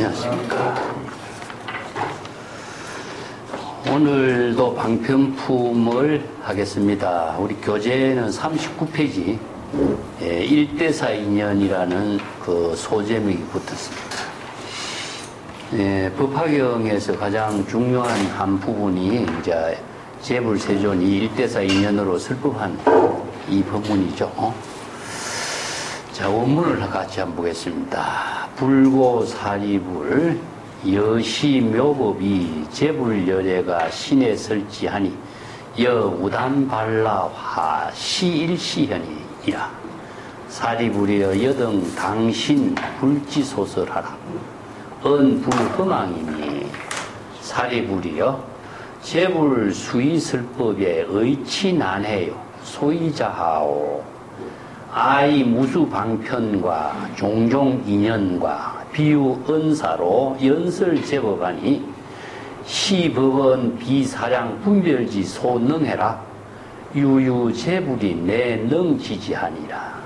안녕하십니까. 오늘도 방편품을 하겠습니다. 우리 교재는 39페이지 1대사 인연이라는 그 소제목이 붙었습니다. 법화경에서 가장 중요한 한 부분이 이제 재불세존이 1대사 인연으로 설법한 이 법문이죠. 자, 원문을 같이 한번 보겠습니다. 불고사리불 여시묘법이 재불열애가 신에 설지하니 여우단발라화 시일시현이라 사리불이여 여등 당신 불지소설하라 언불허망이니 사리불이여 재불수의설법에 의치난해요 소이자하오 아이 무수방편과 종종 인연과 비유언사로 연설제법하니 시법원 비사량 분별지 소능해라 유유제불이 내 능지지하니라.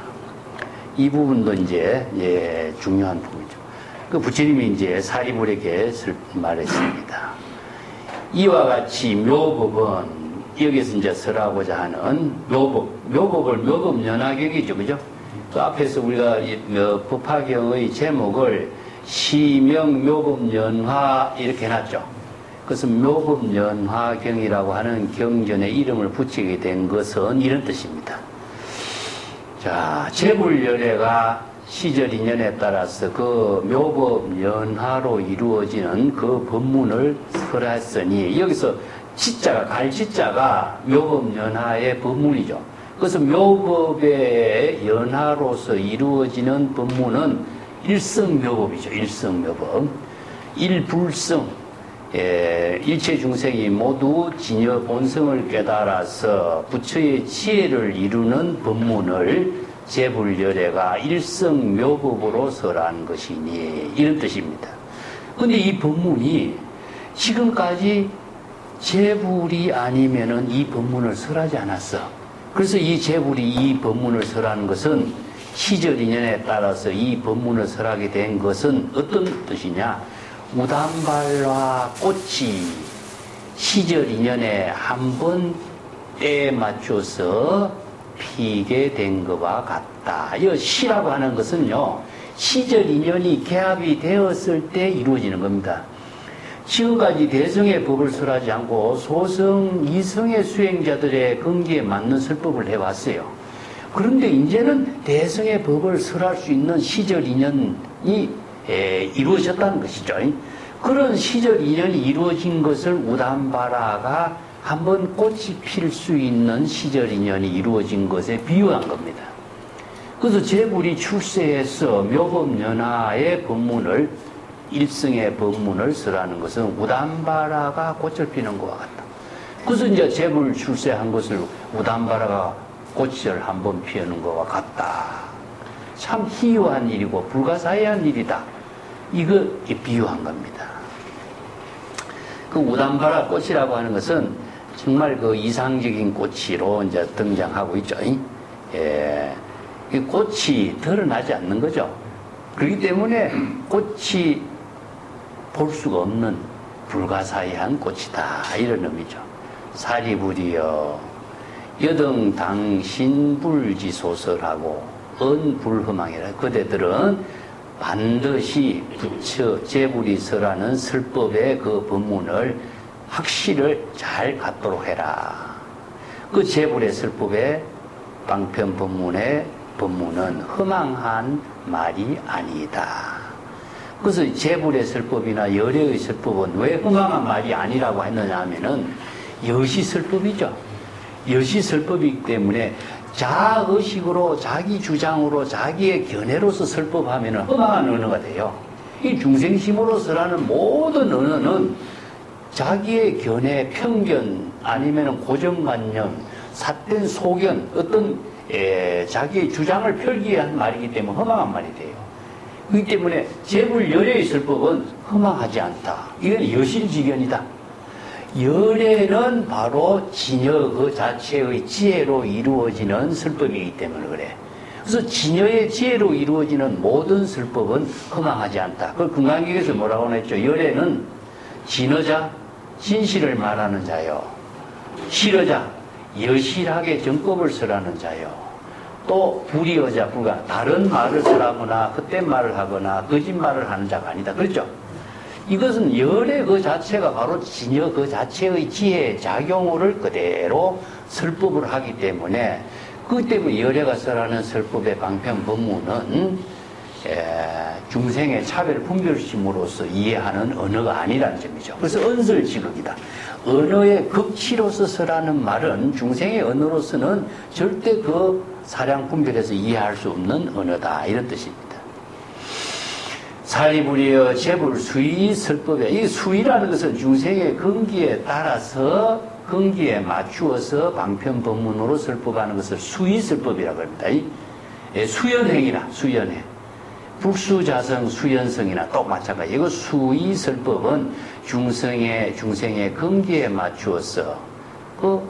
이 부분도 이제 중요한 부분이죠. 그 부처님이 이제 사리불에게 말했습니다. 이와 같이 묘법은 여기서 이제 설하고자 하는 묘법을 묘법연화경이죠, 그죠? 그 앞에서 우리가 법화경의 제목을 시명묘법연화 이렇게 해놨죠. 그래서 묘법연화경이라고 하는 경전에 이름을 붙이게 된 것은 이런 뜻입니다. 자, 재불열애가 시절 인연에 따라서 그 묘법연화로 이루어지는 그 법문을 설했으니 여기서 지자가 갈지자가 묘법연화의 법문이죠. 그래서 묘법의 연화로서 이루어지는 법문은 일성묘법이죠. 일성묘법. 일불성. 일체 중생이 모두 진여 본성을 깨달아서 부처의 지혜를 이루는 법문을 재불열애가 일성묘법으로 설한 것이니 이런 뜻입니다. 그런데 이 법문이 지금까지 재불이 아니면은 이 법문을 설하지 않았어. 그래서 이 재불이 이 법문을 설하는 것은 시절 인연에 따라서 이 법문을 설하게 된 것은 어떤 뜻이냐? 우담발화 꽃이 시절 인연에 한 번 때에 맞춰서 피게 된 것과 같다. 이 시라고 하는 것은요, 시절 인연이 개합이 되었을 때 이루어지는 겁니다. 지금까지 대성의 법을 설하지 않고 소성, 이성의 수행자들의 근기에 맞는 설법을 해왔어요. 그런데 이제는 대성의 법을 설할 수 있는 시절 인연이 이루어졌다는 것이죠. 그런 시절 인연이 이루어진 것을 우담바라가 한번 꽃이 필 수 있는 시절 인연이 이루어진 것에 비유한 겁니다. 그래서 재불이 출세해서 묘법연화의 법문을 일성의 법문을 설하는 것은 우담바라가 꽃을 피는 것과 같다. 그래서 이제 재불 출세한 것을 우담바라가 꽃을 한번 피우는 것과 같다. 참 희유한 일이고 불가사의한 일이다. 이거 비유한 겁니다. 그 우담바라 꽃이라고 하는 것은 정말 그 이상적인 꽃으로 이제 등장하고 있죠. 이 꽃이 드러나지 않는 거죠. 그렇기 때문에 꽃이 볼 수가 없는 불가사의한 꽃이다. 이런 의미죠. 사리불이여 여등 당신불지소설하고 언불허망이라. 그대들은 반드시 부처 재불이 설하는 설법의 그 법문을 확실을 잘 갖도록 해라. 그 재불의 설법의 방편 법문의 법문은 허망한 말이 아니다. 그래서 재불의 설법이나 열애의 설법은 왜 허망한 말이 아니라고 했느냐 하면은 여시설법이죠. 여시설법이기 때문에 자의식으로 자기 주장으로 자기의 견해로서 설법하면 허망한 언어가 돼요. 이 중생심으로서라는 모든 언어는 자기의 견해, 편견 아니면 고정관념, 삿된 소견 어떤 자기의 주장을 펼기 위한 말이기 때문에 허망한 말이 돼요. 그렇기 때문에 재불 열애의 설법은 허망하지 않다. 이건 여실지견이다. 열애는 바로 진여 그 자체의 지혜로 이루어지는 설법이기 때문에 그래. 그래서 진여의 지혜로 이루어지는 모든 설법은 허망하지 않다. 그걸 금강경에서 뭐라고 했죠? 열애는 진어자, 진실을 말하는 자요. 실어자, 여실하게 정법을 설하는 자요. 또 불의어자, 그러니까 다른 말을 설하거나 헛된 말을 하거나 거짓말을 하는 자가 아니다. 그렇죠? 이것은 열의 그 자체가 바로 진여 그 자체의 지혜의 작용을 그대로 설법을 하기 때문에 그 때문에 열애가 설하는 설법의 방편 법문은 중생의 차별 분별심으로서 이해하는 언어가 아니라는 점이죠. 그래서 언설지극이다. 언어의 극치로서 설하는 말은 중생의 언어로서는 절대 그 사량 분별해서 이해할 수 없는 언어다. 이런 뜻입니다. 사리불이여 재불 수의 설법에, 이 수의라는 것은 중생의 근기에 따라서 근기에 맞추어서 방편 법문으로 설법하는 것을 수의 설법이라고 합니다. 수연행이나 수연행, 불수자성 수연성이나 또 마찬가지. 이거 수의 설법은 중생의 근기에 맞추어서 그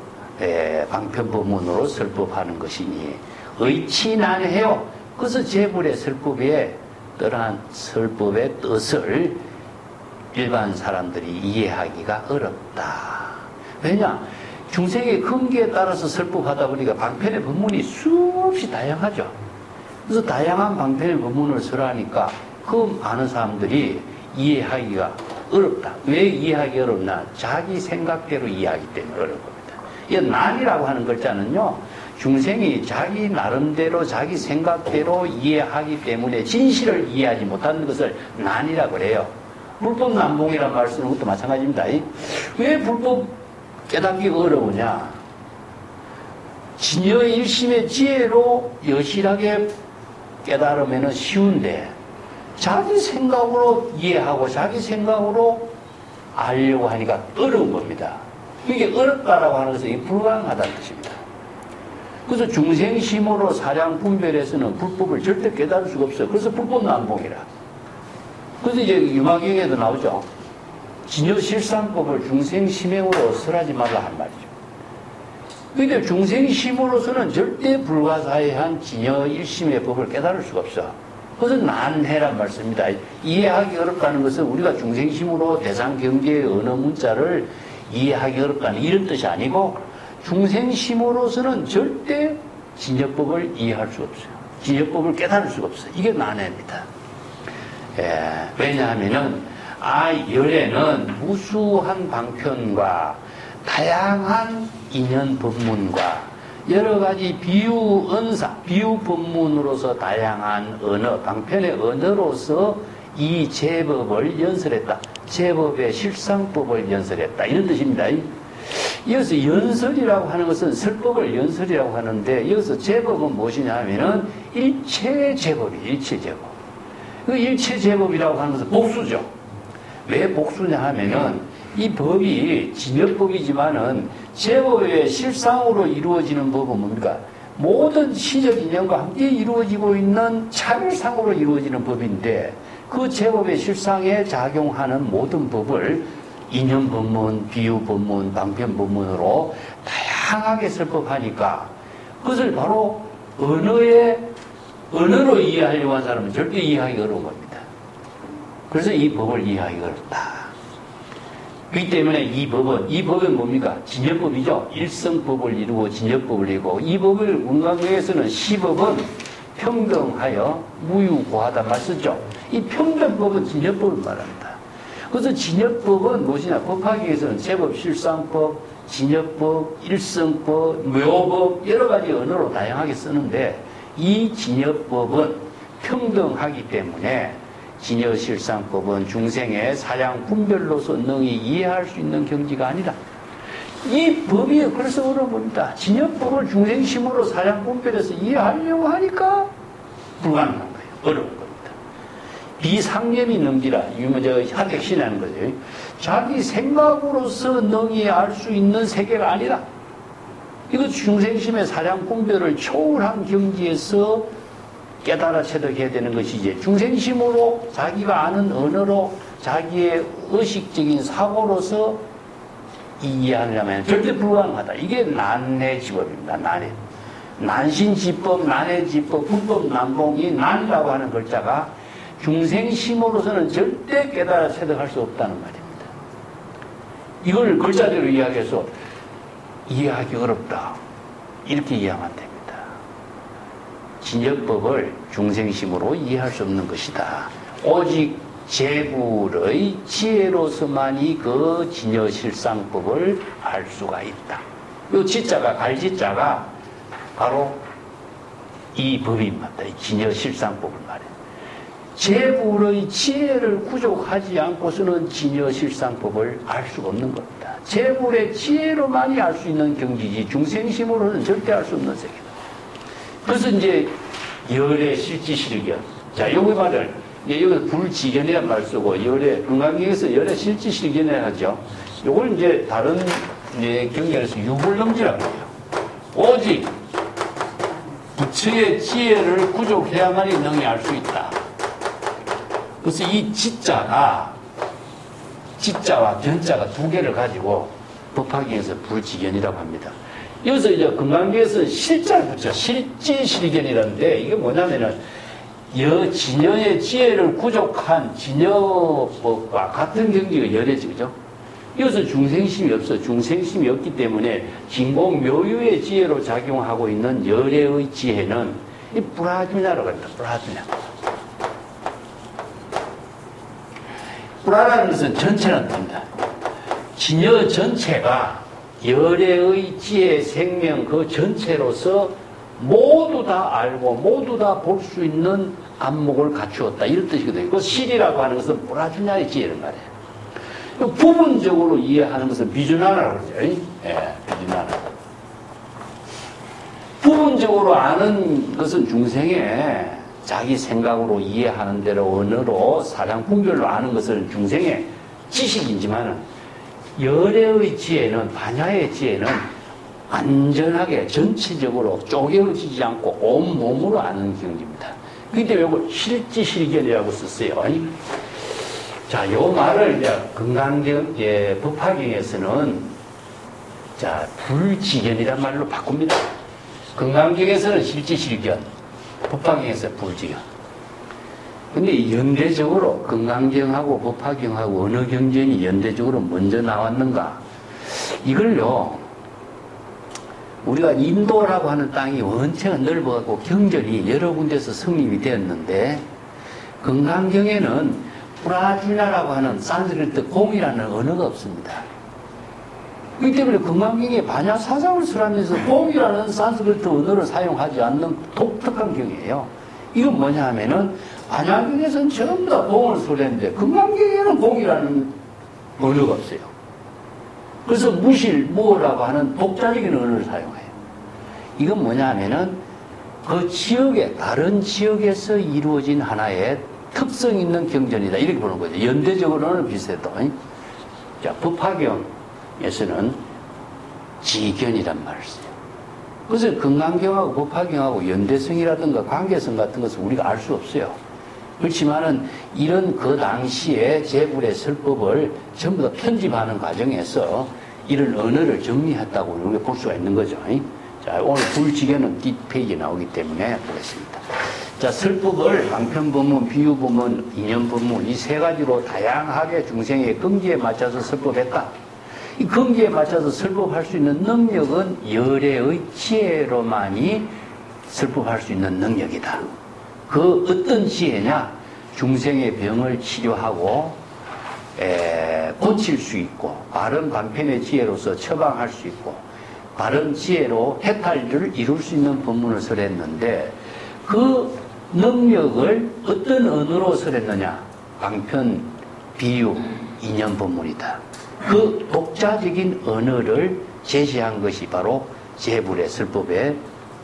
방편 법문으로 설법하는 것이니 의치난해요. 그래서 재불의 설법에 떠난 설법의 뜻을 일반 사람들이 이해하기가 어렵다. 왜냐? 중생의 근기에 따라서 설법하다 보니까 방편의 법문이 수없이 다양하죠. 그래서 다양한 방편의 법문을 설하니까 그 많은 사람들이 이해하기가 어렵다. 왜 이해하기 어렵나? 자기 생각대로 이해하기 때문에 어려운 겁니다. 이 난이라고 하는 글자는요, 중생이 자기 나름대로 자기 생각대로 이해하기 때문에 진실을 이해하지 못하는 것을 난이라고 그래요. 불법 난봉이라는 말 쓰는 것도 마찬가지입니다. 왜 불법 깨닫기가 어려우냐? 진여의 일심의 지혜로 여실하게 깨달으면 쉬운데 자기 생각으로 이해하고 자기 생각으로 알려고 하니까 어려운 겁니다. 이게 어렵다라고 하는 것은 불가능하다는 뜻입니다. 그래서 중생심으로 사량 분별해서는 불법을 절대 깨달을 수가 없어요. 그래서 불법 난봉이라. 그래서 이제 유마경에도 나오죠. 진여실상법을 중생심행으로 설하지 말라 한 말이죠. 그런데 중생심으로서는 절대 불가사의한 진여일심의 법을 깨달을 수가 없어. 그것은 난해란 말씀입니다. 이해하기 어렵다는 것은 우리가 중생심으로 대상경계의 언어 문자를 이해하기 어렵다는 이런 뜻이 아니고 중생심으로서는 절대 진여법을 이해할 수 없어요. 진여법을 깨달을 수가 없어요. 이게 난해입니다. 왜냐하면은 열애는 무수한 방편과 다양한 인연 법문과 여러 가지 비유 언사, 비유 법문으로서 다양한 언어, 방편의 언어로서 이 제법을 연설했다. 제법의 실상법을 연설했다. 이런 뜻입니다. 여기서 연설이라고 하는 것은 설법을 연설이라고 하는데 여기서 제법은 무엇이냐 하면은 일체제법이에요. 일체제법. 그 일체제법이라고 하는 것은 복수죠. 왜 복수냐 하면은 이 법이 진여법이지만은 제법의 실상으로 이루어지는 법은 뭡니까? 모든 시적 인연과 함께 이루어지고 있는 차별상으로 이루어지는 법인데 그 제법의 실상에 작용하는 모든 법을 인연 법문, 비유 법문, 방편 법문으로 다양하게 설법하니까 그것을 바로 언어로 이해하려고 하는 사람은 절대 이해하기 어려운 겁니다. 그래서 이 법을 이해하기 어렵다. 그렇기 때문에 이 법은 뭡니까? 진여법이죠. 일성법을 이루고 진여법을 이루고 이 법을 문광경에서는 시법은 평등하여 무유고하다 말 쓰죠. 이 평등법은 진여법을 말합니다. 그래서 진여법은 무엇이냐? 법학에서는 제법, 실상법, 진여법, 일성법, 묘법 여러 가지 언어로 다양하게 쓰는데 이 진여법은 평등하기 때문에 진여실상법은 중생의 사량 분별로서 능히 이해할 수 있는 경지가 아니다. 이 법이 그래서 어려운 겁니다. 진여법을 중생심으로 사량 분별해서 이해하려고 하니까 불가능한 거예요. 어려운 겁니다. 비상념이 능지라, 하객신하는 거죠. 자기 생각으로서 능히 알 수 있는 세계가 아니다. 이거 중생심의 사량 분별을 초월한 경지에서 깨달아 체득해야 되는 것이지 중생심으로 자기가 아는 언어로 자기의 의식적인 사고로서 이해하려면 절대 불가능하다. 이게 난해 직업입니다. 난해. 난신지법, 난해지법, 불법 난봉이 난이라고 하는 글자가 중생심으로서는 절대 깨달아 체득할 수 없다는 말입니다. 이걸 글자대로 이야기해서 이해하기 어렵다. 이렇게 이해하면 됩니다. 진여법을 중생심으로 이해할 수 없는 것이다. 오직 제불의 지혜로서만이 그 진여실상법을 알 수가 있다. 이 지자가, 갈지자가 바로 이 법이 맞다. 이 진여실상법을 말해요. 제불의 지혜를 구족하지 않고서는 진여실상법을 알 수가 없는 겁니다. 제불의 지혜로만이 알 수 있는 경지지 중생심으로는 절대 알 수 없는 세계다. 그래서 이제 열의 실지실견. 자, 요거 말을 여기 불지견이라는 말 쓰고 열의 건강경에서 열의 실지실견이라 하죠. 요걸 이제 다른 경전에서 유불능지라고 해요. 오직 부처의 지혜를 구족해야만이 능히 알 수 있다. 그래서 이 지자가 지자와 견자가 두 개를 가지고 법화경에서 불지견이라고 합니다. 여기서 이제 건강계에서 실자를 붙여 실지실견이라는데 이게 뭐냐면은 진여의 지혜를 구족한 진여법과 같은 경지가 열애지, 그죠? 여기서 중생심이 없어. 중생심이 없기 때문에 진공묘유의 지혜로 작용하고 있는 열애의 지혜는 이 브라주냐라고 합니다. 브라주냐. 브라라는 것은 전체는 됩니다. 진여 전체가 열애의 지혜 생명 그 전체로서 모두 다 알고 모두 다 볼 수 있는 안목을 갖추었다. 이런 뜻이거든요. 그 실이라고 하는 것은 브라주냐의 지혜를 말해요. 부분적으로 이해하는 것은 비주나라고 그러죠. 예, 비주나라. 부분적으로 아는 것은 중생의 자기 생각으로 이해하는 대로 언어로 사량풍별로 아는 것은 중생의 지식이지만 열애의 지혜는 반야의 지혜는 안전하게 전체적으로 쪼개어지지 않고 온몸으로 아는 경지입니다. 그렇기 때문에 이걸 실지실견이라고 썼어요. 자, 요 말을 이제 건강경, 법화경에서는 자, 불지견이란 말로 바꿉니다. 건강경에서는 실지실견, 법화경에서 불지견. 근데 연대적으로 건강경하고 법화경하고 어느 경전이 연대적으로 먼저 나왔는가? 이걸요, 우리가 인도라고 하는 땅이 원체가 넓어갖고 경전이 여러 군데서 성립이 되었는데, 건강경에는 브라주냐라고 하는 산스크리트 공이라는 언어가 없습니다. 그렇기 때문에 건강경에 반야 사상을 쓰라면서 공이라는 산스크리트 언어를 사용하지 않는 독특한 경이에요. 이건 뭐냐 하면은, 반야경에서는 전부 다 공을 쓰는데, 건강경에는 공이라는 언어가 없어요. 그래서 무라고 하는 독자적인 언어를 사용해요. 이건 뭐냐 하면은, 그 지역에, 다른 지역에서 이루어진 하나의 특성 있는 경전이다. 이렇게 보는 거죠. 연대적으로는 비슷해도. 자, 법화경에서는 지견이란 말을 써요. 그래서 건강경하고 법화경하고 연대성이라든가 관계성 같은 것을 우리가 알 수 없어요. 그렇지만은 이런 그 당시에 제불의 설법을 전부 다 편집하는 과정에서 이런 언어를 정리했다고 우리가 볼 수가 있는 거죠. 자, 오늘 불지견은 뒷페이지에 나오기 때문에 보겠습니다. 자, 설법을 방편법문, 비유법문, 인연법문 이 세 가지로 다양하게 중생의 근기에 맞춰서 설법했다. 이 근기에 맞춰서 설법할 수 있는 능력은 열애의 지혜로만이 설법할 수 있는 능력이다. 그 어떤 지혜냐? 중생의 병을 치료하고 고칠 수 있고 바른 방편의 지혜로서 처방할 수 있고 바른 지혜로 해탈을 이룰 수 있는 법문을 설했는데 그 능력을 어떤 언어로 설했느냐? 방편, 비유, 인연 법문이다. 그 독자적인 언어를 제시한 것이 바로 제불의 설법의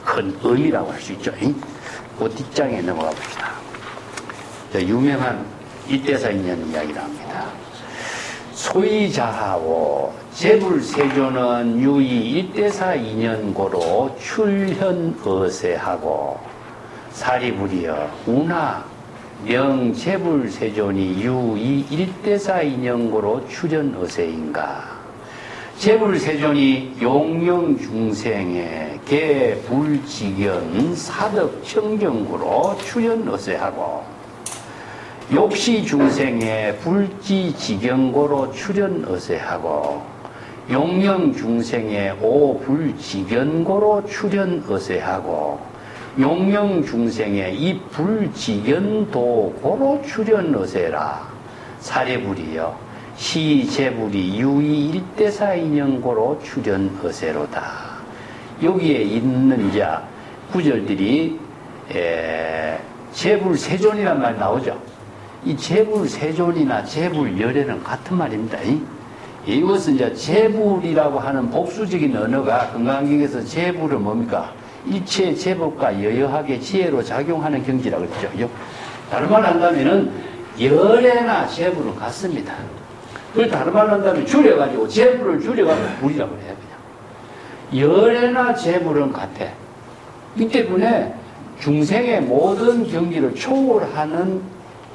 큰 의미라고 할 수 있죠. 그 뒷장에 넘어가 봅시다. 유명한 일대사인연 이야기를 합니다. 소이자하오 제불세조는 유이 일대사인연고로 출현어세하고 사리부리여 우나 명제불세존이 유이 일대사인연고로 출현어세인가. 재불세존이 용령중생의 개불직연 사덕청정구로 출현어세하고 욕시중생의 불지직연고로 출현어세하고 용령중생의 오불직연고로 출현어세하고 용령중생의 이불직연도고로 출현어세라. 사례불이요 시재불이 유의 일대사인연고로 출현어세로다. 여기에 있는 자 구절들이 재불세존이란 말이 나오죠. 이 재불세존이나 재불열애는 같은 말입니다. 이것은 이제 재불이라고 하는 복수적인 언어가 금강경에서 재불은 뭡니까? 일체 제법과 여여하게 지혜로 작용하는 경지라고 그랬죠. 다른 말 한다면은 열애나 재불은 같습니다. 그걸 다른 말 한다면 줄여가지고 재불을 줄여가지고 불이라고 해요. 그냥 열애나 재불은 같아. 이 때문에 중생의 모든 경지를 초월하는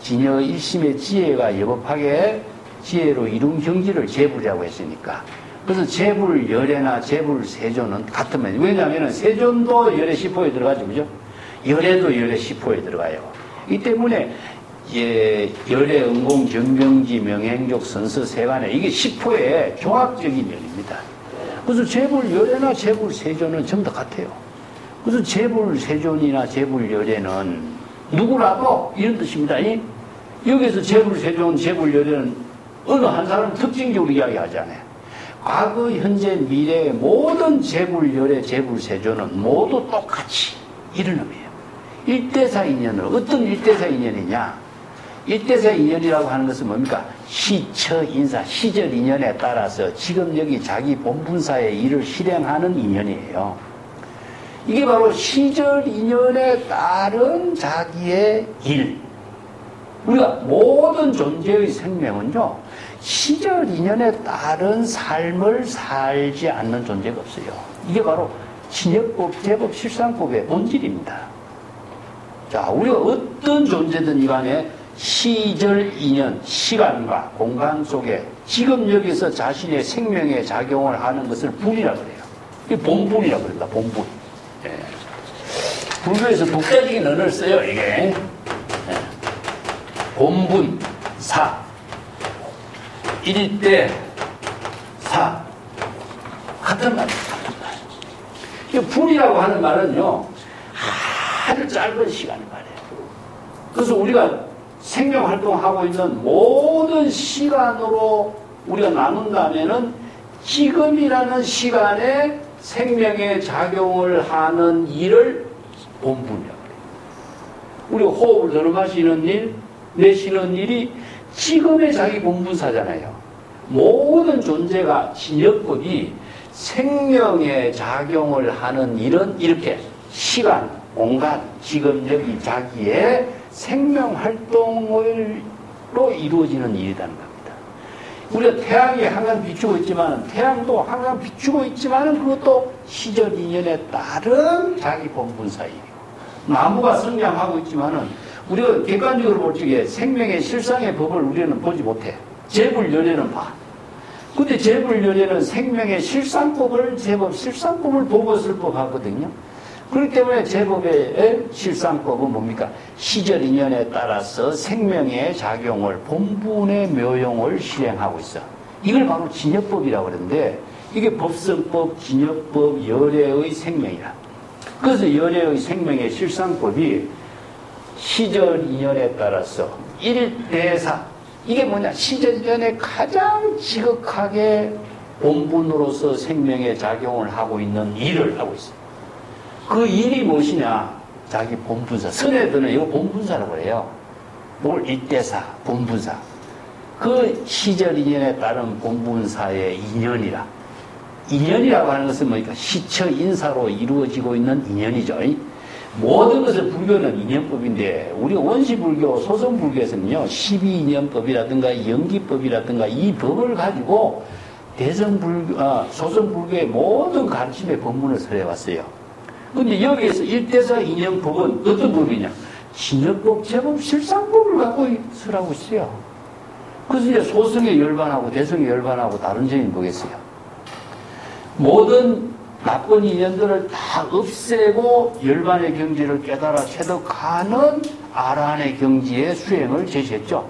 진여 일심의 지혜가 여법하게 지혜로 이룬 경지를 재불이라고 했으니까. 그래서 재불 열애나 재불 세존은 같은 말이에요. 왜냐하면 세존도 열애 10호에 들어가죠. 그죠? 열애도 열애 10호에 들어가요. 이 때문에 열애 응공 정경지 명행족 선서 세간에 이게 10호의 종합적인 열입니다. 그래서 재불 열애나 재불 세존은 전부 다 같아요. 그래서 재불 세존이나 재불 열애는 누구라도 이런 뜻입니다. 여기서 재불 세존, 재불 열애는 어느 한 사람 특징적으로 이야기하지 않아요. 과거, 현재, 미래의 모든 재불 열애, 재불 세존은 모두 똑같이 이런 의미예요. 일대사 인연을 어떤 일대사 인연이냐? 일대사 인연이라고 하는 것은 뭡니까? 시처 인사, 시절 인연에 따라서 지금 여기 자기 본분사의 일을 실행하는 인연이에요. 이게 바로 시절 인연에 따른 자기의 일. 우리가 모든 존재의 생명은요, 시절 인연에 따른 삶을 살지 않는 존재가 없어요. 이게 바로 진역법, 제법, 실상법의 본질입니다. 자, 우리가 어떤 존재든 간에 시절 인연, 시간과 공간 속에 지금 여기서 자신의 생명에 작용을 하는 것을 분이라고 그래요. 이게 본분이라고 그럽니다. 본분. 예. 불교에서 독자적인 언어를 써요, 이게. 예. 본분, 사. 일대, 사. 같은 말이에요. 이 분이라고 하는 말은요, 아주 짧은 시간을 말해요. 그래서 우리가 생명 활동하고 있는 모든 시간으로 우리가 나눈다면은 지금이라는 시간에 생명에 작용을 하는 일을 본분이라고 해요. 우리가 호흡을 들어마시는 일, 내쉬는 일이 지금의 자기 본분사잖아요. 모든 존재가 진역법이 생명에 작용을 하는 일은 이렇게 시간, 공간, 지금 여기 자기의 생명 활동으로 이루어지는 일이라는 겁니다. 우리가 태양이 항상 비추고 있지만, 태양도 항상 비추고 있지만 그것도 시절 인연에 따른 자기 본분사이에요. 나무가 성장하고 있지만은 우리가 객관적으로 볼 적에 생명의 실상의 법을 우리는 보지 못해. 재불열애는 봐. 근데 재불열애는 생명의 실상법을, 제법 실상법을 보고 쓸 법하거든요. 그렇기 때문에 제법의 실상법은 뭡니까? 시절 인연에 따라서 생명의 작용을, 본분의 묘용을 실행하고 있어. 이걸 바로 진역법이라고 그러는데, 이게 법성법, 진역법, 열애의 생명이라. 그래서 열애의 생명의 실상법이 시절 인연에 따라서 일대사, 이게 뭐냐? 시절 인연에 가장 지극하게 본분으로서 생명에 작용을 하고 있는 일을 하고 있어요. 그 일이 무엇이냐? 자기 본분사. 선에들은 이거 본분사라고 해요. 뭘 일대사, 본분사. 그 시절 인연에 따른 본분사의 인연이라. 인연이라고 하는 것은 뭐니까? 시처 인사로 이루어지고 있는 인연이죠. 모든 것을 불교는 인연법인데, 우리 원시불교, 소성불교에서는요, 12인연법이라든가 연기법이라든가 이 법을 가지고 소성불교의 모든 가르침의 법문을 설해왔어요. 근데 여기에서 일대사 인연법은 어떤 법이냐? 진역법, 제법, 실상법을 갖고 설하고 있어요. 그래서 이제 소성에 열반하고 대성에 열반하고 다른 점이 뭐겠어요? 모든 나쁜 인연들을 다 없애고 열반의 경지를 깨달아 체득하는 아란의 경지의 수행을 제시했죠.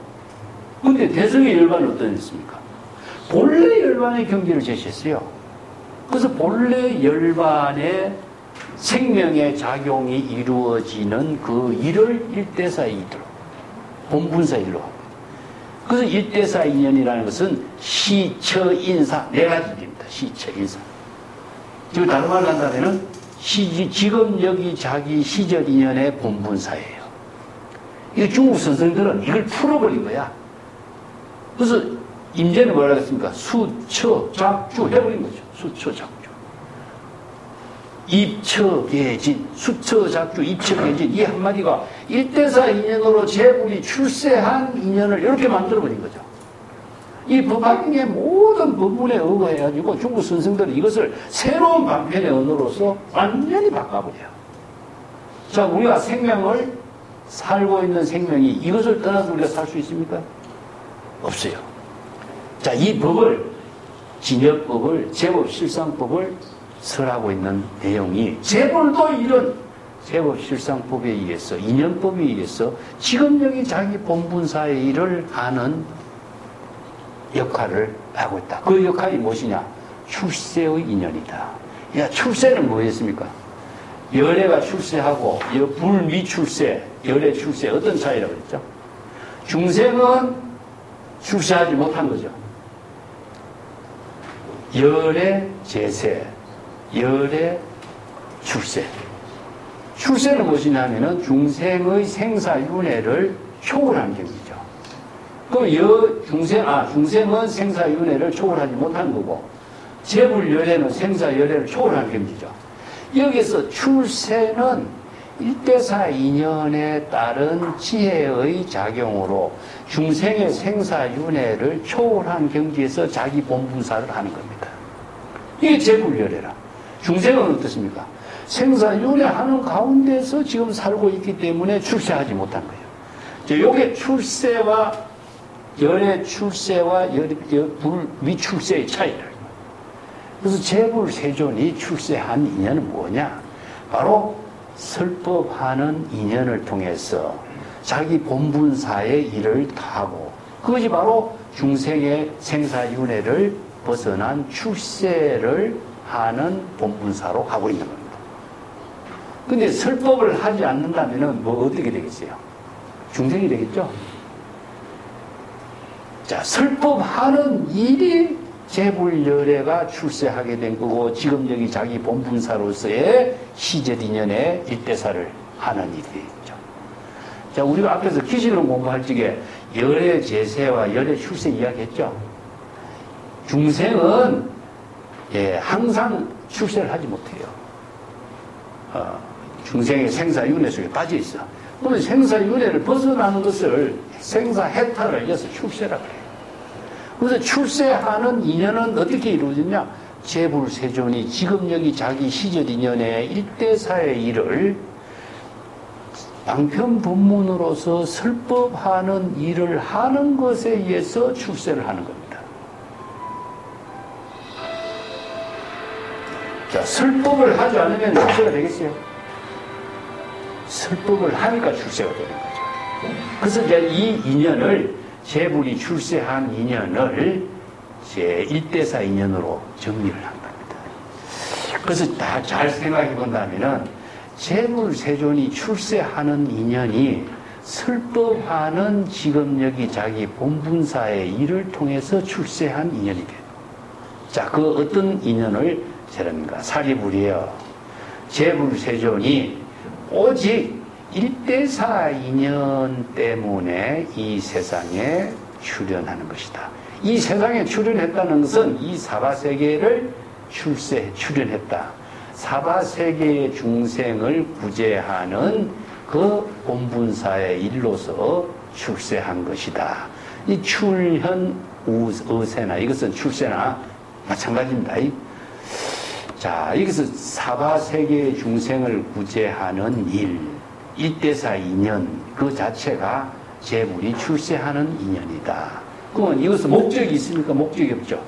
근데 대성의 열반은 어떠했습니까? 본래 열반의 경지를 제시했어요. 그래서 본래 열반의 생명의 작용이 이루어지는 그 일을 일대사 이들, 본분사 일로. 그래서 일대사 인연이라는 것은 시처 인사 네 가지 일입니다. 시처 인사. 지금 다른 말로 한다면은 지금 여기 자기 시절 인연의 본분사예요. 이 중국 선생들은 이걸 풀어버린 거야. 그래서 임재는 뭐라 그랬습니까? 수처 작주 해버린 거죠. 수처 작주. 입처계진, 수처작주, 입처계진 이 한마디가 일대사 인연으로 제불이 출세한 인연을 이렇게 만들어버린 거죠. 이 법학의 모든 법문에 의거해가지고 중국 선생들은 이것을 새로운 반편의 언어로서 완전히 바꿔버려요. 자, 우리가 생명을 살고 있는 생명이 이것을 떠나서 우리가 살 수 있습니까? 없어요. 자, 이 법을, 진여법을, 제법실상법을 설하고 있는 내용이 제불도 이런 제법실상법에 의해서 인연법에 의해서 지금 여기 자기 본분사의 일을 하는 역할을 하고 있다. 그 역할이 무엇이냐? 출세의 인연이다. 야, 출세는 뭐였습니까? 열애가 출세하고 불미출세, 열애 출세 어떤 차이라고 그랬죠? 중생은 출세하지 못한 거죠. 열애 제세, 열의 출세. 출세는 무엇이냐면은 중생의 생사윤회를 초월한 경지죠. 그럼 중생은 생사윤회를 초월하지 못한 거고, 재불열애는 생사열애를 초월한 경지죠. 여기서 출세는 일대사 인연에 따른 지혜의 작용으로 중생의 생사윤회를 초월한 경지에서 자기 본분사를 하는 겁니다. 이게 재불열애라. 중생은 어떻습니까? 생사윤회하는 가운데서 지금 살고 있기 때문에 출세하지 못한 거예요. 이게 출세와 열의 출세와 미출세의 차이다. 그래서 재불세존이 출세한 인연은 뭐냐? 바로 설법하는 인연을 통해서 자기 본분사의 일을 하고 그것이 바로 중생의 생사윤회를 벗어난 출세를 하는 본분사로 하고 있는 겁니다. 근데 설법을 하지 않는다면 뭐 어떻게 되겠어요? 중생이 되겠죠? 자, 설법하는 일이 재불열애가 출세하게 된 거고 지금 여기 자기 본분사로서의 시절인연의 일대사를 하는 일이죠. 자, 우리가 앞에서 기신론 공부할 적에 열애 제세와 열애 출세 이야기했죠. 중생은 항상 출세를 하지 못해요. 중생의 생사윤회 속에 빠져 있어. 그러면 생사윤회를 벗어나는 것을 생사해탈을 이어서 출세라고 해요. 그래서 출세하는 인연은 어떻게 이루어지냐? 재불세존이 지금 여기 자기 시절 인연의 일대사의 일을 방편법문으로서 설법하는 일을 하는 것에 의해서 출세를 하는 겁니다. 자, 설법을 하지 않으면 출세가 되겠어요? 설법을 하니까 출세가 되는 거죠. 그래서 이제 이 인연을 재불이 출세한 인연을 제1대사 인연으로 정리를 한 겁니다. 그래서 다 잘 생각해 본다면은 재불세존이 출세하는 인연이 설법하는 지금 여기 자기 본분사의 일을 통해서 출세한 인연이 돼요. 자, 그 어떤 인연을 세랍니까? 사리불이에요. 재불세존이 오직 일대사 인연 때문에 이 세상에 출현하는 것이다. 이 세상에 출현했다는 것은 이 사바세계를 출현했다. 사바세계의 중생을 구제하는 그 본분사의 일로서 출세한 것이다. 이 출현 의세나 이것은 출세나 마찬가지입니다. 자, 여기서 사바세계의 중생을 구제하는 일, 일대사 인연 그 자체가 재불이 출세하는 인연이다. 그러면 이것은 목적이 있습니까? 목적이 없죠.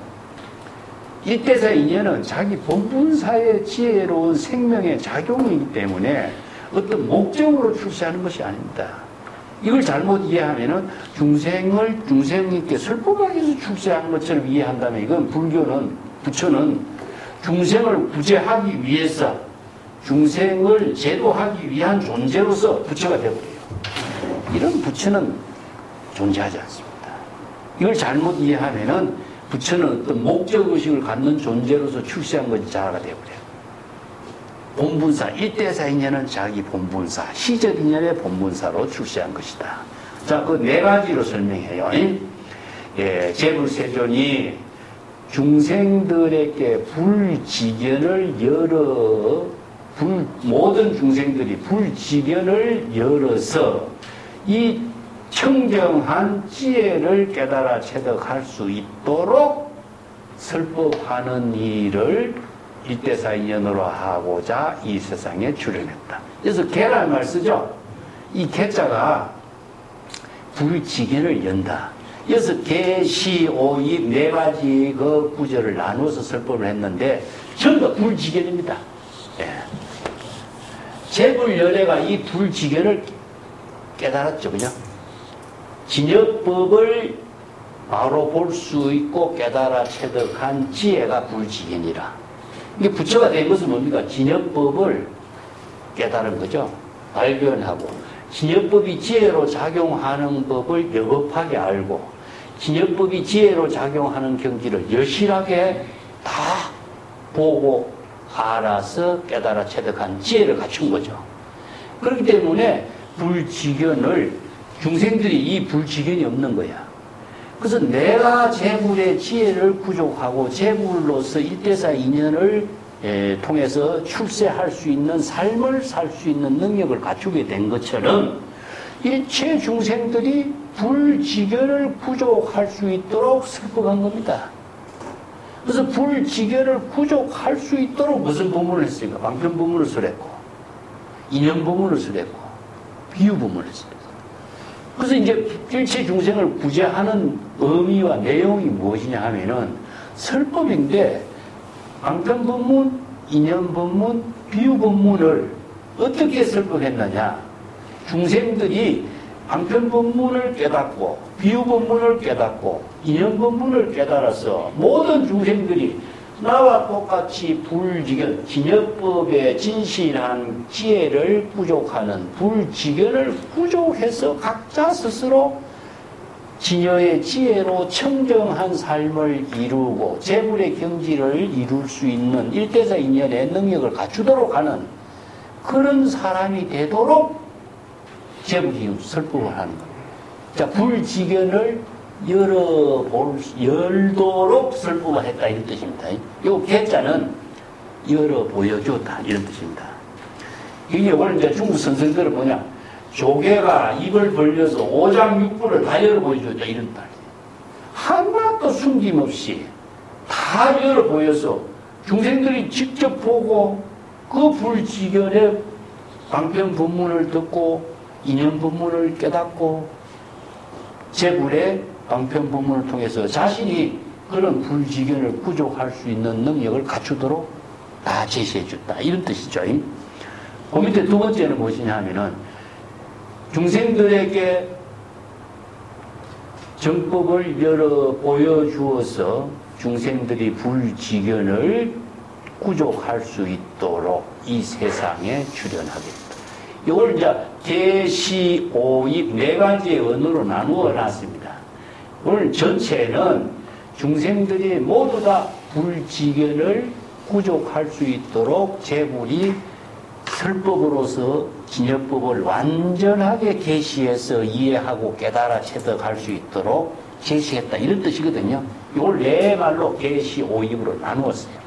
일대사 인연은 자기 본분사의 지혜로운 생명의 작용이기 때문에 어떤 목적으로 출세하는 것이 아닙니다. 이걸 잘못 이해하면은 중생님께 설법하기 위해서 출세하는 것처럼 이해한다면 이건 부처는 중생을 구제하기 위해서 중생을 제도하기 위한 존재로서 부처가 되어버려요. 이런 부처는 존재하지 않습니다. 이걸 잘못 이해하면은 부처는 어떤 목적의식을 갖는 존재로서 출세한 것이 자아가 되어버려요. 본분사, 일대사 인연은 자기 본분사, 시적 인연의 본분사로 출세한 것이다. 자, 그 네 가지로 설명해요. 예, 재불세존이 중생들에게 불지견을 모든 중생들이 불지견을 열어서 이 청정한 지혜를 깨달아 체득할 수 있도록 설법하는 일을 일대사 인연으로 하고자 이 세상에 출현했다. 그래서 개라는 말 쓰죠. 이 개자가 불지견을 연다. 그래서 개, 시, 오입 네 가지 그 구절을 나누어서 설법을 했는데 전부 다 불지견입니다. 예. 재불열애가 이 불지견을 깨달았죠, 그죠? 진여법을 바로 볼 수 있고 깨달아 체득한 지혜가 불지견이라. 이게 부처가 된 것은 뭡니까? 진여법을 깨달은 거죠. 발견하고 진여법이 지혜로 작용하는 법을 여법하게 알고 진여법이 지혜로 작용하는 경지를 여실하게 다 보고 알아서 깨달아 체득한 지혜를 갖춘 거죠. 그렇기 때문에 불지견을 중생들이 이 불지견이 없는 거야. 그래서 내가 재불의 지혜를 구족하고 재불로서 일대사 인연을 통해서 출세할 수 있는 삶을 살 수 있는 능력을 갖추게 된 것처럼 일체 중생들이 불지견을 구족할 수 있도록 설법한 겁니다. 그래서 불지견을 구족할 수 있도록 무슨 법문을 했습니까? 방편법문을 설했고 인연법문을 설했고 비유법문을 설했고. 그래서 이제 일체 중생을 구제하는 의미와 내용이 무엇이냐 하면은 설법인데 방편법문, 인연법문, 비유법문을 어떻게 설법했느냐. 중생들이 방편법문을 깨닫고 비유법문을 깨닫고 인연법문을 깨달아서 모든 중생들이 나와 똑같이 불지견, 진여법의 진실한 지혜를 부족하는 불지견을 부족해서 각자 스스로 진여의 지혜로 청정한 삶을 이루고 재불의 경지를 이룰 수 있는 일대사 인연의 능력을 갖추도록 하는 그런 사람이 되도록 재불이 설법을 하는 겁니다. 자, 불지견을 열도록 설법을 했다 이런 뜻입니다. 요 개자는 열어 보여줬다 이런 뜻입니다. 이게 오늘 이제 중국 선생들은 뭐냐, 조개가 입을 벌려서 오장육부를 다 열어 보여줬다 이런 말이에요. 하나도 숨김없이 다 열어 보여서 중생들이 직접 보고 그 불지견의 방편 법문을 듣고 인연 법문을 깨닫고 재불의 방편 법문을 통해서 자신이 그런 불지견을 구족할 수 있는 능력을 갖추도록 다 제시해 줬다 이런 뜻이죠. 그 밑에 두 번째는 무엇이냐 하면은 중생들에게 정법을 열어 보여주어서 중생들이 불지견을 구족할 수 있도록 이 세상에 출현하게 된다. 이걸 이제 개시, 오입 네 가지의 언어로 나누어 놨습니다. 오늘 전체는 중생들이 모두 다 불지견을 구족할 수 있도록 재불이 설법으로서 진여법을 완전하게 계시해서 이해하고 깨달아 체득할 수 있도록 제시했다 이런 뜻이거든요. 이걸 네 말로 개시, 오입으로 나누었어요.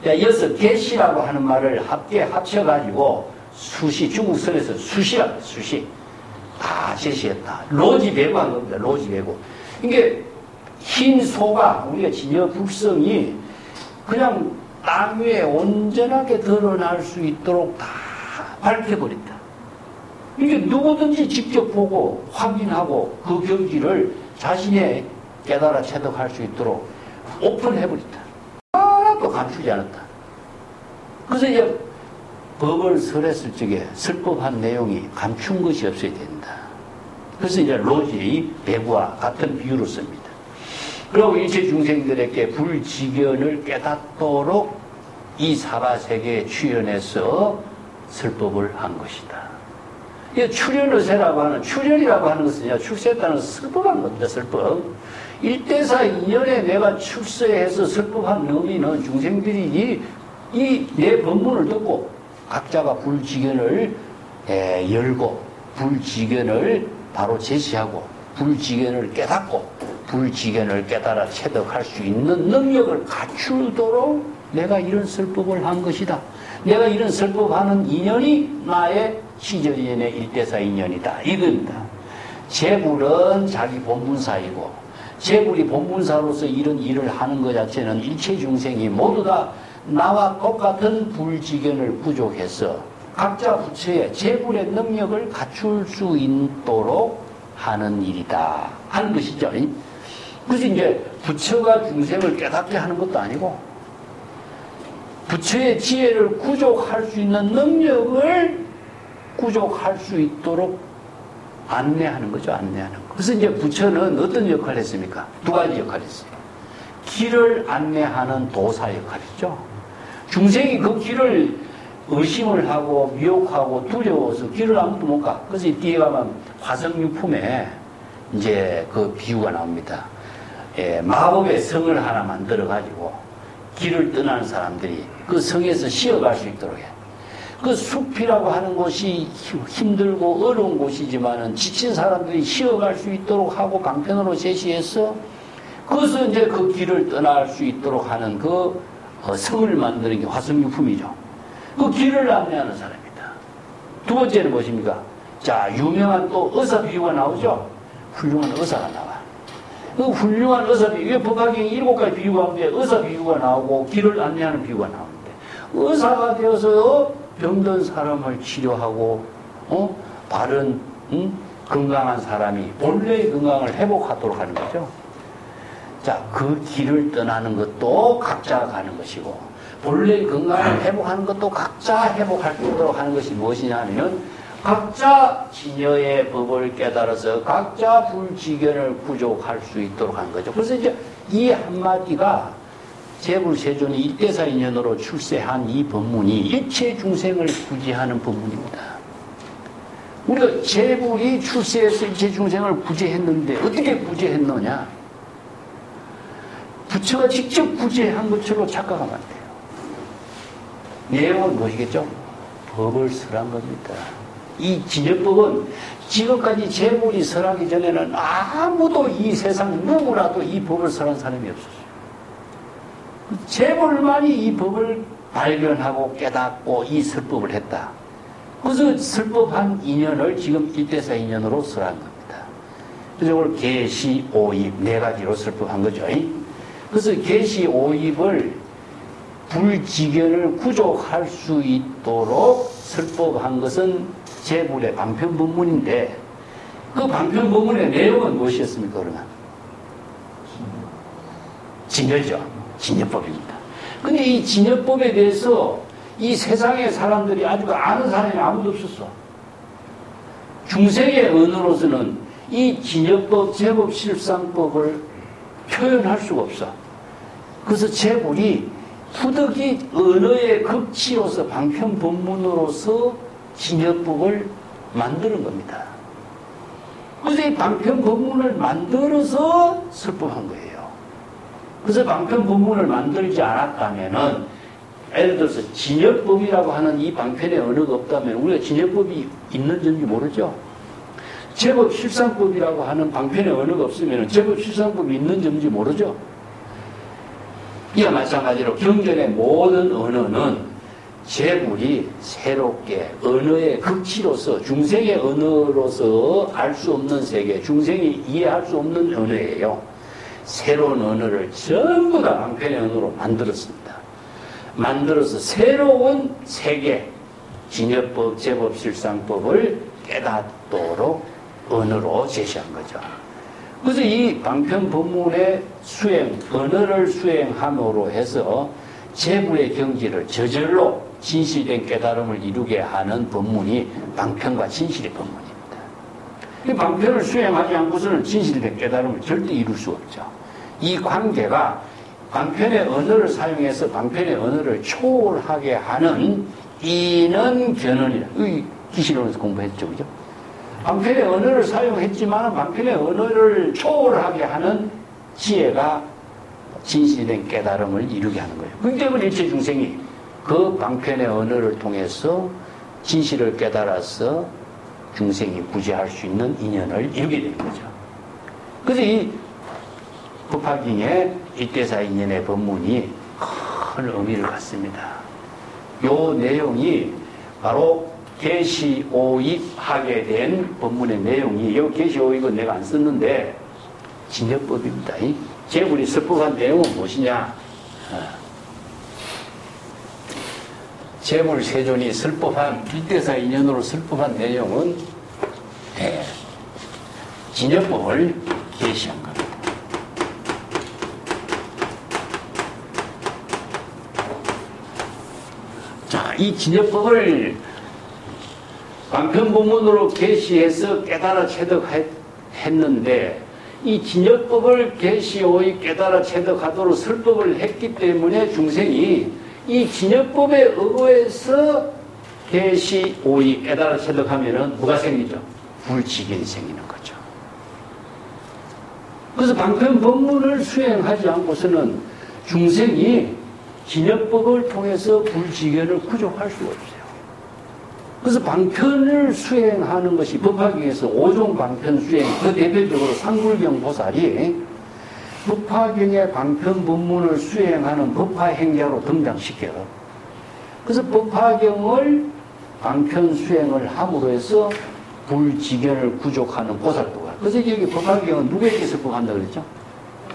이어서 개시라고 하는 말을 함께 합쳐가지고 수시, 중국선에서 수시라, 수시. 다 제시했다. 로지 배구한 겁니다. 로지 배구. 이게 흰 소가, 우리가 진여 불성이 그냥 땅 위에 온전하게 드러날 수 있도록 다 밝혀버린다. 이게 누구든지 직접 보고 확인하고 그 경지를 자신의 깨달아 체득할 수 있도록 오픈해버렸다. 하나도 감추지 않았다. 그래서 이제 법을 설했을 적에 설법한 내용이 감춘 것이 없어야 된다. 그래서 이제 로지의 배구와 같은 비유를 씁니다. 그리고 일체 중생들에게 불지견을 깨닫도록 이 사바세계에 출현해서 설법을 한 것이다. 이 출현의세라고 하는, 출현이라고 하는 것은요, 출세했다는 것은 설법한 겁니다, 설법. 1대사 2년에 내가 출세해서 설법한 의미는 중생들이 이 내 법문을 듣고 각자가 불지견을 열고 불지견을 바로 제시하고 불지견을 깨닫고 불지견을 깨달아 체득할 수 있는 능력을 갖추도록 내가 이런 설법을 한 것이다. 내가 이런 설법하는 인연이 나의 시절인연의 1대사 인연이다. 이겁니다. 재불은 자기 본분사이고 재불이 본분사로서 이런 일을 하는 것 자체는 일체 중생이 모두 다 나와 똑같은 불지견을 부족해서 각자 부처의 재불의 능력을 갖출 수 있도록 하는 일이다 하는 것이죠. 그래서 이제 부처가 중생을 깨닫게 하는 것도 아니고 부처의 지혜를 구족할 수 있는 능력을 구족할 수 있도록 안내하는 거죠. 안내하는 거. 그래서 이제 부처는 어떤 역할을 했습니까? 두 가지 역할을 했어요. 길을 안내하는 도사 역할이죠. 중생이 그 길을 의심을 하고 미혹하고 두려워서 길을 아무도 못 가. 그래서 이 뒤에 가면 화성유품에 이제 그 비유가 나옵니다. 마법의 성을 하나 만들어가지고 길을 떠나는 사람들이 그 성에서 쉬어갈 수 있도록 해. 그 숲이라고 하는 곳이 힘들고 어려운 곳이지만은 지친 사람들이 쉬어갈 수 있도록 하고 방편으로 제시해서 그것을 이제 그 길을 떠날 수 있도록 하는 그 성을 만드는 게 화성유품이죠. 그 길을 안내하는 사람입니다. 두 번째는 무엇입니까? 자, 유명한 또 의사 비유가 나오죠? 훌륭한 의사가 나와. 그 훌륭한 의사 비유, 이게 법화경에 7가지 비유가 나오는데 의사 비유가 나오고 길을 안내하는 비유가 나오는데 의사가 되어서 병든 사람을 치료하고 바른 건강한 사람이 본래의 건강을 회복하도록 하는 거죠. 자, 그 길을 떠나는 것도 각자가 가는 것이고 본래의 건강을 회복하는 것도 각자 회복할 수 있도록 하는 것이 무엇이냐 하면 각자 진여의 법을 깨달아서 각자 불지견을 구족할 수 있도록 하는 거죠. 그래서 이제 이 한마디가 재불세존이 1대사 인연으로 출세한 이 법문이 일체 중생을 구제하는 법문입니다. 우리가 재불이 출세해서 일체 중생을 구제했는데 어떻게 구제했느냐? 부처가 직접 구제한 것처럼 착각하면 안 돼요. 내용은 무엇이겠죠? 법을 설한 겁니다. 이 진여법은 지금까지 재불이 설하기 전에는 아무도 이 세상 누구라도 이 법을 설한 사람이 없었어요. 재불만이 이 법을 발견하고 깨닫고 이 설법을 했다. 그래서 설법한 인연을 지금 1대사 인연으로 설한 겁니다. 그래서 오늘 계시, 오입 네 가지로 설법한 거죠. 그래서 계시, 오입을 불지견을 구족할 수 있도록 설법한 것은 재불의 방편법문인데 그 방편법문의 내용은 무엇이었습니까? 그러면 진여죠. 진여법입니다. 근데 이 진여법에 대해서 이 세상의 사람들이 아주 아는 사람이 아무도 없었어. 중생의 언어로서는 이 진여법, 제법, 실상법을 표현할 수가 없어. 그래서 재불이 후덕이 언어의 극치로서 방편법문으로서 진여법을 만드는 겁니다. 그래서 이 방편법문을 만들어서 설법한 거예요. 그래서 방편법문을 만들지 않았다면은 예를 들어서 진여법이라고 하는 이 방편의 언어가 없다면 우리가 진여법이 있는지 모르죠. 제법 실상법이라고 하는 방편의 언어가 없으면 제법 실상법이 있는지 모르죠. 이와 마찬가지로 경전의 모든 언어는 재불이 새롭게 언어의 극치로서 중생의 언어로서 알 수 없는 세계, 중생이 이해할 수 없는 언어예요. 새로운 언어를 전부 다 방편의 언어로 만들었습니다. 만들어서 새로운 세계, 진여법, 제법, 실상법을 깨닫도록 언어로 제시한 거죠. 그래서 이 방편 법문의 수행, 언어를 수행함으로 해서 재불의 경지를 저절로 진실된 깨달음을 이루게 하는 법문이 방편과 진실의 법문입니다. 이 방편을 수행하지 않고서는 진실된 깨달음을 절대 이룰 수 없죠. 이 관계가 방편의 언어를 사용해서 방편의 언어를 초월하게 하는 이는 견언이라. 이 기시론에서 공부했죠, 그죠? 방편의 언어를 사용했지만 방편의 언어를 초월하게 하는 지혜가 진실된 깨달음을 이루게 하는 거예요. 그렇기 때문에 일체 중생이 그 방편의 언어를 통해서 진실을 깨달아서 중생이 구제할 수 있는 인연을 이루게 되는 거죠. 그래서 이 법화경의 일대사 인연의 법문이 큰 의미를 갖습니다. 요 내용이 바로 계시오입하게 된 법문의 내용이, 요 계시오입은 내가 안 썼는데 진여법입니다. 재불이 설법한 내용은 무엇이냐? 재불 세존이 설법한 일대사 인연으로 설법한 내용은 진여법을 계시한 겁니다. 자, 이 진여법을 방편법문으로 계시해서 깨달아 체득했는데 이 진여법을 계시오이 깨달아 체득하도록 설법을 했기 때문에 중생이 이 진여법에 의거해서 계시오이 깨달아 체득하면은 뭐가 생기죠? 불지견이 생기는 거죠. 그래서 방편법문을 수행하지 않고서는 중생이 진여법을 통해서 불지견을 구족할 수가 없어요. 그래서 방편을 수행하는 것이 법화경에서 5종 방편 수행, 그 대표적으로 상불경 보살이 법화경의 방편 법문을 수행하는 법화행자로 등장시켜요. 그래서 법화경을 방편 수행을 함으로 해서 불지견을 구족하는 보살도가. 그래서 여기 법화경은 누구에게 설법한다 그랬죠?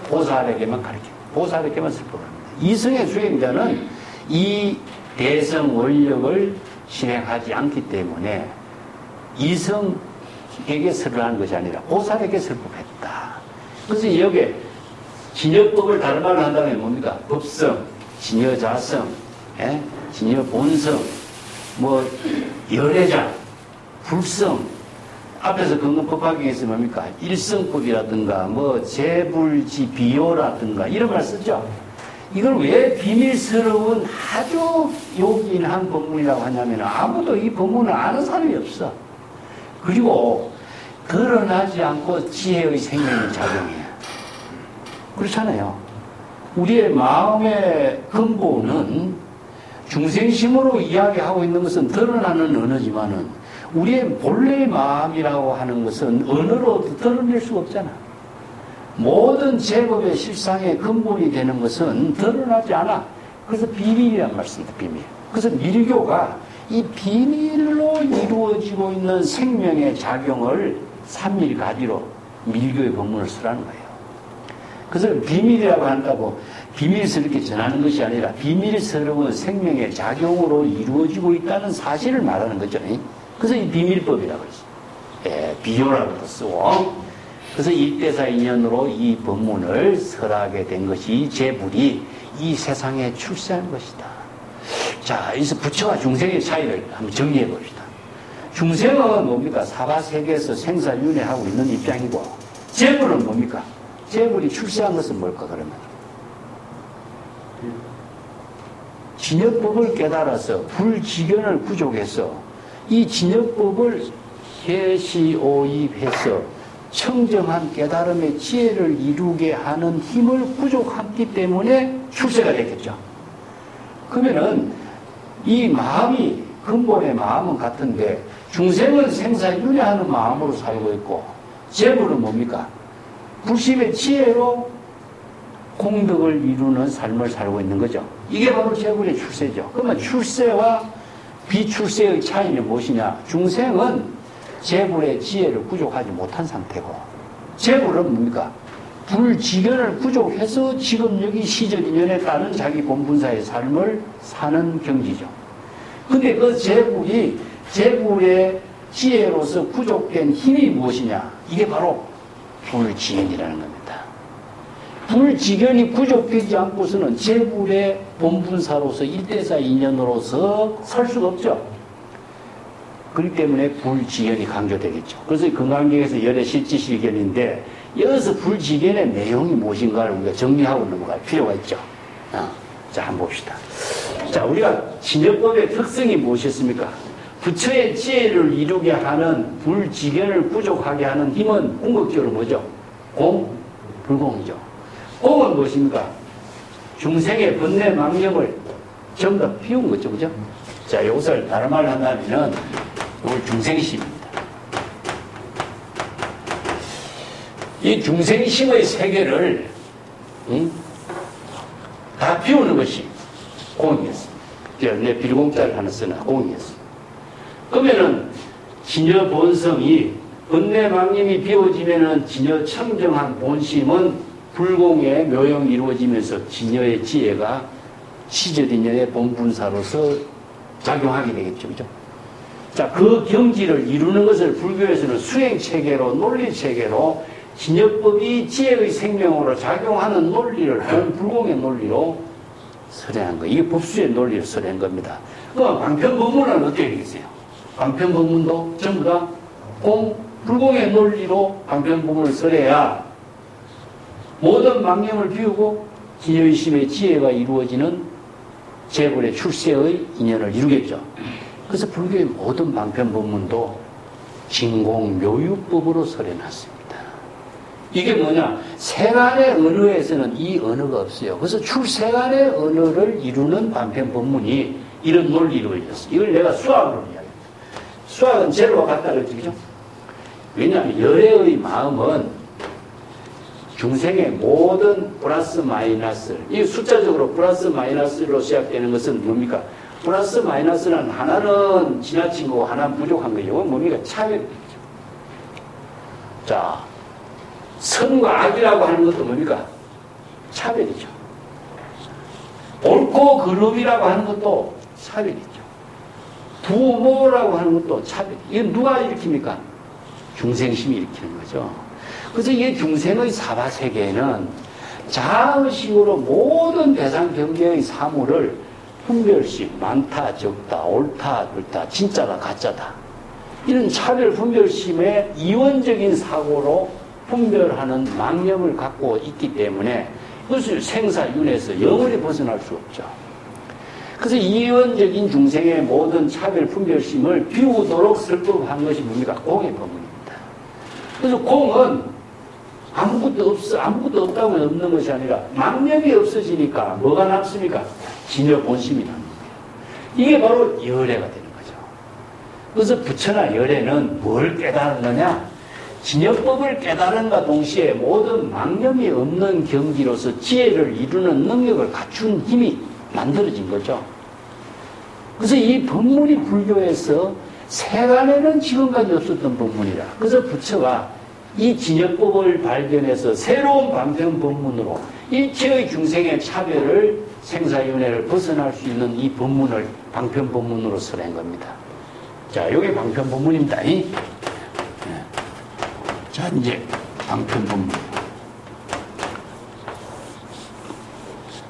보살에게만 가르쳐. 보살에게만 설법합니다. 이성의 수행자는 이 대성 원력을 실행하지 않기 때문에 이성에게 설을 것이 아니라 보살에게 설법했다. 그래서 여기에 진여법을 다른 말로 한다면 뭡니까? 법성, 진여자성, 진여본성, 뭐 열애자, 불성, 앞에서 근거 법화경에서 뭡니까? 일성법이라든가 뭐 재불지 비요라든가 이런 말 쓰죠. 이걸 왜 비밀스러운 아주 요긴한 법문이라고 하냐면 아무도 이 법문을 아는 사람이 없어. 그리고 드러나지 않고 지혜의 생명이 작용해요. 그렇잖아요. 우리의 마음의 근본은 중생심으로 이야기하고 있는 것은 드러나는 언어지만은 우리의 본래의 마음이라고 하는 것은 언어로 드러낼 수가 없잖아. 모든 제법의 실상의 근본이 되는 것은 드러나지 않아. 그래서 비밀이란 말씀입니다. 비밀. 그래서 밀교가 이 비밀로 이루어지고 있는 생명의 작용을 삼밀가지로 밀교의 법문을 쓰라는 거예요. 그래서 비밀이라고 한다고 비밀스럽게 전하는 것이 아니라 비밀스러운 생명의 작용으로 이루어지고 있다는 사실을 말하는 거죠. 그래서 이 비밀법이라고 그랬어요. 비교라고도 쓰고. 그래서 일대사 인연으로 이 법문을 설하게 된 것이 재불이 이 세상에 출세한 것이다. 자, 여기서 부처와 중생의 차이를 한번 정리해 봅시다. 중생은 뭡니까? 사바세계에서 생사윤회하고 있는 입장이고, 재불은 뭡니까? 재불이 출세한 것은 뭘까, 그러면? 진여법을 깨달아서 불지견을 구족해서 이 진여법을 계시오입해서 청정한 깨달음의 지혜를 이루게 하는 힘을 부족했기 때문에 출세가 됐겠죠. 그러면은 이 마음이 근본의 마음은 같은데 중생은 생사윤회하는 마음으로 살고 있고 재불은 뭡니까? 불심의 지혜로 공덕을 이루는 삶을 살고 있는 거죠. 이게 바로 재불의 출세죠. 그러면 출세와 비출세의 차이는 무엇이냐? 중생은 재불의 지혜를 구족하지 못한 상태고 재불은 뭡니까? 불지견을 구족해서 지금 여기 시적인연에 따른 자기 본분사의 삶을 사는 경지죠. 근데 그 재불의 지혜로서 구족된 힘이 무엇이냐? 이게 바로 불지견이라는 겁니다. 불지견이 구족되지 않고서는 재불의 본분사로서 1대4 인연으로서 설 수가 없죠. 그렇기 때문에 불지견이 강조되겠죠. 그래서 건강경에서 열의 실지실견인데 여기서 불지견의 내용이 무엇인가를 우리가 정리하고 넘어갈 필요가 있죠. 자, 한번 봅시다. 자, 우리가 진여법의 특성이 무엇이었습니까? 부처의 지혜를 이루게 하는 불지견을 부족하게 하는 힘은 궁극적으로 뭐죠? 공, 불공이죠. 공은 무엇입니까? 중생의 번뇌 망념을 전부 다 피운 거죠. 그죠? 자, 이것을 다른 말로 한다면은 이걸 중생심입니다. 이 중생심의 세계를 다 피우는 것이 공이었습니다. 내 빌공자를 하나 쓰나 공이었습니다. 그러면은 진여 본성이 번뇌 망념이 비워지면은 진여 청정한 본심은 불공의 묘용이 이루어지면서 진여의 지혜가 시절인연의 본분사로서 작용하게 되겠죠. 그죠? 자, 그 경지를 이루는 것을 불교에서는 수행체계로, 논리체계로 진여법이 지혜의 생명으로 작용하는 논리를 불공의 논리로 설해한 거예요. 이게 법수의 논리를 설해한 겁니다. 그럼 방편법문은 어떻게 되겠어요? 방편법문도 전부 다 불공의 논리로 방편법문을 설해야 모든 망념을 비우고 진여의심의 지혜가 이루어지는 재불의 출세의 인연을 이루겠죠. 그래서 불교의 모든 방편법문도 진공묘유법으로 설해놨습니다. 이게 뭐냐? 세간의 언어에서는 이 언어가 없어요. 그래서 출세간의 언어를 이루는 방편법문이 이런 논리로 이루어졌어요. 이걸 내가 수학으로 이야기합니다. 수학은 제로와 같다 그랬죠. 그죠? 왜냐하면 열애의 마음은 중생의 모든 플러스 마이너스, 이 숫자적으로 플러스 마이너스로 시작되는 것은 뭡니까? 플러스 마이너스는 하나는 지나친 거고 하나는 부족한 거죠. 이건 뭡니까? 차별이죠. 자, 선과 악이라고 하는 것도 뭡니까? 차별이죠. 옳고 그름이라고 하는 것도 차별이죠. 부모라고 하는 것도 차별이죠. 이건 누가 일으킵니까? 중생심이 일으키는 거죠. 그래서 이 중생의 사바세계에는 자의식으로 모든 대상 경계의 사물을 분별심, 많다, 적다, 옳다, 그렇다, 진짜다, 가짜다. 이런 차별 분별심의 이원적인 사고로 분별하는 망념을 갖고 있기 때문에 그것을 생사윤에서 영원히 벗어날 수 없죠. 그래서 이원적인 중생의 모든 차별 분별심을 비우도록 설법한 것이 뭡니까? 공의 법문입니다. 그래서 공은 아무것도 없다고 없는 것이 아니라 망념이 없어지니까 뭐가 남습니까? 진여 본심이 남는 거예요. 이게 바로 열애가 되는 거죠. 그래서 부처나 열애는 뭘 깨달았느냐? 진여법을 깨달은과 동시에 모든 망념이 없는 경지로서 지혜를 이루는 능력을 갖춘 힘이 만들어진 거죠. 그래서 이 법문이 불교에서 세간에는 지금까지 없었던 법문이라. 그래서 부처가 이 진여법을 발견해서 새로운 방편 법문으로 일체의 중생의 차별을 생사윤회를 벗어날 수 있는 이 법문을 방편 법문으로 설한 겁니다. 자, 이게 방편 법문입니다. 자, 이제 방편 법문.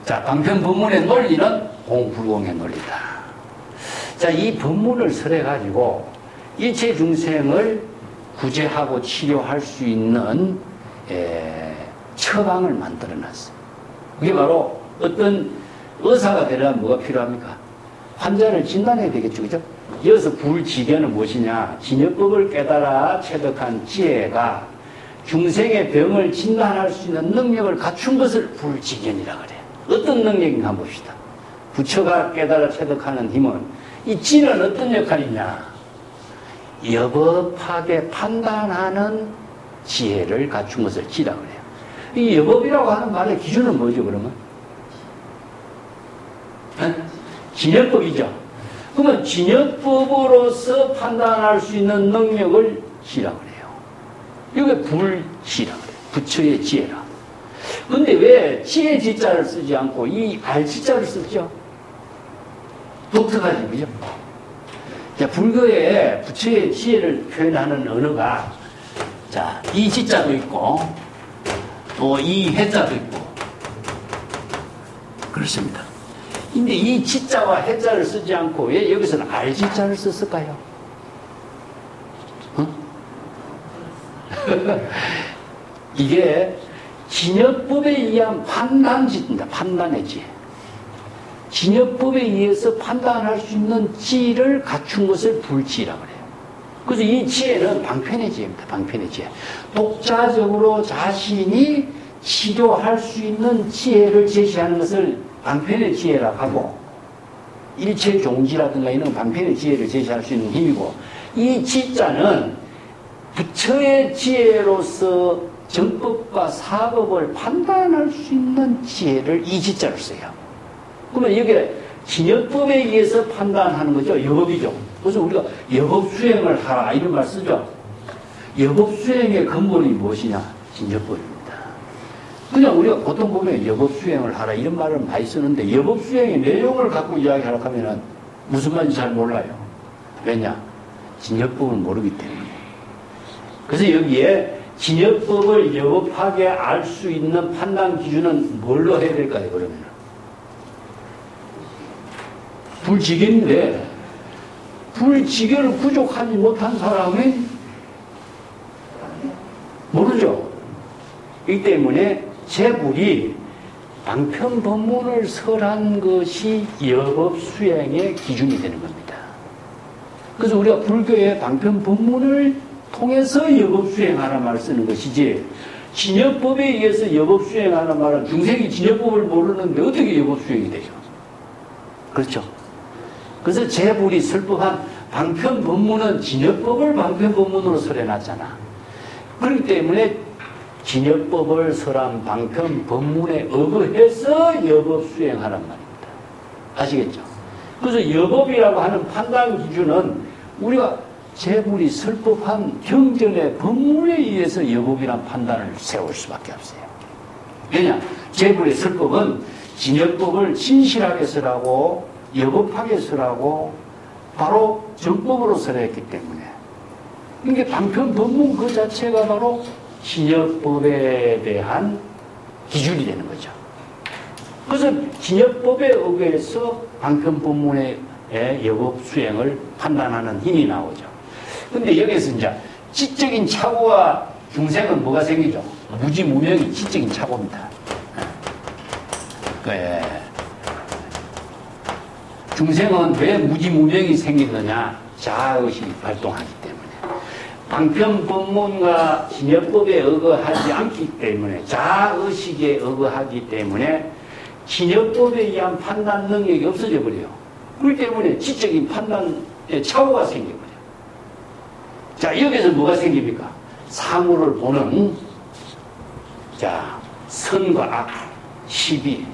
자, 방편 법문의 논리는 공불공의 논리다. 자, 이 법문을 설해가지고 일체 중생을 구제하고 치료할 수 있는 처방을 만들어놨어요. 그게 바로 어떤 의사가 되려면 뭐가 필요합니까? 환자를 진단해야 되겠죠. 그죠? 이어서 불지견은 무엇이냐? 진여법을 깨달아 체득한 지혜가 중생의 병을 진단할 수 있는 능력을 갖춘 것을 불지견이라고 그래요. 어떤 능력인가 한번 봅시다. 부처가 깨달아 체득하는 힘은 이 지는 어떤 역할이냐? 여법하게 판단하는 지혜를 갖춘 것을 지라고 그래요. 이 여법이라고 하는 말의 기준은 뭐죠, 그러면? 진여법이죠. 그러면 진여법으로서 판단할 수 있는 능력을 지라고 그래요. 이게 불지라고 그래요. 부처의 지혜라. 근데 왜 지혜 지자를 쓰지 않고 이 알지자를 쓰죠? 독특하지, 그죠? 자, 불교의 부처의 지혜를 표현하는 언어가 자, 이 지자도 있고, 또 이 해자도 있고, 그렇습니다. 근데 이 지자와 해자를 쓰지 않고 왜 여기서는 알지자를 썼을까요? 어? 이게 진여법에 의한 판단지입니다. 판단의 지혜. 진여법에 의해서 판단할 수 있는 지혜를 갖춘 것을 불지라고 그래요. 그래서 이 지혜는 방편의 지혜입니다. 방편의 지혜. 독자적으로 자신이 치료할 수 있는 지혜를 제시하는 것을 방편의 지혜라고 하고, 일체 종지라든가 이런 방편의 지혜를 제시할 수 있는 힘이고, 이 지자는 부처의 지혜로서 정법과 사법을 판단할 수 있는 지혜를 이 지자를 써요. 그러면 여기에 진여법에 의해서 판단하는 거죠. 여법이죠. 그래서 우리가 여법 수행을 하라 이런 말 쓰죠. 여법 수행의 근본이 무엇이냐? 진여법입니다. 그냥 우리가 보통 보면 여법 수행을 하라 이런 말을 많이 쓰는데 여법 수행의 내용을 갖고 이야기하려고 하면 무슨 말인지 잘 몰라요. 왜냐? 진여법을 모르기 때문에. 그래서 여기에 진여법을 여법하게 알 수 있는 판단 기준은 뭘로 해야 될까요? 그러면 불지견인데 불지견을 부족하지 못한 사람은 모르죠. 이 때문에 제불이 방편법문을 설한 것이 여법 수행의 기준이 되는 겁니다. 그래서 우리가 불교의 방편법문을 통해서 여법 수행하는 말을 쓰는 것이지, 진여법에 의해서 여법 수행하는 말은 중생이 진여법을 모르는데 어떻게 여법 수행이 되죠? 그렇죠. 그래서 제불이 설법한 방편법문은 진여법을 방편법문으로 설해놨잖아. 그렇기 때문에 진여법을 설한 방편법문에 의거해서 여법 수행하란 말입니다. 아시겠죠? 그래서 여법이라고 하는 판단 기준은 우리가 제불이 설법한 경전의 법문에 의해서 여법이란 판단을 세울 수밖에 없어요. 왜냐? 제불의 설법은 진여법을 진실하게 설하고 여법하게 설하고 바로 정법으로 설했기 때문에, 이게 방편법문 그 자체가 바로 진여법에 대한 기준이 되는 거죠. 그래서 진여법에 의해서 방편법문의 여법 수행을 판단하는 힘이 나오죠. 근데 여기서 이제 지적인 착오와 중생은 뭐가 생기죠? 무지무명이 지적인 착오입니다. 중생은 왜 무지무명이 생기느냐? 자아의식이 발동하기 때문에. 방편법문과 진여법에 의거하지 않기 때문에, 자아의식에 의거하기 때문에 진여법에 의한 판단 능력이 없어져 버려요. 그렇기 때문에 지적인 판단에 착오가 생겨버려요. 자, 여기서 뭐가 생깁니까? 사물을 보는, 자, 선과 악, 시비,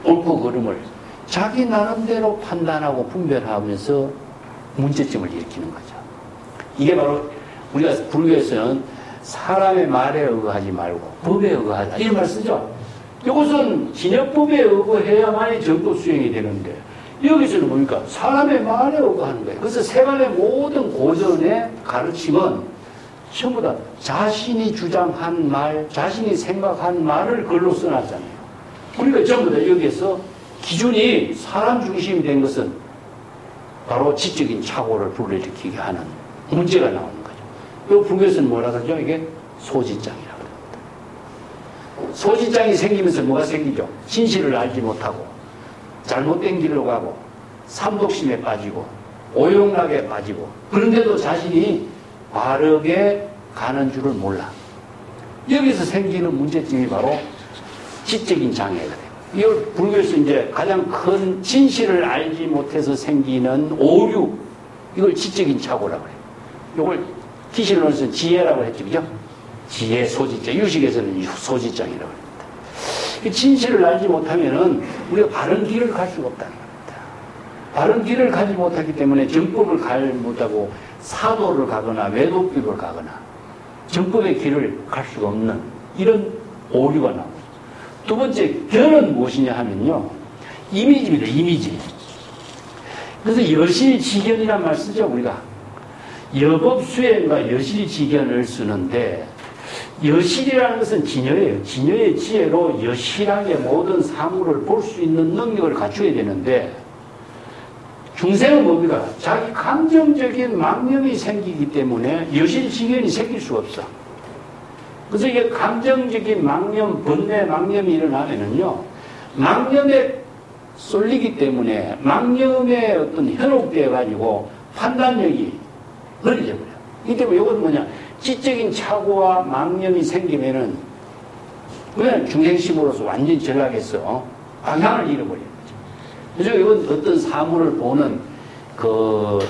옳고 그름을 자기 나름대로 판단하고 분별하면서 문제점을 일으키는 거죠. 이게 바로 우리가 불교에서는 사람의 말에 의거하지 말고 법에 의거하자 이런 말 쓰죠. 이것은 진여법에 의거해야만이 정법 수행이 되는데, 여기서는 뭡니까? 사람의 말에 의거하는 거예요. 그래서 세간의 모든 고전의 가르침은 전부 다 자신이 주장한 말, 자신이 생각한 말을 글로 써놨잖아요. 그러니까 전부 다 여기에서 기준이 사람 중심이 된 것은 바로 지적인 착오를 불러일으키게 하는 문제가 나오는 거죠. 이 불교에서는 뭐라 그러죠? 이게 소지장이라고 합니다. 소지장이 생기면서 뭐가 생기죠? 진실을 알지 못하고 잘못된 길로 가고 삼독심에 빠지고 오용락에 빠지고, 그런데도 자신이 바르게 가는 줄을 몰라. 여기서 생기는 문제점이 바로 지적인 장애가 돼요. 이걸 불교에서 이제 가장 큰 진실을 알지 못해서 생기는 오류, 이걸 지적인 착오라고 해요. 이걸 기실론에서는 지혜라고 했죠, 그죠? 지혜, 소지장. 유식에서는 소지장이라고 합니다. 진실을 알지 못하면은 우리가 바른 길을 갈 수가 없다는 겁니다. 바른 길을 가지 못하기 때문에 정법을 갈 못하고 사도를 가거나 외도법을 가거나 정법의 길을 갈 수가 없는 이런 오류가 나옵니다. 두 번째, 견은 무엇이냐 하면요, 이미지입니다. 이미지. 그래서 여실지견이란 말 쓰죠, 우리가. 여법 수행과 여실지견을 쓰는데, 여실이라는 것은 진여예요. 진여의 지혜로 여실하게 모든 사물을 볼 수 있는 능력을 갖춰야 되는데 중생은 뭡니까? 자기 감정적인 망념이 생기기 때문에 여실지견이 생길 수가 없어. 그래서 이게 감정적인 망념, 번뇌 망념이 일어나면은요, 망념에 쏠리기 때문에 망념에 어떤 현혹되어가지고 판단력이 느려져버려요. 이 때문에 이건 뭐냐? 지적인 착오와 망념이 생기면은 그냥 중생심으로서 완전히 전락해서 방향을 잃어버려요. 그래서 이건 어떤 사물을 보는 그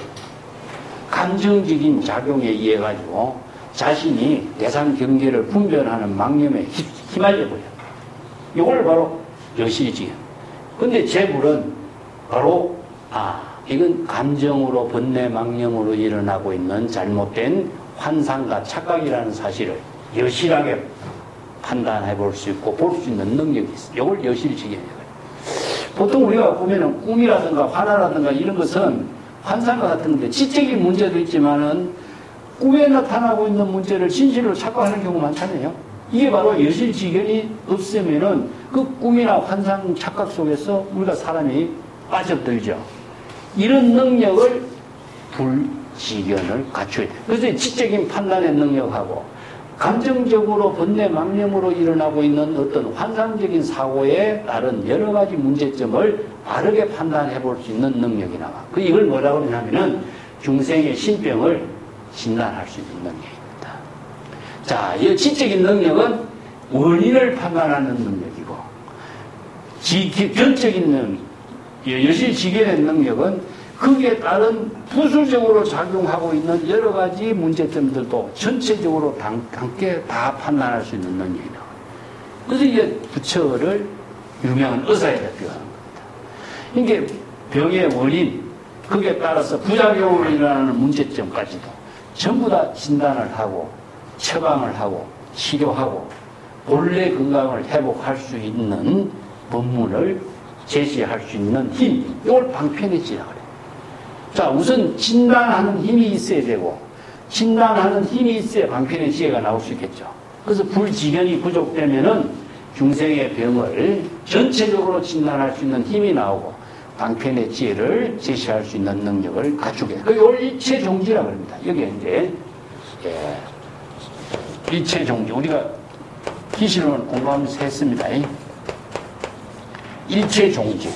감정적인 작용에 의해 가지고 자신이 대상 경계를 분별하는 망념에 휘말려 버려요. 이걸 바로 여실지견. 근데 재물은 바로 이건 감정으로 번뇌 망념으로 일어나고 있는 잘못된 환상과 착각이라는 사실을 여실하게 판단해 볼 수 있고 볼 수 있는 능력이 있어요. 이걸 여실지견이에요. 보통 우리가 보면은 꿈이라든가 환화라든가 이런 것은 환상과 같은 건데 지적인 문제도 있지만은 꿈에 나타나고 있는 문제를 진실로 착각하는 경우가 많잖아요. 이게 바로 여실지견이 없으면은 그 꿈이나 환상 착각 속에서 우리가 사람이 빠져들죠. 이런 능력을 불지견을 갖춰야 돼요. 그래서 지적인 판단의 능력하고 감정적으로 번뇌 망념으로 일어나고 있는 어떤 환상적인 사고에 따른 여러 가지 문제점을 바르게 판단해 볼 수 있는 능력이 나와. 이걸 뭐라고 하냐면은 중생의 신병을 진단할 수 있는 능력입니다. 자, 이 지적인 능력은 원인을 판단하는 능력이고, 견적인 여실지견의 능력은 거기에 따른 부수적으로 작용하고 있는 여러 가지 문제점들도 전체적으로 함께 다 판단할 수 있는 능력이 나와요. 그래서 이게 부처를 유명한 의사의 대표가 하는 겁니다. 이게 병의 원인, 거기에 따라서 부작용으로 일어나는 문제점까지도 전부 다 진단을 하고 처방을 하고 치료하고 본래 건강을 회복할 수 있는 법문을 제시할 수 있는 힘, 이걸 방편해지라고 그래요. 자, 우선 진단하는 힘이 있어야 되고 진단하는 힘이 있어야 방편의 지혜가 나올 수 있겠죠. 그래서 불지견이 부족되면은 중생의 병을 전체적으로 진단할 수 있는 힘이 나오고 방편의 지혜를 제시할 수 있는 능력을 갖추게. 그걸 일체종지라고 합니다. 여기에 이제 일체종지, 우리가 기시론 공부하면서 했습니다. 일체종지.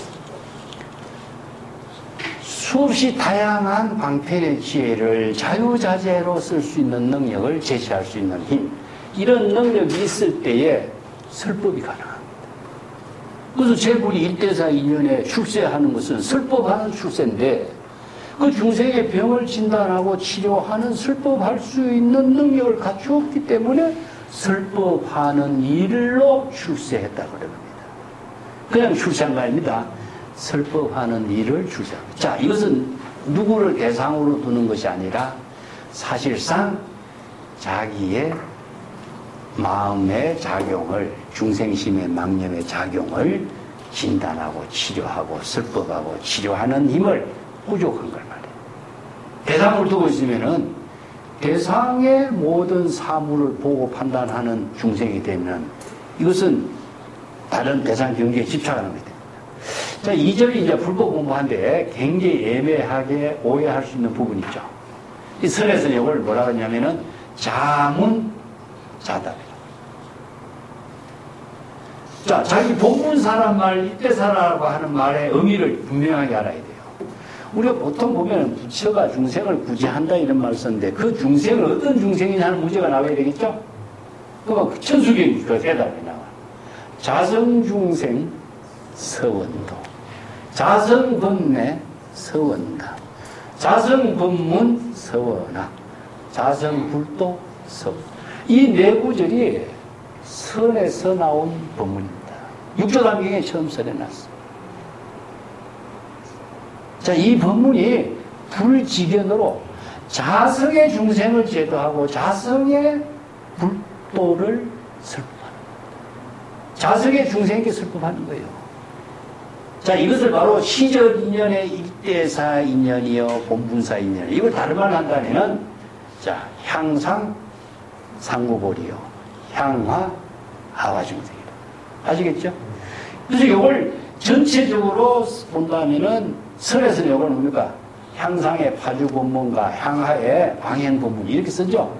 수없이 다양한 방편의 지혜를 자유자재로 쓸 수 있는 능력을 제시할 수 있는 힘, 이런 능력이 있을 때에 설법이 가능합니다. 그래서 제불이 1대사 2년에 출세하는 것은 설법하는 출세인데 그 중생의 병을 진단하고 치료하는 설법할 수 있는 능력을 갖추었기 때문에 설법하는 일로 출세했다고 그럽니다. 그냥 출세한 거 아닙니다. 설법하는 일을 출세합니다. 자, 이것은 누구를 대상으로 두는 것이 아니라 사실상 자기의 마음의 작용을, 중생심의 망념의 작용을 진단하고 치료하고 설법하고 치료하는 힘을 부족한 걸 말해요. 대상을 두고 있으면은 대상의 모든 사물을 보고 판단하는 중생이 되면 이것은 다른 대상 경계에 집착하는 것이 됩니다. 자, 2절이 이제 불법 공부하는데 굉장히 애매하게 오해할 수 있는 부분이 있죠. 이 선에서는 이걸 뭐라고 하냐면은 자문자답이라고. 자, 자기 본문사란 말, 이때사라고 하는 말의 의미를 분명하게 알아야 돼요. 우리가 보통 보면 부처가 중생을 구제한다 이런 말을 썼는데 그 중생을 어떤 중생이냐 하는 문제가 나와야 되겠죠? 그러면 천수경 그 대답이 나와. 자성중생 서원도, 자성번뇌 서원다, 자성법문 서원학, 자성불도 서원. 이 네 구절이 선에서 나온 법문입니다. 육조단경에 처음 써내놨어. 자, 이 법문이 불지견으로 자성의 중생을 제도하고 자성의 불도를 설법하는 겁니다. 자성의 중생에게 설법하는 거예요. 자, 이것을 바로 시적 인연의 일대사 인연이요, 본분사 인연. 이걸 다른 말로 한다면은, 자, 향상 상구보리요, 향하, 하와 중생이다. 아시겠죠? 그래서 이걸 전체적으로 본다면은 설에서는 이걸 뭡니까? 향상의 파주본문과 향하의 방행본문 이렇게 쓰죠.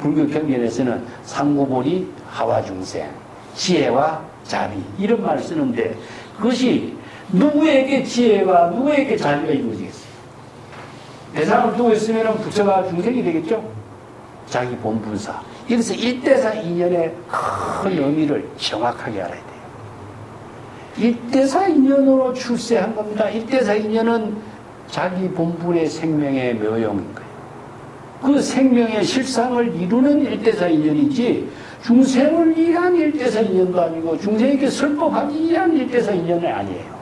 불교 경전에서는 상구보리, 하와 중생, 지혜와 자비 이런 말을 쓰는데 그것이 누구에게 지혜와 누구에게 자비가 이루어지겠어요? 대상을 두고 있으면 부처가 중생이 되겠죠? 자기 본분사. 이래서 일대사 인연의 큰 의미를 정확하게 알아야 돼요. 일대사 인연으로 출세한 겁니다. 일대사 인연은 자기 본분의 생명의 묘용인 거예요. 그 생명의 실상을 이루는 일대사 인연이지 중생을 위한 일대사 인연도 아니고 중생에게 설법하기 위한 일대사 인연은 아니에요.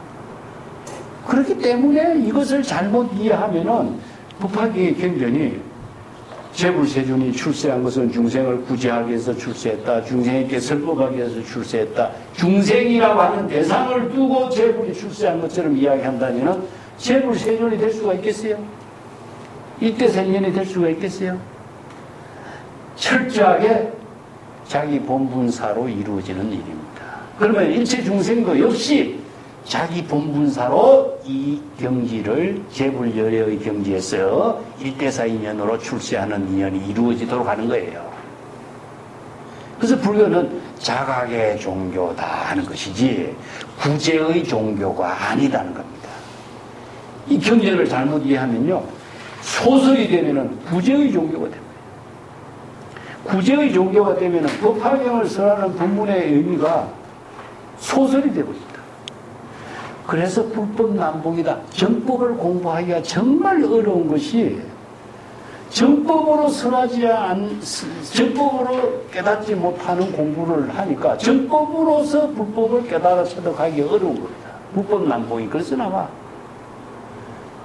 그렇기 때문에 이것을 잘못 이해하면은 법화기의 경전이 재불세존이 출세한 것은 중생을 구제하기 위해서 출세했다. 중생에게 설법하기 위해서 출세했다. 중생이라고 하는 대상을 두고 재불이 출세한 것처럼 이야기한다면 재불세존이 될 수가 있겠어요? 일대생년이 될 수가 있겠어요? 철저하게 자기 본분사로 이루어지는 일입니다. 그러면 일체 중생도 역시 자기 본분사로 이 경지를 재불열애의 경지에서 일대사 인연으로 출세하는 인연이 이루어지도록 하는 거예요. 그래서 불교는 자각의 종교다 하는 것이지 구제의 종교가 아니다는 겁니다. 이 경전을 잘못 이해하면요 소설이 되면은 구제의 종교가 됩니다. 구제의 종교가 되면은 법화경을 설하는 본문의 의미가 소설이 되버립니다. 그래서 불법 난봉이다. 정법을 공부하기가 정말 어려운 것이 정법으로 정법으로 깨닫지 못하는 공부를 하니까 정법으로서 불법을 깨달아 체득하기 어려운 겁니다. 불법 난봉이 그래서 나와.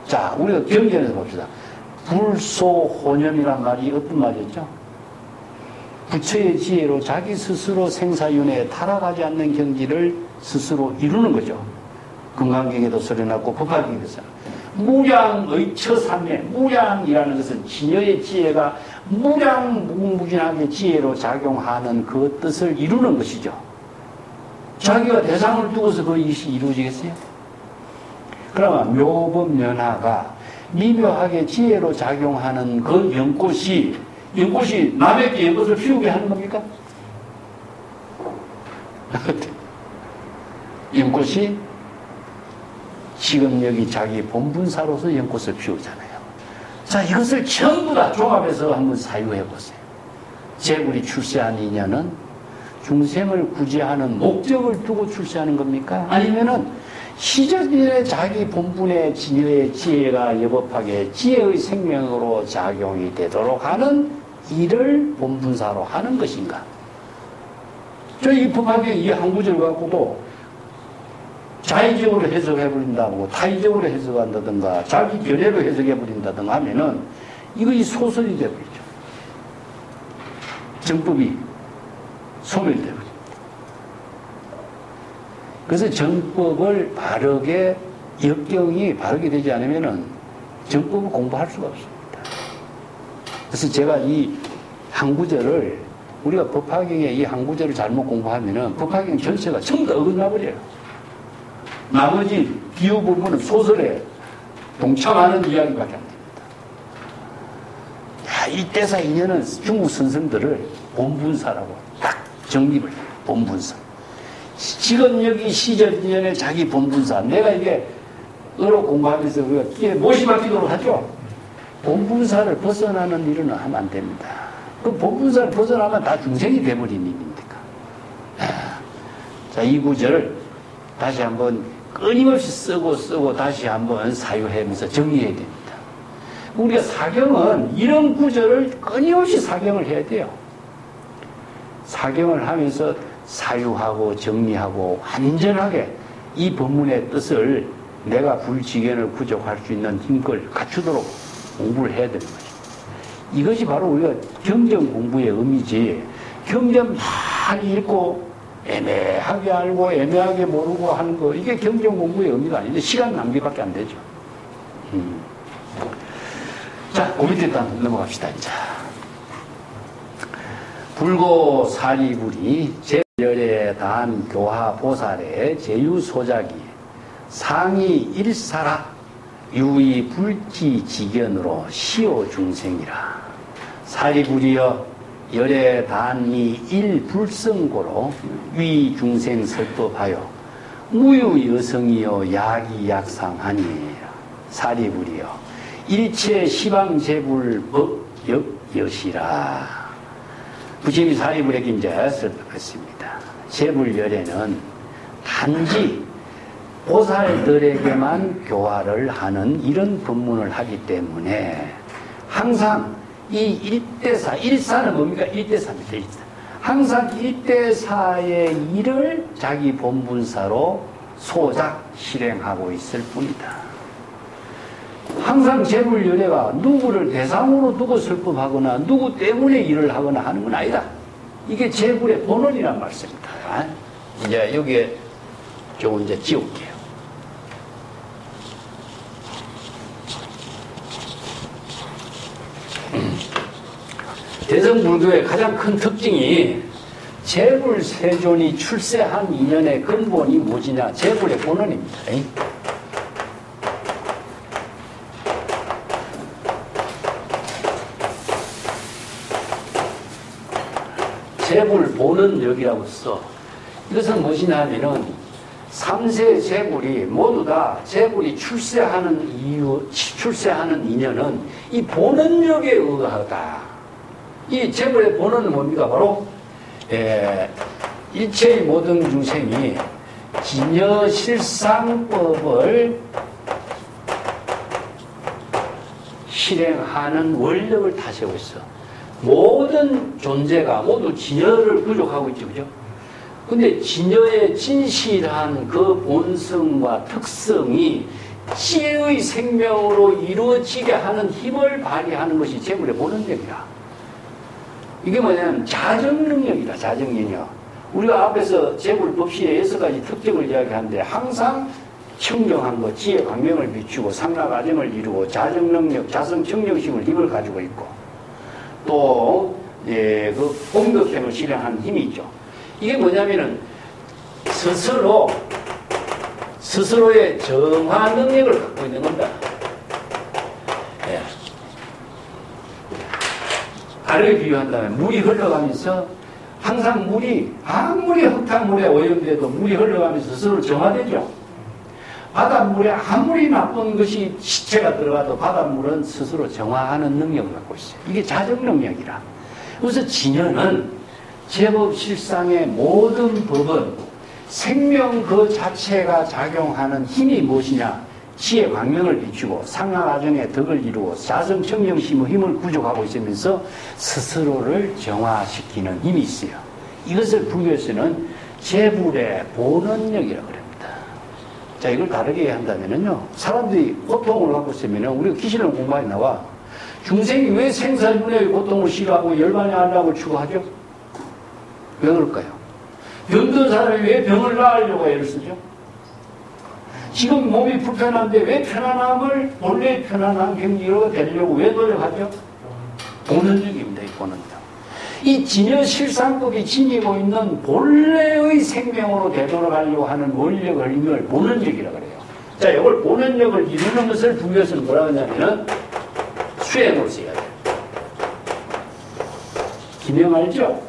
자, 우리가 경전에서 봅시다. 불소혼염이란 말이 어떤 말이었죠? 부처의 지혜로 자기 스스로 생사윤회에 타락하지 않는 경지를 스스로 이루는 거죠. 금강경에도 소리났고 법화경에도 무량의 처삼매, 무량이라는 것은 진여의 지혜가 무량무궁무진하게 지혜로 작용하는 그 뜻을 이루는 것이죠. 자기가 대상을 두고서 그 일이 이루어지겠어요? 그러면 묘법면화가 미묘하게 지혜로 작용하는 그 연꽃이 남에게 연꽃을 피우게 하는 겁니까? 연꽃이 지금 여기 자기 본분사로서 연꽃을 피우잖아요. 자, 이것을 전부 다 종합해서 한번 사유해 보세요. 재불이 출세한 인연은 중생을 구제하는 목적을 두고 출세하는 겁니까? 아니면은 시절에 자기 본분의 진여의 지혜가 여법하게 지혜의 생명으로 작용이 되도록 하는 일을 본분사로 하는 것인가? 저 이 법학의 이 한 구절 갖고도 자의적으로 해석해버린다고 타의적으로 해석한다든가 자기 견해로 해석해버린다든가 하면은 이것이 소설이 되어버리죠. 정법이 소멸되어버립니다. 그래서 정법을 바르게 역경이 바르게 되지 않으면은 정법을 공부할 수가 없습니다. 그래서 제가 이 한 구절을 우리가 법화경의 이 한 구절을 잘못 공부하면은 법화경 전체가 전부 다 어긋나버려요. 나머지 비유 부분은 소설에 동참하는 이야기밖에 안 됩니다. 야, 이때사 인연은 중국 선생들을 본분사라고 딱 정립을 해요. 본분사. 지금 여기 시절 인연의 자기 본분사. 내가 이게 의로 공부하면서 우리가 끼에 못이 박히도록 하죠. 본분사를 벗어나는 일은 하면 안 됩니다. 그 본분사를 벗어나면 다 중생이 돼버린 일입니까? 자, 이 구절을 다시 한번 끊임없이 쓰고 다시 한번 사유하면서 정리해야 됩니다. 우리가 사경은 이런 구절을 끊임없이 사경을 해야 돼요. 사경을 하면서 사유하고 정리하고 완전하게 이 법문의 뜻을 내가 불지견을 구족할 수 있는 힘을 갖추도록 공부를 해야 되는 것입니다. 이것이 바로 우리가 경전 공부의 의미지, 경전 많이 읽고 애매하게 알고 애매하게 모르고 하는 거, 이게 경전 공부의 의미가 아닌데 시간 낭비밖에 안 되죠. 자, 그 밑에 일단 넘어갑시다. 이제 불고 사리불이 제열에 다한 교화 보살의 제유소작이 상이 일사라 유의 불지 지견으로 시오 중생이라. 사리불이여 열에 다한 이 일불성고로 위 중생 설법하여 무유 여성이여 약이 약상하니. 사리불이여 일체 시방제불 법여시라. 부처님이 사리불에게 이제 설법했습니다. 제불열에는 단지 보살들에게만 교화를 하는 이런 법문을 하기 때문에 항상 이 일대사, 일사는 뭡니까? 일대사입니다. 일사. 항상 일대사의 일을 자기 본분사로 소작 실행하고 있을 뿐이다. 항상 제불열애가 누구를 대상으로 두고 설법하거나 누구 때문에 일을 하거나 하는 건 아니다. 이게 제불의 본원이란 말씀입니다. 이제 여기에 조금 이제 지울게요. 대성불교의 가장 큰 특징이 제불세존이 출세한 인연의 근본이 무엇이냐? 제불의 본원입니다. 제불 본원력이라고 써. 이것은 무엇이냐 하면은 3세 제불이 모두 다 제불이 출세하는 이유, 출세하는 인연은 이 본원력에 의하다. 이 제불의 본원은 뭡니까? 바로 일체의 모든 중생이 진여실상법을 실행하는 원력을 다세우고 있어. 모든 존재가 모두 진여를 부족하고 있죠. 그죠? 근데 진여의 진실한 그 본성과 특성이 지혜의 생명으로 이루어지게 하는 힘을 발휘하는 것이 제불의 본원력이라. 이게 뭐냐면 자정능력이다. 자정능력. 우리가 앞에서 제불 법시의 6가지 특징을 이야기하는데 항상 청정한 것, 지혜 광명을 비추고 상락아정을 이루고 자정능력, 자성청정심을 힘을 가지고 있고 또 그 공덕행을 실행하는 힘이 있죠. 이게 뭐냐면은 스스로의 정화 능력을 갖고 있는 겁니다. 다르게 비유한다면 물이 흘러가면서 항상 물이 아무리 흙탕물에 오염돼도 물이 흘러가면서 스스로 정화되죠. 바닷물에 아무리 나쁜 것이 시체가 들어가도 바닷물은 스스로 정화하는 능력을 갖고 있어요. 이게 자정 능력이라. 그래서 진여는 제법 실상의 모든 법은 생명 그 자체가 작용하는 힘이 무엇이냐? 지혜 광명을 비추고 상하가정의 덕을 이루고 자성청정심의 힘을 구족하고 있으면서 스스로를 정화시키는 힘이 있어요. 이것을 불교에서는 제불의 본원력이라고 합니다. 자, 이걸 다르게 한다면요, 사람들이 고통을 갖고 있으면 우리가 기신론 공부에 나와 중생이 왜 생사윤회의 고통을 싫어하고 열반의 안락을 추구하죠? 왜 그럴까요? 병든 사람이 왜 병을 나으려고 애를 쓰죠? 지금 몸이 불편한데 왜 편안함을 본래의 편안한 경지로 되려고 왜 노력하죠? 본원력입니다. 이 본원력. 이 진여실상법이 지니고 있는 본래의 생명으로 되돌아가려고 하는 원력을 힘을 본원력이라고 그래요. 자, 이걸 본원력을 이루는 것을 불교에서는 뭐라고 하냐면은 수행으로 써야 돼요. 기명 알죠?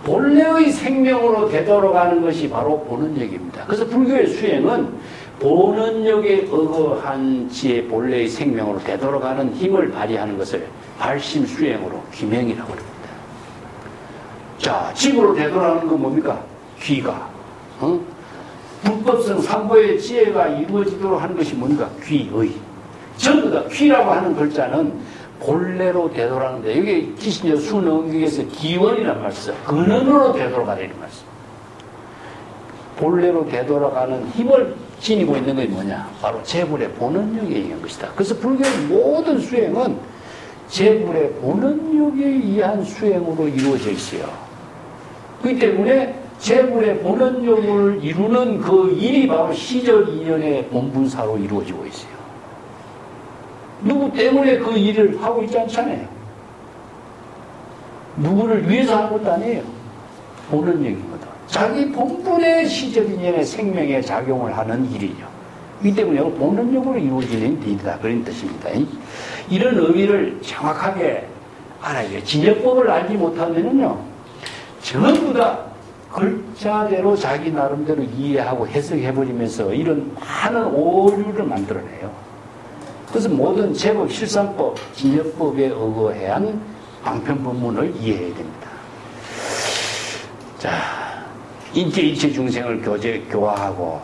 본래의 생명으로 되돌아가는 것이 바로 본원력입니다. 그래서 불교의 수행은 본원력에 의거한 지의 본래의 생명으로 되돌아가는 힘을 발휘하는 것을 발심수행으로 기명이라고 합니다. 자, 집으로 되돌아가는 건 뭡니까? 귀가. 불법성 삼보의 지혜가 이루어지도록 하는 것이 뭡니까? 귀의. 전부 다 귀라고 하는 글자는 본래로 되돌아가는데, 여기 기신여 수능기에서 기원이란 말 써. 근원으로 되돌아가는 말씀. 본래로 되돌아가는 힘을 지니고 있는 것이 뭐냐? 바로 제불의 본원력에 의한 것이다. 그래서 불교의 모든 수행은 제불의 본원력에 의한 수행으로 이루어져 있어요. 그렇기 때문에 제불의 본원력을 이루는 그 일이 바로 시적 인연의 본분사로 이루어지고 있어요. 누구 때문에 그 일을 하고 있지 않잖아요. 누구를 위해서 하는 것도 아니에요. 본원력이거든. 자기 본분의 시절인연의 생명에 작용을 하는 일이죠. 이 때문에 본원력으로 이루어지는 일이다. 그런 뜻입니다. 이런 의미를 정확하게 알아야 돼요. 진역법을 알지 못하면은요, 전부 다 글자대로 자기 나름대로 이해하고 해석해버리면서 이런 많은 오류를 만들어내요. 그래서 모든 제법, 실상법, 진역법에 의거한 방편법문을 이해해야 됩니다. 자, 인체 일체 중생을 교화하고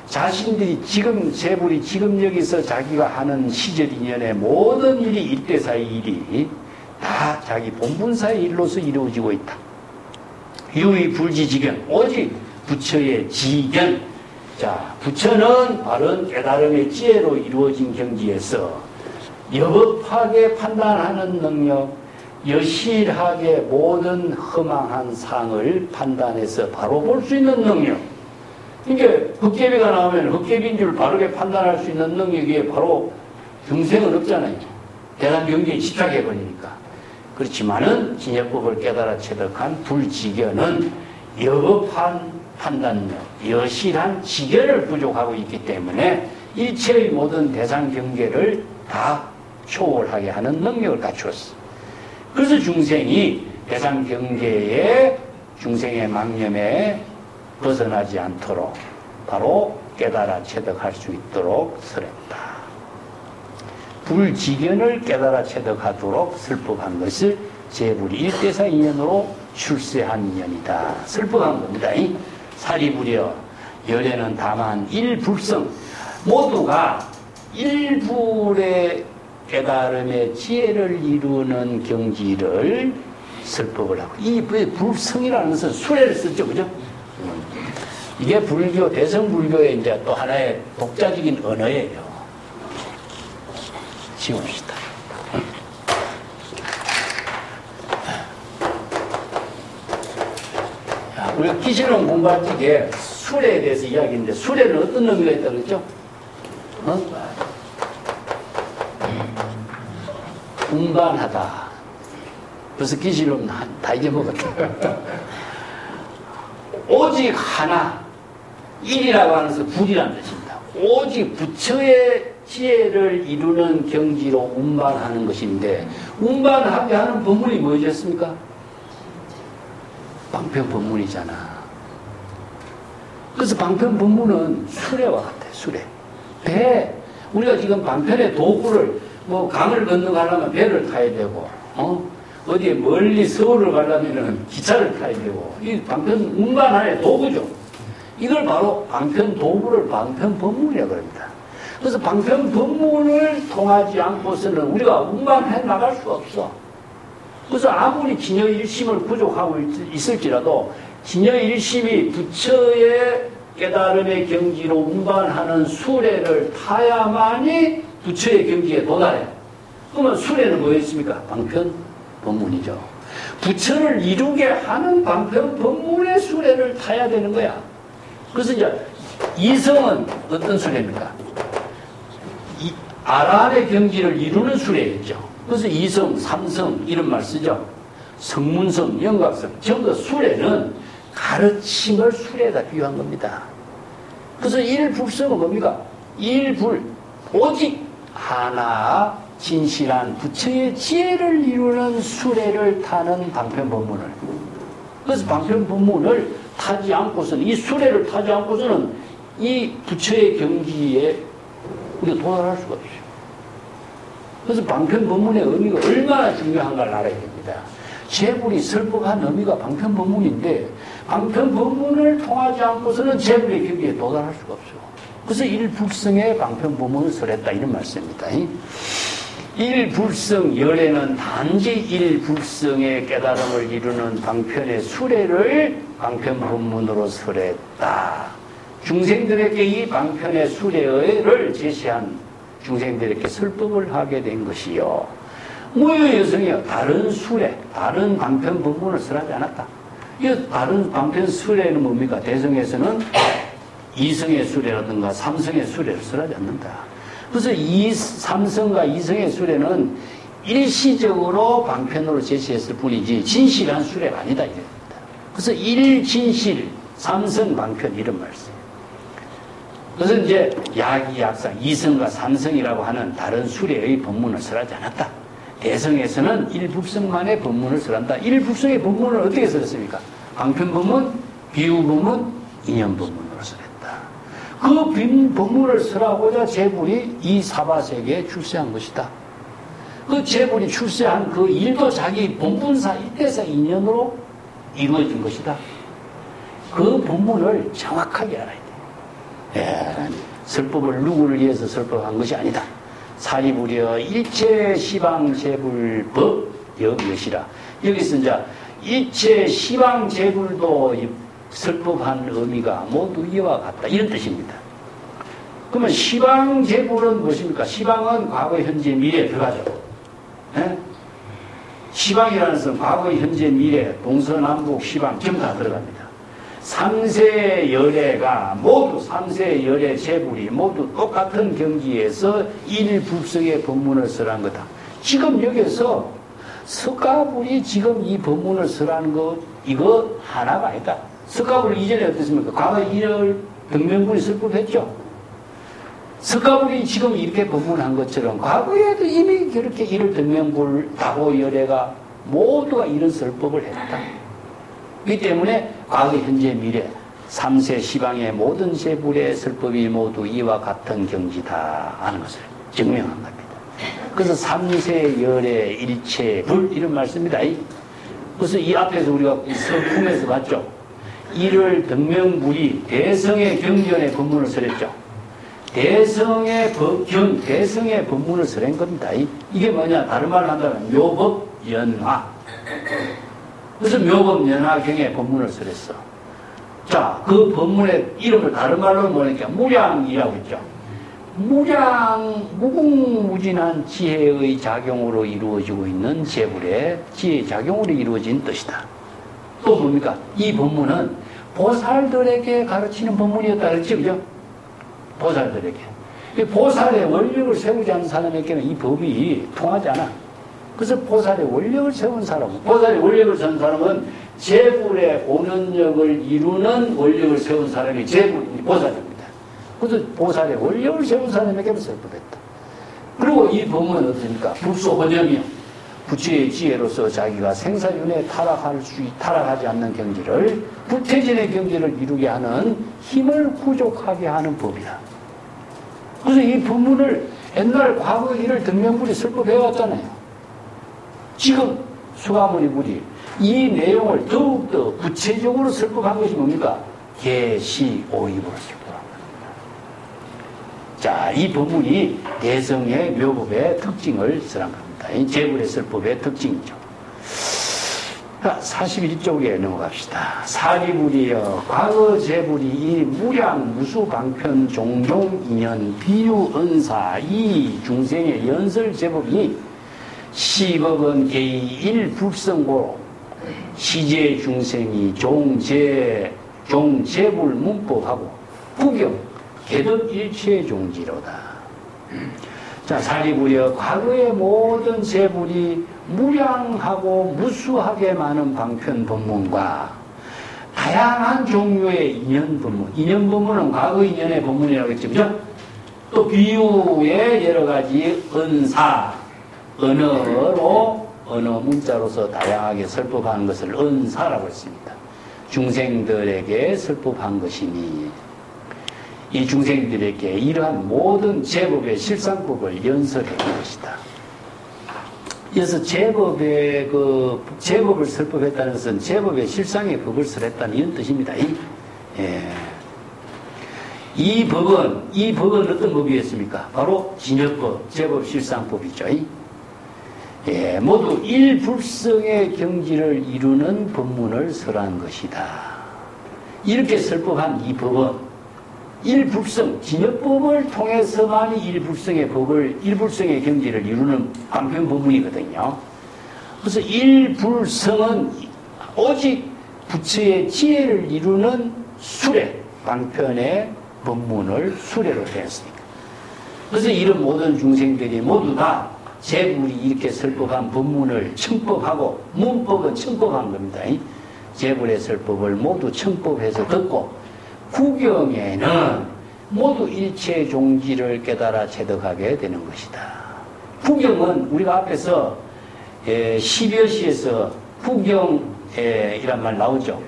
자신들이 지금 세불이 지금 여기서 자기가 하는 시절 인연의 모든 일이 일대사의 일이 다 자기 본분사의 일로서 이루어지고 있다. 유의 불지지견, 오직 부처의 지견. 자, 부처는 바른 깨달음의 지혜로 이루어진 경지에서 여법하게 판단하는 능력, 여실하게 모든 허망한 상을 판단해서 바로 볼 수 있는 능력. 그러니까 헛개비가 나오면 헛개비인 줄 바르게 판단할 수 있는 능력이 바로 중생은 없잖아요. 대단 경지에 집착해버리니까. 그렇지만은 진역법을 깨달아 체득한 불지견은 여법한 판단력, 여실한 지견을 부족하고 있기 때문에 일체의 모든 대상 경계를 다 초월하게 하는 능력을 갖추었어. 그래서 중생이 대상 경계에 중생의 망념에 벗어나지 않도록 바로 깨달아 체득할 수 있도록 설했다. 불지견을 깨달아 체득하도록 설법한 것을 제불이 일대사 인연으로 출세한 인연이다. 설법한 겁니다. 사리부려 열애는 다만 일불성, 모두가 일불의 깨달음의 지혜를 이루는 경지를 설법을 하고, 이 불성이라는 것은 수레를 쓰죠, 그죠? 이게 불교, 대성불교의 이제 또 하나의 독자적인 언어예요. 지웁시다. 우리가 기실론 공부할 적에 수레에 대해서 이야기했는데, 수레는 어떤 의미가 있다고 그랬죠? 운반하다. 벌써 기실론 다 잊어먹었다. 오직 하나, 일이라고 하는 것은 불이라는 뜻입니다. 오직 부처의 지혜를 이루는 경지로 운반하는 것인데, 운반하게 하는 법문이 뭐였습니까? 방편법문이잖아. 그래서 방편법문은 수레와 같아요. 수레. 배. 우리가 지금 방편의 도구를 뭐 강을 건너가려면 배를 타야 되고, 어디에 멀리 서울을 가려면 기차를 타야 되고, 이 방편 운반하는 도구죠. 이걸 바로 방편 도구를 방편법문이라고 합니다. 그래서 방편법문을 통하지 않고서는 우리가 운반해 나갈 수가 없어. 그래서 아무리 진여일심을 부족하고 있을지라도 진여일심이 부처의 깨달음의 경지로 운반하는 수레를 타야만이 부처의 경지에 도달해. 그러면 수레는 뭐였습니까? 방편법문이죠. 부처를 이루게 하는 방편법문의 수레를 타야 되는 거야. 그래서 이제 이성은 어떤 수레입니까? 아라한의 경지를 이루는 수레였죠. 그래서 이성, 삼성 이런 말 쓰죠. 성문성, 영각성 전부 다 수레는 가르침을 수레에다 비유한 겁니다. 그래서 일불성은 뭡니까? 일불, 오직 하나 진실한 부처의 지혜를 이루는 수레를 타는 방편법문을. 그래서 방편법문을 타지 않고서는, 이 수레를 타지 않고서는 이 부처의 경지에 우리가 도달할 수가 없어요. 그래서 방편법문의 의미가 얼마나 중요한가를 알아야 됩니다. 제불이 설법한 의미가 방편법문인데, 방편법문을 통하지 않고서는 제불의 경지에 도달할 수가 없어요. 그래서 일불성의 방편법문을 설했다, 이런 말씀입니다. 일불성, 열애는 단지 일불성의 깨달음을 이루는 방편의 수레를 방편법문으로 설했다. 중생들에게 이 방편의 수레를 제시한 중생들에게 설법을 하게 된 것이요. 무효 여성이요. 다른 수레, 다른 방편 법문을 설하지 않았다. 이 다른 방편 수레는 뭡니까? 대성에서는 이성의 수레라든가 삼성의 수레를 설하지 않는다. 그래서 이 삼성과 이성의 수레는 일시적으로 방편으로 제시했을 뿐이지 진실한 수례가 아니다 이겁니다. 그래서 일진실 삼성 방편 이런 말씀. 그래서 이제 야기 약상 이성과 삼성이라고 하는 다른 수례의 법문을 설하지 않았다. 대성에서는 일북성만의 법문을 설한다. 일북성의 법문을 어떻게 설했습니까? 방편 법문, 비유 법문, 인연 법문으로 설했다. 그 법문을 설하고자 제불이 이 사바세계에 출세한 것이다. 그 제불이 출세한 그 일도 자기 본분사 일대사 인연으로 이루어진 것이다. 그 법문을 정확하게 알아야 돼. 예, 설법을 누구를 위해서 설법한 것이 아니다. 사리부려 일체 시방 제불법 여것이라. 여기서 이제 일체 시방 제불도 설법한 의미가 모두 이와 같다. 이런 뜻입니다. 그러면 시방 제불은 무엇입니까? 시방은 과거, 현재, 미래 들어가죠. 예? 시방이라는 것은 과거, 현재, 미래, 동서남북, 시방 전부 다 들어갑니다. 삼세 열애가 모두 삼세 열애 제불이 모두 똑같은 경지에서 일불성의 법문을 설한 거다. 지금 여기서 석가불이 지금 이 법문을 설하는 것 이거 하나가 아니다. 석가불 이전에 어땠습니까? 과거 일을 등명불이 설법했죠. 석가불이 지금 이렇게 법문한 것처럼 과거에도 이미 그렇게 일을 등명불 다보 열애가 모두가 이런 설법을 했다. 이 때문에 과거, 현재, 미래, 삼세 시방의 모든 제불의 설법이 모두 이와 같은 경지다 하는 것을 증명한 겁니다. 그래서 삼세 열의 일체 불 이런 말씀입니다. 그래서 이 앞에서 우리가 서품에서 봤죠. 이를 등명불이 대성의 경전의 법문을 설했죠. 대성의 법문을 설한 겁니다. 이게 뭐냐? 다른 말로 한다면 묘법 연화. 그래서 묘법 연화경의 법문을 설했어. 자, 그 법문의 이름을 다른 말로 뭐니까 무량이라고 했죠. 무궁무진한 지혜의 작용으로 이루어지고 있는 제불의 지혜의 작용으로 이루어진 뜻이다. 또 뭡니까? 이 법문은 보살들에게 가르치는 법문이었다 그랬죠, 그죠? 보살들에게. 보살의 원력을 세우지 않는 사람에게는 이 법이 통하지 않아. 그래서 보살의 원력을 세운 사람은, 보살의 원력을 세운 사람은 제불의 오는력을 이루는 원력을 세운 사람이 보살입니다. 그래서 보살의 원력을 세운 사람에게는 설법했다. 그리고 이 법문은 어떻습니까? 불소호정이요. 부처의 지혜로서 자기가 생사윤회에 타락하지 않는 경지를, 부태진의 경지를 이루게 하는 힘을 부족하게 하는 법이다. 그래서 이 법문을 옛날 과거 일을 등명불이 설법해왔잖아요. 지금 수가모니불이 이 내용을 더욱더 구체적으로 설법한 것이 뭡니까? 계시오입으로 설법한 겁니다. 자, 이 법문이 대성의 묘법의 특징을 설한 겁니다. 이 제불의 설법의 특징이죠. 41쪽에 넘어갑시다. 사리불이여 과거 제불이 이 무량 무수방편 종종 인연 비유 은사 이 중생의 연설 제법이 시법은 개의 일불성고로 시제 중생이 종제불 문법하고 구경 개덕 일체의 종지로다. 자, 사리불여 과거의 모든 제불이 무량하고 무수하게 많은 방편 법문과 다양한 종류의 인연 법문. 인연 법문은 과거 인연의 법문이라고 했죠, 그죠? 또 비유의 여러 가지 은사, 언어 문자로서 다양하게 설법하는 것을 은사라고 했습니다. 중생들에게 설법한 것이니 이 중생들에게 이러한 모든 제법의 실상법을 연설해 준 것이다. 그래서 제법을 설법했다는 것은 제법의 실상의 법을 설했다는 이런 뜻입니다. 이 법은 어떤 법이었습니까? 바로 진여법, 제법 실상법이죠. 모두 일불성의 경지를 이루는 법문을 설한 것이다. 이렇게 설법한 이 법은 일불성, 진여법을 통해서만이 일불성의 경지를 이루는 방편 법문이거든요. 그래서 일불성은 오직 부처의 지혜를 이루는 수례, 방편의 법문을 수례로 되었으니까. 그래서 이런 모든 중생들이 모두 다 재불이 이렇게 설법한 법문을 청법하고 문법은 청법한 겁니다. 재불의 설법을 모두 청법해서 듣고 구경에는 모두 일체 종지를 깨달아 체득하게 되는 것이다. 구경은 우리가 앞에서 10여 시에서 구경이란 말 나오죠.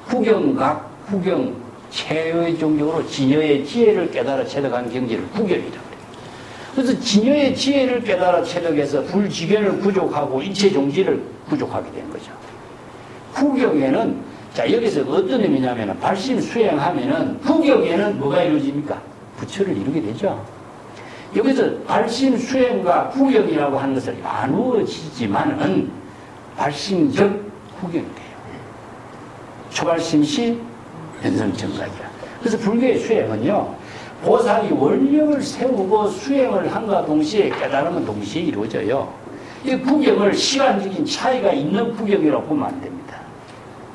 구경각, 구경, 최의 종적으로 진여의 지혜를 깨달아 체득한 경지를 구경이라고 해요. 그래서 진여의 지혜를 깨달아 체득해서 불지견을 부족하고 일체 종지를 부족하게 된 거죠. 구경에는, 자, 여기서 어떤 의미냐면, 발심 수행하면은, 구경에는 뭐가 이루어집니까? 부처를 이루게 되죠. 여기서 발심 수행과 구경이라고 하는 것을 나누어지지만은, 발심적 구경이 돼요. 초발심시 연성청각이라. 그래서 불교의 수행은요, 보살이 원력을 세우고 수행을 한과 동시에 깨달음은 동시에 이루어져요. 이 구경을 시간적인 차이가 있는 구경이라고 보면 안 됩니다.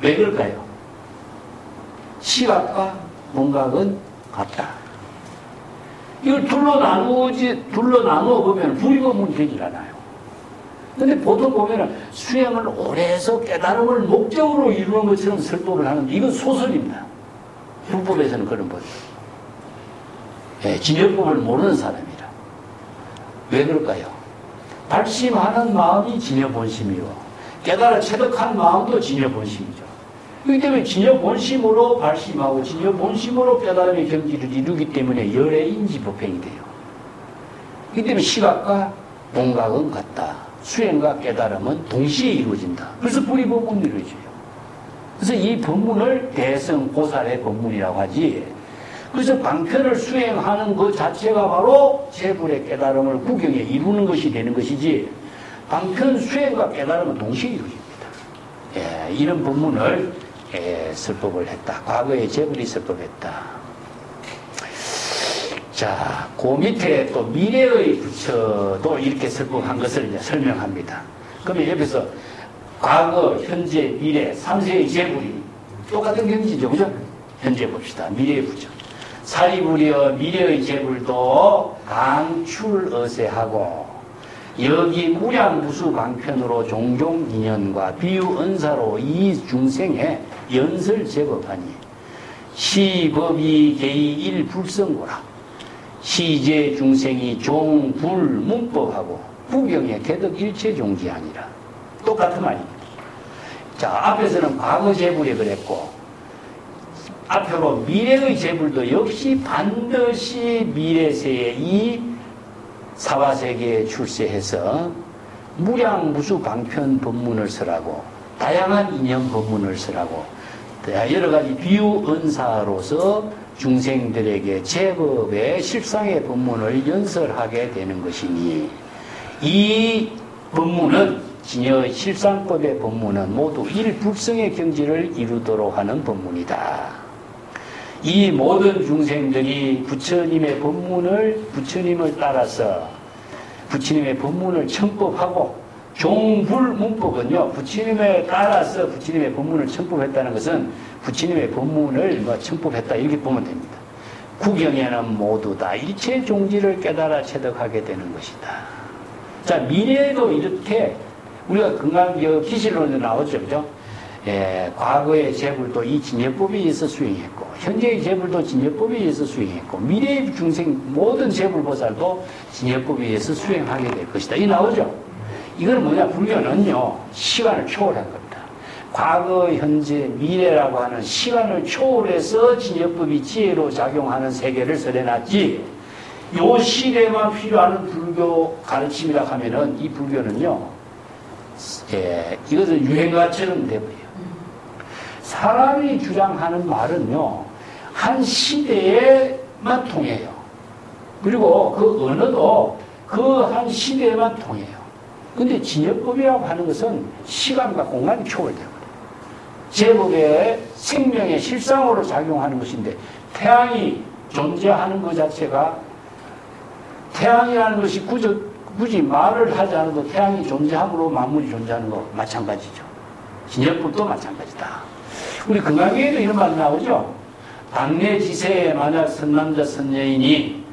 왜 그럴까요? 시각과 뭔각은 같다. 이걸 둘로 나누어 보면 불이법문이 되질 않아요. 근데 보통 보면은 수행을 오래 해서 깨달음을 목적으로 이루는 것처럼 설법을 하는데 이건 소설입니다. 불법에서는 그런 법. 진여법을 모르는 사람이라. 왜 그럴까요? 발심하는 마음이 진여본심이고 깨달아 체득한 마음도 진여본심이죠. 그렇기 때문에 진여본심으로 발심하고 진여본심으로 깨달음의 경지를 이루기 때문에 열애인지 법행이 돼요. 그렇기 때문에 시각과 본각은 같다. 수행과 깨달음은 동시에 이루어진다. 그래서 불이법문이 이루어져요. 그래서 이 법문을 대성 보살의 법문이라고 하지. 그래서 방편을 수행하는 것 자체가 바로 재불의 깨달음을 구경에 이루는 것이 되는 것이지, 방편 수행과 깨달음은 동시에 이루어집니다. 이런 법문을 설법을 했다. 과거에 재불이 설법했다. 자, 그 밑에 또 미래의 부처도 이렇게 설법한 것을 이제 설명합니다. 그러면 옆에서 과거, 현재, 미래, 3세의 재불이 똑같은 경지죠. 그죠? 현재 봅시다. 미래의 부처. 사리불이여 미래의 재불도 강출어세하고 여기 무량무수 방편으로 종종 인연과 비유언사로 이 중생에 연설 제법하니 시법이 개의 일불성고라. 시제 중생이 종불문법하고 구경의 개덕 일체 종지아니라. 똑같은 말입니다. 자, 앞에서는 과거 재불이 그랬고 앞으로 미래의 재불도 역시 반드시 미래세에 이 사화세계에 출세해서 무량무수 방편 법문을 쓰라고 다양한 인연 법문을 쓰라고 여러 가지 비유언사로서 중생들에게 제법의 실상의 법문을 연설하게 되는 것이니 이 법문은 진여의 실상법의 법문은 모두 일불성의 경지를 이루도록 하는 법문이다. 이 모든 중생들이 부처님의 따라서 부처님의 법문을 청법하고 종불문법은요, 부처님에 따라서 부처님의 법문을 청법했다는 것은 부처님의 법문을 청법했다 이렇게 보면 됩니다. 구경에는 모두 다 일체 종지를 깨달아 체득하게 되는 것이다. 자, 미래에도 이렇게 우리가 기실론에 나오죠, 그죠? 과거의 재불도 이 진여법에 의해서 수행했고, 현재의 재불도 진여법에 의해서 수행했고, 미래의 중생 모든 재불보살도 진여법에 의해서 수행하게 될 것이다. 이 나오죠? 이건 뭐냐? 불교는요, 시간을 초월한 겁니다. 과거, 현재, 미래라고 하는 시간을 초월해서 진여법이 지혜로 작용하는 세계를 설해놨지, 요 시대만 필요한 불교 가르침이라 하면은 이 불교는요, 이것은 유행가처럼 돼버려요. 사람이 주장하는 말은요, 한 시대에만 통해요. 그리고 그 언어도 그 한 시대에만 통해요. 근데 진여법이라고 하는 것은 시간과 공간이 초월돼요. 제법의 생명의 실상으로 작용하는 것인데, 태양이 존재하는 것 자체가, 태양이라는 것이 굳이 말을 하지 않아도 태양이 존재함으로 만물이 존재하는 거 마찬가지죠. 진여법도 마찬가지다. 우리 건강계에도 이런 말 나오죠. 당내 지세에 만약 선남자 선여인이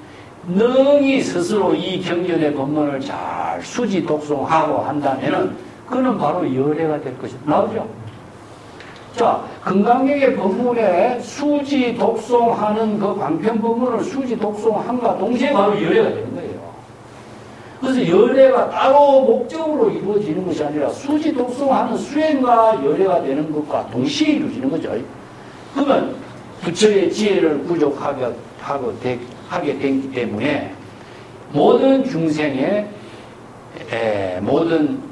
능히 스스로 이 경전의 법문을 잘 수지 독송하고 한다면은 그는 바로 열애가 될 것이다. 나오죠? 자, 금강경의 법문에 수지 독송하는 그 방편 법문을 수지 독송함과 동시에 바로 열애가 되는 거예요. 그래서 열애가 따로 목적으로 이루어지는 것이 아니라 수지 독송하는 수행과 열애가 되는 것과 동시에 이루어지는 거죠. 그러면 부처의 지혜를 부족하게 하게 됐기 때문에 모든 중생의 모든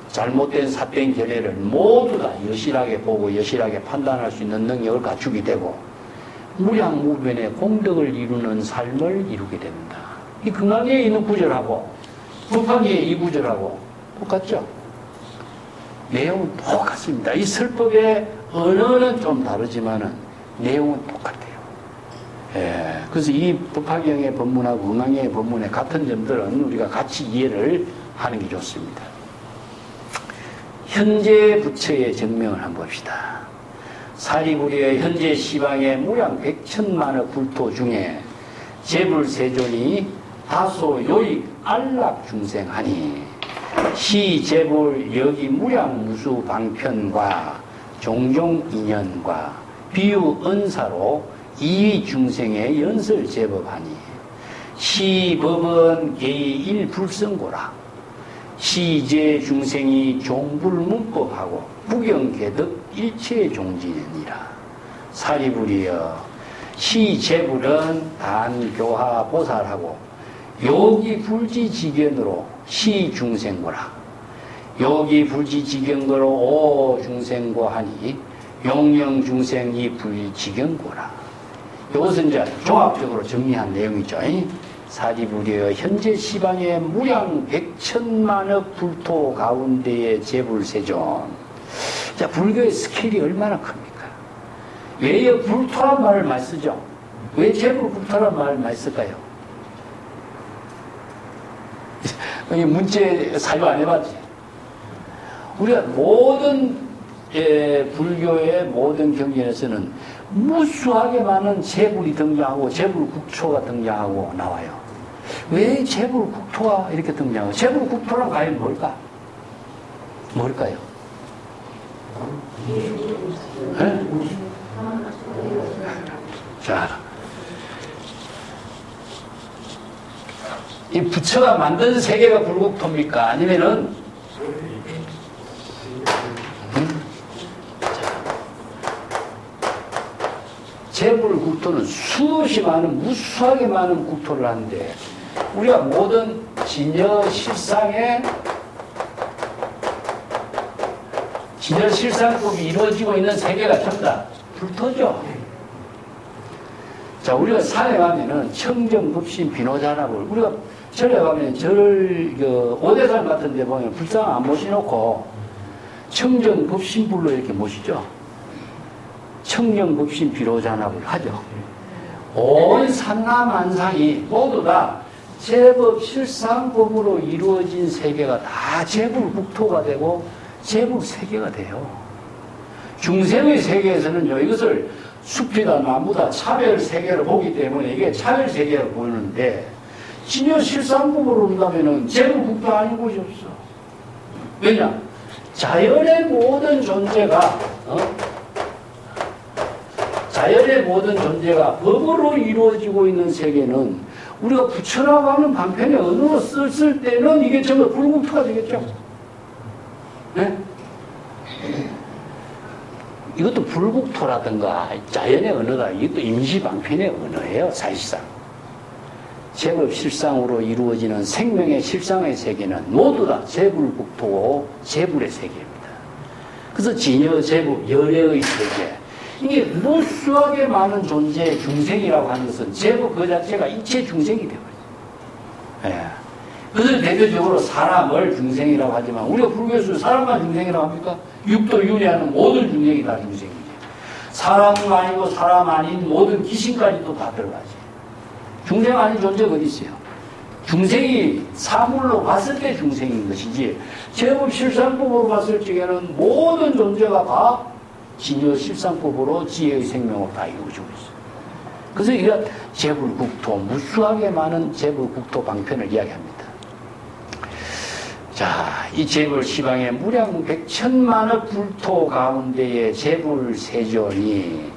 잘못된 삿된 결례를 모두 다 여실하게 보고 여실하게 판단할 수 있는 능력을 갖추게 되고 무량무변의 공덕을 이루는 삶을 이루게 됩니다. 이 금강경에 있는 구절하고 법화경에 이 구절하고 똑같죠? 내용은 똑같습니다. 이 설법의 언어는 좀 다르지만은 내용은 똑같아요. 그래서 이 법화경의 법문하고 금강경의 법문의 같은 점들은 우리가 같이 이해를 하는 게 좋습니다. 현재 부처의 정명을 한번 봅시다. 사리부리의 현재 시방의 무량 백천만의 불토 중에 재불세존이 다소 요익 안락 중생하니 시재불 여기 무량 무수 방편과 종종 인연과 비유 은사로 이 중생의 연설 제법하니 시법은 개의 일불성고라. 시제 중생이 종불문법하고 부경개득 일체 종지니라. 사리부리여 시제불은 단교화 보살하고 요기 불지지견으로 시중생고라. 요기 불지지견거로 오 중생고 하니 용영중생이 불지견고라. 이것은 이제 종합적으로 정리한 내용이죠. 사리부리여 현재 시방의 무량 백천만억 불토 가운데의 재불세존. 자, 불교의 스케일이 얼마나 큽니까? 왜 불토란 말을 많이 쓰죠? 왜 재불불토란 말을 많이 쓸까요? 문제 사유 안 해봤지? 우리가 모든 불교의 모든 경전에서는 무수하게 많은 재불이 등장하고 재불국토가 등장하고 나와요. 왜 재불국토가 이렇게 등장하고 재불국토란 과연 뭘까? 뭘까요? 네? 자, 이 부처가 만든 세계가 불국토입니까? 아니면은 재불국토는 수없이 많은 무수하게 많은 국토를 하는데 우리가 모든 진여실상의 진여실상법이 이루어지고 있는 세계가 전부 다 불토죠. 자, 우리가 산에 가면은 청정급신 비노자납을 우리가 절에 가면 오대산 같은 데 보면 불상 안 모셔놓고 청정급신불로 이렇게 모시죠. 청정급신 비로잔합을 하죠. 온 산나만상이 모두 다 제법 실상법으로 이루어진 세계가 다 재불국토가 되고 재불세계가 돼요. 중생의 세계에서는요, 이것을 숲이다 나무다 차별세계를 보기 때문에 이게 차별세계를 보이는데 진여 실상법으로 본다면은 재불국토 아닌 곳이 없어. 왜냐? 자연의 모든 존재가 자연의 모든 존재가 법으로 이루어지고 있는 세계는 우리가 부처라고 하는 방편의 언어로 썼을 때는 이게 전부 불국토가 되겠죠. 네? 이것도 불국토라든가 자연의 언어다. 이것도 임시방편의 언어예요. 사실상. 제법 실상으로 이루어지는 생명의 실상의 세계는 모두 다 재불국토고 재불의 세계입니다. 그래서 진여, 재불, 열애의 세계. 이게 무수하게 많은 존재의 중생이라고 하는 것은 제법 그 자체가 이체 중생이 되어요. 예. 그래서 대표적으로 사람을 중생이라고 하지만 우리가 불교에서 사람만 중생이라고 합니까? 육도 윤회하는 모든 중생이 다 중생이죠. 사람 아니고 사람 아닌 모든 귀신까지도 다 들어가지. 중생 아닌 존재가 어디 있어요? 중생이 사물로 봤을 때 중생인 것이지 제법 실상법으로 봤을 적에는 모든 존재가 다 진여 실상법으로 지혜의 생명으로 다 이루어지고 있어요. 그래서 이런 재불국토, 무수하게 많은 재불국토 방편을 이야기합니다. 자, 이 재불시방의 무량 백천만억 불토 가운데의 재불세존이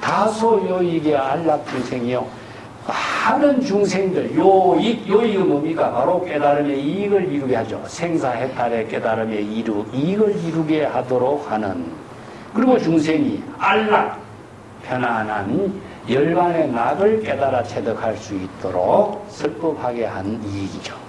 다소 요익의 안락중생이요. 많은 중생들, 요익은 뭡니까? 바로 깨달음의 이익을 이루게 하죠. 생사해탈의 깨달음의 이익을 이루게 하도록 하는. 그리고 중생이 안락, 편안한 열반의 낙을 깨달아 체득할 수 있도록 설법하게 한 이익이죠.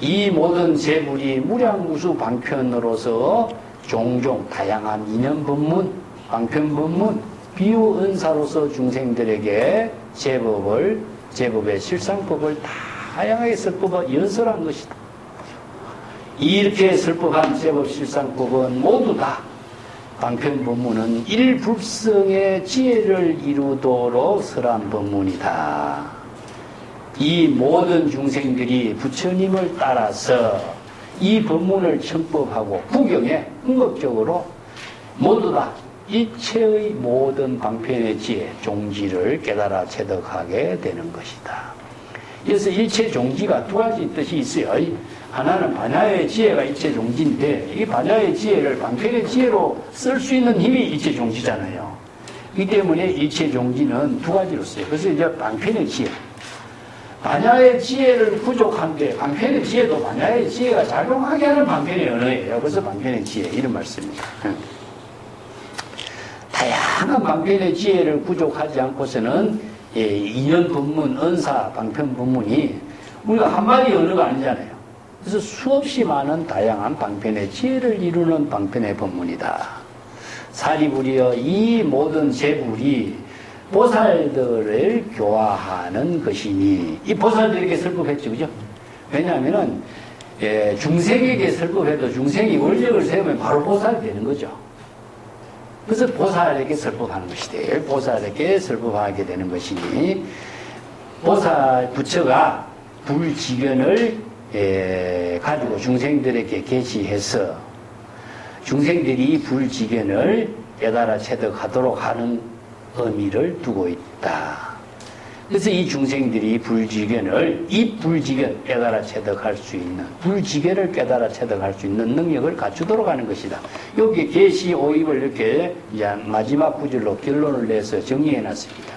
이 모든 재불이 무량무수 방편으로서 종종 다양한 인연법문, 방편법문, 비유은사로서 중생들에게 제법의 실상법을 다양하게 설법하고 연설한 것이다. 이렇게 설법한 제법 실상법은 모두 다 방편법문은 일불성의 지혜를 이루도록 설한 법문이다. 이 모든 중생들이 부처님을 따라서 이 법문을 청법하고 구경에 궁극적으로 모두 다 일체의 모든 방편의 지혜, 종지를 깨달아 체득하게 되는 것이다. 그래서 일체 종지가 두 가지 뜻이 있어요. 하나는 반야의 지혜가 일체 종지인데 이 반야의 지혜를 방편의 지혜로 쓸 수 있는 힘이 일체 종지잖아요. 이 때문에 일체 종지는 두 가지로 써요. 그래서 이제 방편의 지혜. 반야의 지혜를 부족한데 방편의 지혜도 반야의 지혜가 작용하게 하는 방편의 언어예요. 그래서 방편의 지혜 이런 말씀입니다. 다양한 방편의 지혜를 부족하지 않고서는 인연 법문, 은사, 방편 법문이 우리가 한마디 언어가 아니잖아요. 그래서 수없이 많은 다양한 방편의 지혜를 이루는 방편의 법문이다. 사리불이여 이 모든 재불이 보살들을 교화하는 것이니 이 보살들에게 설법했죠. 그죠? 왜냐하면은 중생에게 설법해도 중생이 원력을 세우면 바로 보살이 되는 거죠. 그래서 보살에게 설법하는 것이돼. 보살에게 설법하게 되는 것이니 보살 부처가 불지견을 가지고 중생들에게 계시해서 중생들이 불지견을 깨달아 체득하도록 하는 의미를 두고 있다. 그래서 이 중생들이 이 불지견 깨달아 체득할 수 있는, 불지견을 깨달아 체득할 수 있는 능력을 갖추도록 하는 것이다. 여기 계시 오입을 이렇게 이제 마지막 구절로 결론을 내서 정리해 놨습니다.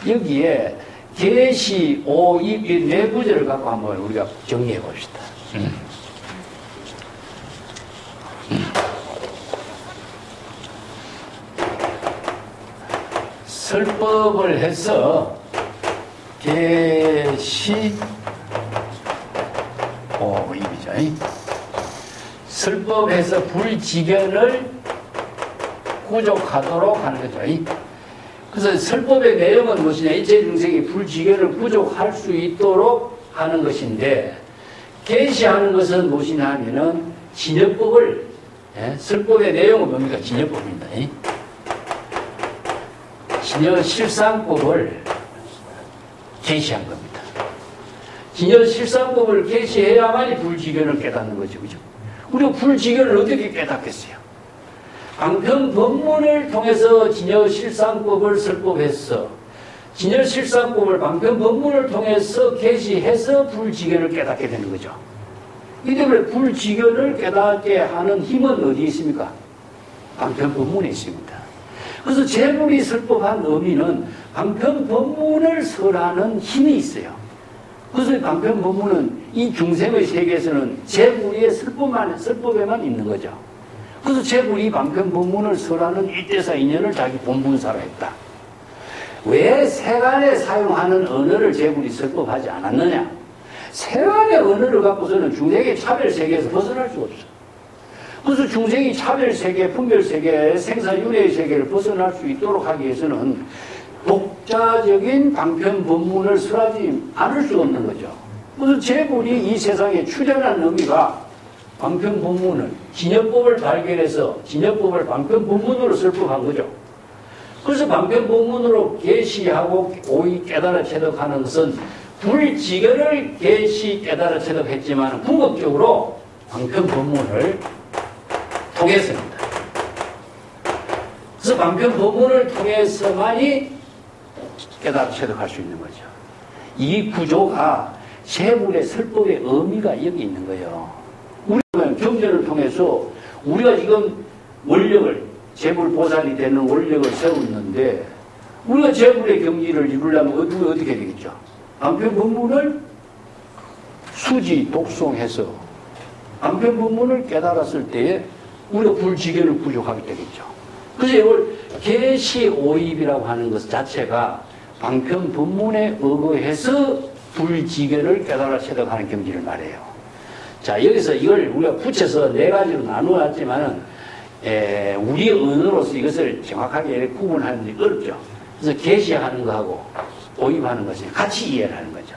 여기에 계시 오입 이 네 구절을 갖고 한번 우리가 정리해 봅시다. 설법을 해서 계시 오입이죠. 설법에서 불지견을 부족하도록 하는 거죠. 그래서 설법의 내용은 무엇이냐? 일체 중생이 불지견을 부족할 수 있도록 하는 것인데 계시하는 것은 무엇이냐 하면은 진여법을 설법의 내용은 뭡니까? 진여법입니다. 진여실상법을 계시한 겁니다. 진여실상법을 계시해야만이 불지견을 깨닫는 거죠. 그죠? 우리가 불지견을 어떻게 깨닫겠어요? 방편법문을 통해서 진여실상법을 설법했어. 진여실상법을 방편법문을 통해서 계시해서 불지견을 깨닫게 되는 거죠. 이 때문에 불지견을 깨닫게 하는 힘은 어디에 있습니까? 방편법문에 있습니다. 그래서 재불이 설법한 의미는 방편법문을 설하는 힘이 있어요. 그래서 방편법문은 이 중생의 세계에서는 재불의 설법에만 있는 거죠. 그래서 재불이 방편법문을 설하는 일대사 인연을 자기 본분사로 했다. 왜 세간에 사용하는 언어를 재불이 설법하지 않았느냐? 세간의 언어를 갖고서는 중생의 차별세계에서 벗어날 수가 없어. 그래서 중생이 차별세계, 분별세계, 생사윤회의 세계를 벗어날 수 있도록 하기 위해서는 독자적인 방편법문을 설하지 않을 수 없는 거죠. 그래서 재불이 이 세상에 출현한 의미가 방편법문을, 진여법을 발견해서 진여법을 방편법문으로 설법한 거죠. 그래서 방편법문으로 계시하고 오이 깨달아 체득하는 것은 불지견을 계시 깨달아 체득했지만 궁극적으로 방편법문을 통해서입니다. 그래서 방편법문을 통해서만이 깨달아 체득할 수 있는 거죠. 이 구조가 재불의 설법의 의미가 여기 있는 거예요. 우리가 경전을 통해서 우리가 지금 원력을, 재불보살이 되는 원력을 세웠는데, 우리가 재불의 경지를 이루려면 어떻게 되겠죠? 안편법문을 수지, 독송해서 안편법문을 깨달았을 때에 우리가 불지견을 부족하게 되겠죠. 그래서 이걸 계시오입이라고 하는 것 자체가 방편법문에 의거해서 불지견을 깨달아 체득하는 경지를 말해요. 자, 여기서 이걸 우리가 붙여서 네 가지로 나누었지만은, 우리 언어로서 이것을 정확하게 구분하는 게 어렵죠. 그래서 계시하는 거하고 오입하는 것이 같이 이해를 하는 거죠.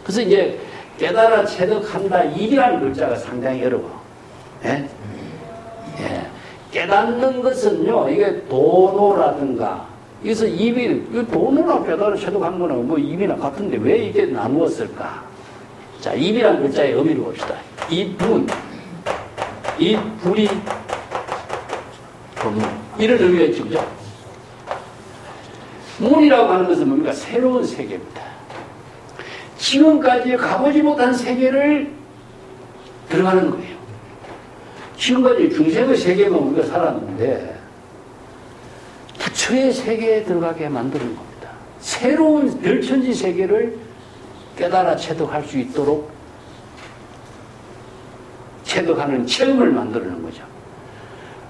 그래서 이제 깨달아 체득한다, 입이라는 글자가 상당히 어려워. 예? 예. 깨닫는 것은요, 이게 도노라든가, 그래서 입이, 도노나 깨달아 체득한 거는 뭐 입이나 같은데 왜 이게 나누었을까? 자, 입이라는 글자의 의미를 봅시다. 입문, 입불이 법문. 이런 의미가 있죠, 그죠? 문이라고 하는 것은 뭡니까? 새로운 세계입니다. 지금까지 가보지 못한 세계를 들어가는 거예요. 지금까지 중생의 세계만 우리가 살았는데 부처의 세계에 들어가게 만드는 겁니다. 새로운 별천지 세계를 깨달아 체득할 수 있도록 체득하는 체험을 만드는 거죠.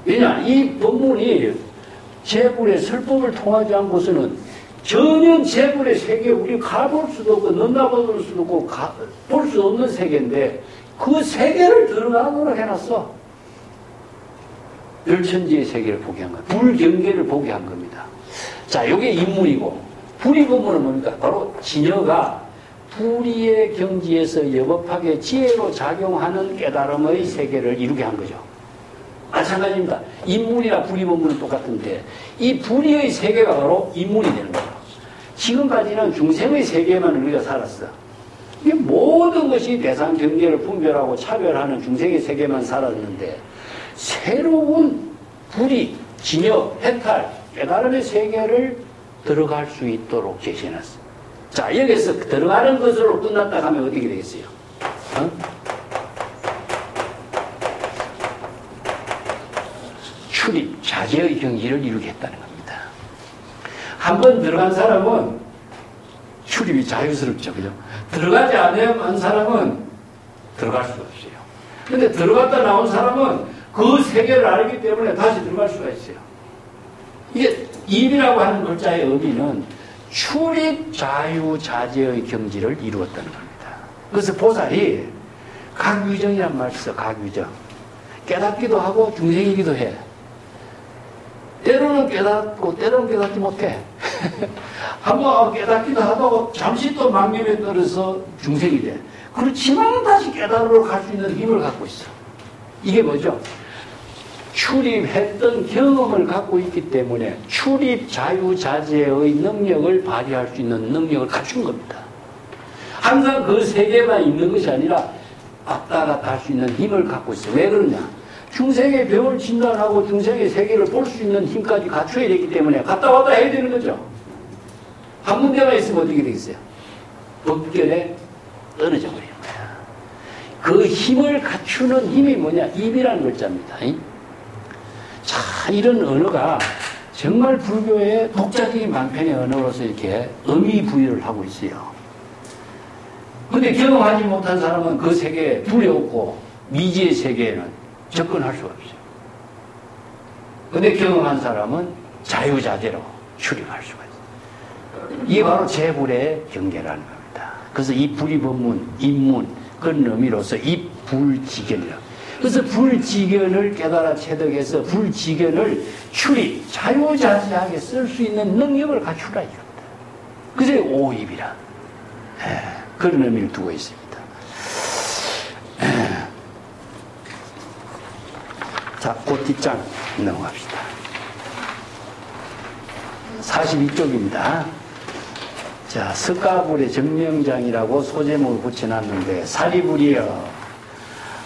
왜냐? 이 법문이 재불의 설법을 통하지 않고서는 전혀 재불의 세계에 우리 가볼 수도 없고 넘나볼 수도 없고 볼 수 없는 세계인데 그 세계를 들어가도록 해놨어. 별천지의 세계를 보게 한 거야. 불경계를 보게 한 겁니다. 자, 이게 인문이고, 불의 법문은 뭡니까? 바로 진여가 불의의 경지에서 여법하게 지혜로 작용하는 깨달음의 세계를 이루게 한 거죠. 마찬가지입니다. 인문이나 불의 법문은 똑같은데 이 불의의 세계가 바로 인문이 되는 거죠. 지금까지는 중생의 세계만 우리가 살았어. 이게 모든 것이 대상 경계를 분별하고 차별하는 중생의 세계만 살았는데 새로운 불의, 진여, 해탈, 깨달음의 세계를 들어갈 수 있도록 제시해놨어. 자, 여기서 들어가는 것으로 끝났다 하면 어떻게 되겠어요? 출입, 자제의 경지를 이루게 했다는 겁니다. 한 번 들어간 사람은 출입이 자유스럽죠. 그죠? 들어가지 않은 사람은 들어갈 수가 없어요. 근데 들어갔다 나온 사람은 그 세계를 알기 때문에 다시 들어갈 수가 있어요. 이게 입이라고 하는 글자의 의미는 출입 자유자재의 경지를 이루었다는 겁니다. 그래서 보살이 각유정이란 말이 있어. 각유정. 깨닫기도 하고 중생이기도 해. 때로는 깨닫고 때로는 깨닫지 못해. 한번 깨닫기도 하다가 잠시 또 망념에 떨어서 중생이 돼. 그렇지만 다시 깨달으러 갈 수 있는 힘을 갖고 있어. 이게 뭐죠? 출입했던 경험을 갖고 있기 때문에 출입 자유자재의 능력을 발휘할 수 있는 능력을 갖춘 겁니다. 항상 그 세계만 있는 것이 아니라 왔다 갔다 할 수 있는 힘을 갖고 있어요. 왜 그러냐? 중생의 병을 진단하고 중생의 세계를 볼 수 있는 힘까지 갖춰야 되기 때문에 갔다 왔다 해야 되는 거죠. 한 군데만 있으면 어떻게 되겠어요? 법결에 떨어져 버리는 거야. 그 힘을 갖추는 힘이 뭐냐? 입이라는 글자입니다. 자, 이런 언어가 정말 불교의 독자적인 방편의 언어로서 이렇게 의미 부여를 하고 있어요. 근데 경험하지 못한 사람은 그 세계에 두려웠고 미지의 세계에는 접근할 수가 없어요. 근데 경험한 사람은 자유자재로 출입할 수가 있어요. 이게 바로 재불의 경계라는 겁니다. 그래서 이 불의 법문, 입문, 그런 의미로서 이 불지견이라고. 그래서 불지견을 깨달아 체득해서 불지견을 출입, 자유자재하게 쓸 수 있는 능력을 갖추라 이겁니다. 그래서 오입이라 그런 의미를 두고 있습니다. 자, 그 뒷장 넘어갑시다. 42쪽입니다. 자, 석가불의 정명장이라고 소제목을 붙여놨는데 사리불이여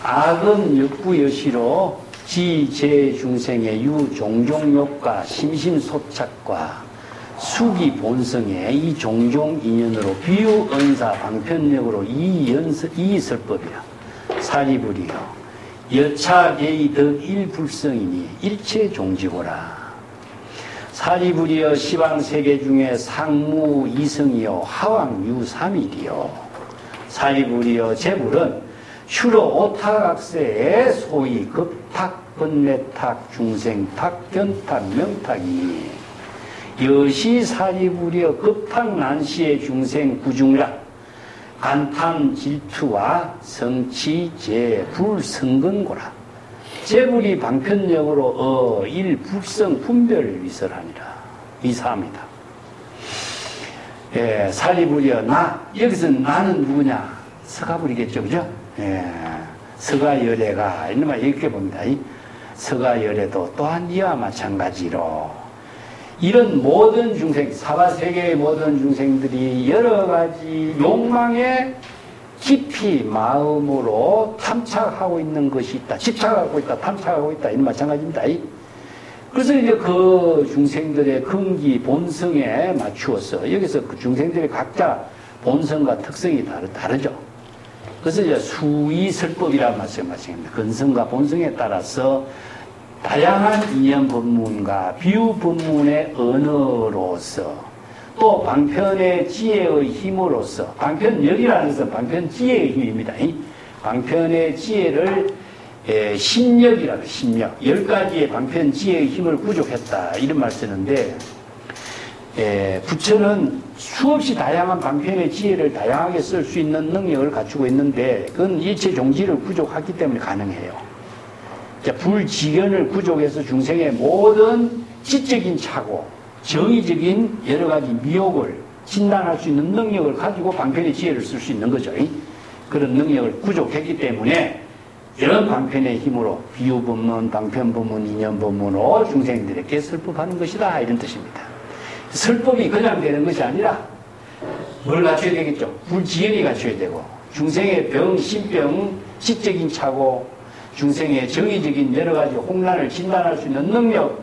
악은 역부여시로 지제중생의 유종종욕과 심심소착과 수기 본성에 이 종종 인연으로 비유 언사 방편력으로 이설법이야. 사리불이요. 여차계의 덕일불성이니 일체 종지고라. 사리불이여 시방세계 중에 상무 이성이요 하왕유삼일이요. 사리불이여 재불은 주로 오탁악세의 소위 급탁, 번뇌탁, 중생탁, 견탁, 명탁이니 여시 사리불이여 급탁 난시의 중생 구중락 간탐 질투와 성치 재불 성근고라. 재불이 방편력으로 일불성 분별을 위설하니라. 위사합니다. 예, 사리불이여 여기서 나는 누구냐? 서가불이겠죠, 그죠? 예, 서가열애가 이놈아 이렇게 봅니다. 서가열애도 또한 이와 마찬가지로 이런 모든 중생, 사바세계의 모든 중생들이 여러 가지 욕망에 깊이 마음으로 탐착하고 있는 것이 있다. 집착하고 있다. 탐착하고 있다. 이런 마찬가지입니다. 그래서 이제 그 중생들의 근기, 본성에 맞추어서 여기서 그 중생들의 각자 본성과 특성이 다르죠. 그래서 이제 수의설법이라는 말씀입니다. 근성과 본성에 따라서 다양한 인연 법문과 비유 법문의 언어로서 또 방편의 지혜의 힘으로써 방편력이라는 것은 방편 지혜의 힘입니다. 방편의 지혜를 심력이라고 심력 10가지의 방편 지혜의 힘을 부족했다 이런 말 쓰는데 부처는 수없이 다양한 방편의 지혜를 다양하게 쓸 수 있는 능력을 갖추고 있는데 그건 일체 종지를 부족하기 때문에 가능해요. 불지견을 부족해서 중생의 모든 지적인 착오, 정의적인 여러 가지 미혹을 진단할 수 있는 능력을 가지고 방편의 지혜를 쓸 수 있는 거죠. 그런 능력을 부족했기 때문에 이런 방편의 힘으로 비유법문, 방편법문, 인연법문으로 중생들에게 설법하는 것이다 이런 뜻입니다. 설법이 그냥 되는 것이 아니라 뭘 갖춰야 되겠죠? 불지견이 갖춰야 되고 중생의 병, 신병, 지적인 착오, 중생의 정의적인 여러 가지 홍난을 진단할 수 있는 능력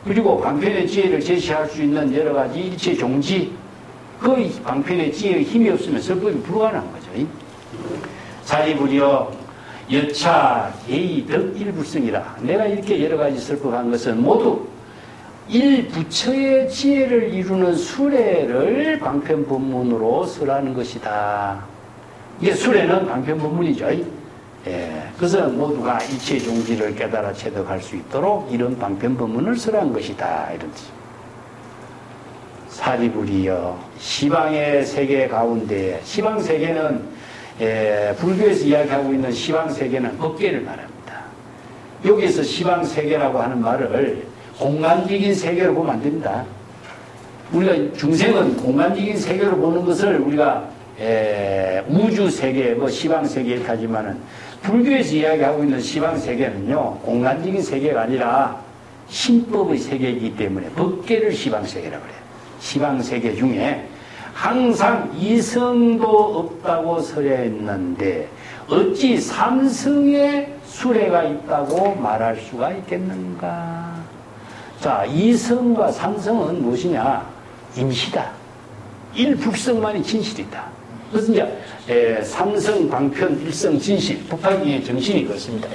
그리고 방편의 지혜를 제시할 수 있는 여러 가지 일체 종지 그 방편의 지혜의 힘이 없으면 설법이 불가능한 거죠. 사리불이여 여차 예의 덕일불성이라. 내가 이렇게 여러 가지 설법한 것은 모두 일부처의 지혜를 이루는 수레를 방편법문으로 설하는 것이다. 이게 수레는 방편법문이죠. 예, 그래서 모두가 일체 종지를 깨달아 체득할 수 있도록 이런 방편법문을 설한 것이다 이런 뜻입니다. 사리불이여 시방의 세계 가운데 시방세계는 불교에서 이야기하고 있는 시방세계는 법계를 말합니다. 여기에서 시방세계라고 하는 말을 공간적인 세계로 보면 안 됩니다. 우리가 중생은 공간적인 세계로 보는 것을 우리가 우주세계, 시방세계 이렇게 하지만은 불교에서 이야기하고 있는 시방세계는요, 공간적인 세계가 아니라 신법의 세계이기 때문에 법계를 시방세계라고 그래요. 시방세계 중에 항상 이성도 없다고 설했는데 어찌 삼성의 수레가 있다고 말할 수가 있겠는가? 자, 이성과 삼성은 무엇이냐? 임시다. 일불성만이 진실이다. 그래서 이제 삼성, 방편, 일성, 진실, 법화경의 정신이 그렇습니다.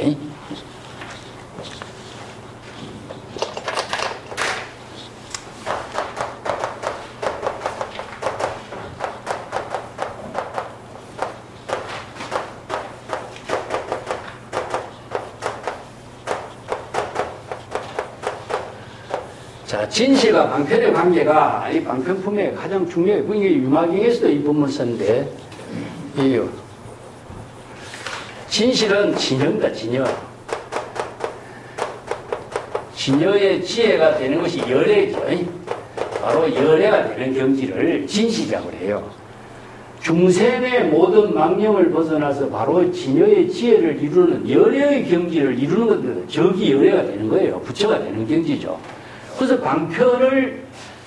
자, 진실과 방편의 관계가 이 방편품의 가장 중요해요. 이게 유마경에서도 이 본문을 썼는데, 진실은 진여입니다, 진여. 진여의 지혜가 되는 것이 열애죠. 바로 열애가 되는 경지를 진실이라고 해요. 중생의 모든 망념을 벗어나서 바로 진여의 지혜를 이루는 열애의 경지를 이루는 것들, 저기 열애가 되는 거예요. 부처가 되는 경지죠. 그래서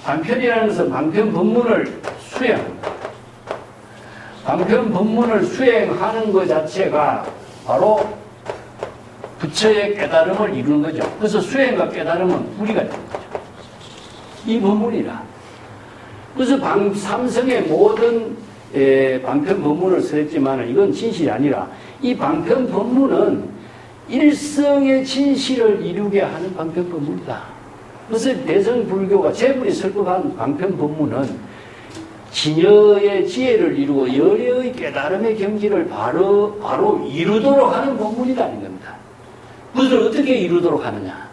방편이라는 것은 방편 법문을 수행합니다. 방편 법문을 수행하는 것 자체가 바로 부처의 깨달음을 이루는 거죠. 그래서 수행과 깨달음은 우리가 되는 거죠. 이 법문이라. 그래서 삼성의 모든 방편 법문을 써했지만 이건 진실이 아니라 이 방편 법문은 일성의 진실을 이루게 하는 방편 법문이다. 그래서 대성불교가 재불이 설법한 방편 법문은 진여의 지혜를 이루고 열의 깨달음의 경지를 바로 이루도록 하는 법문이라는 겁니다. 그것을 어떻게 이루도록 하느냐?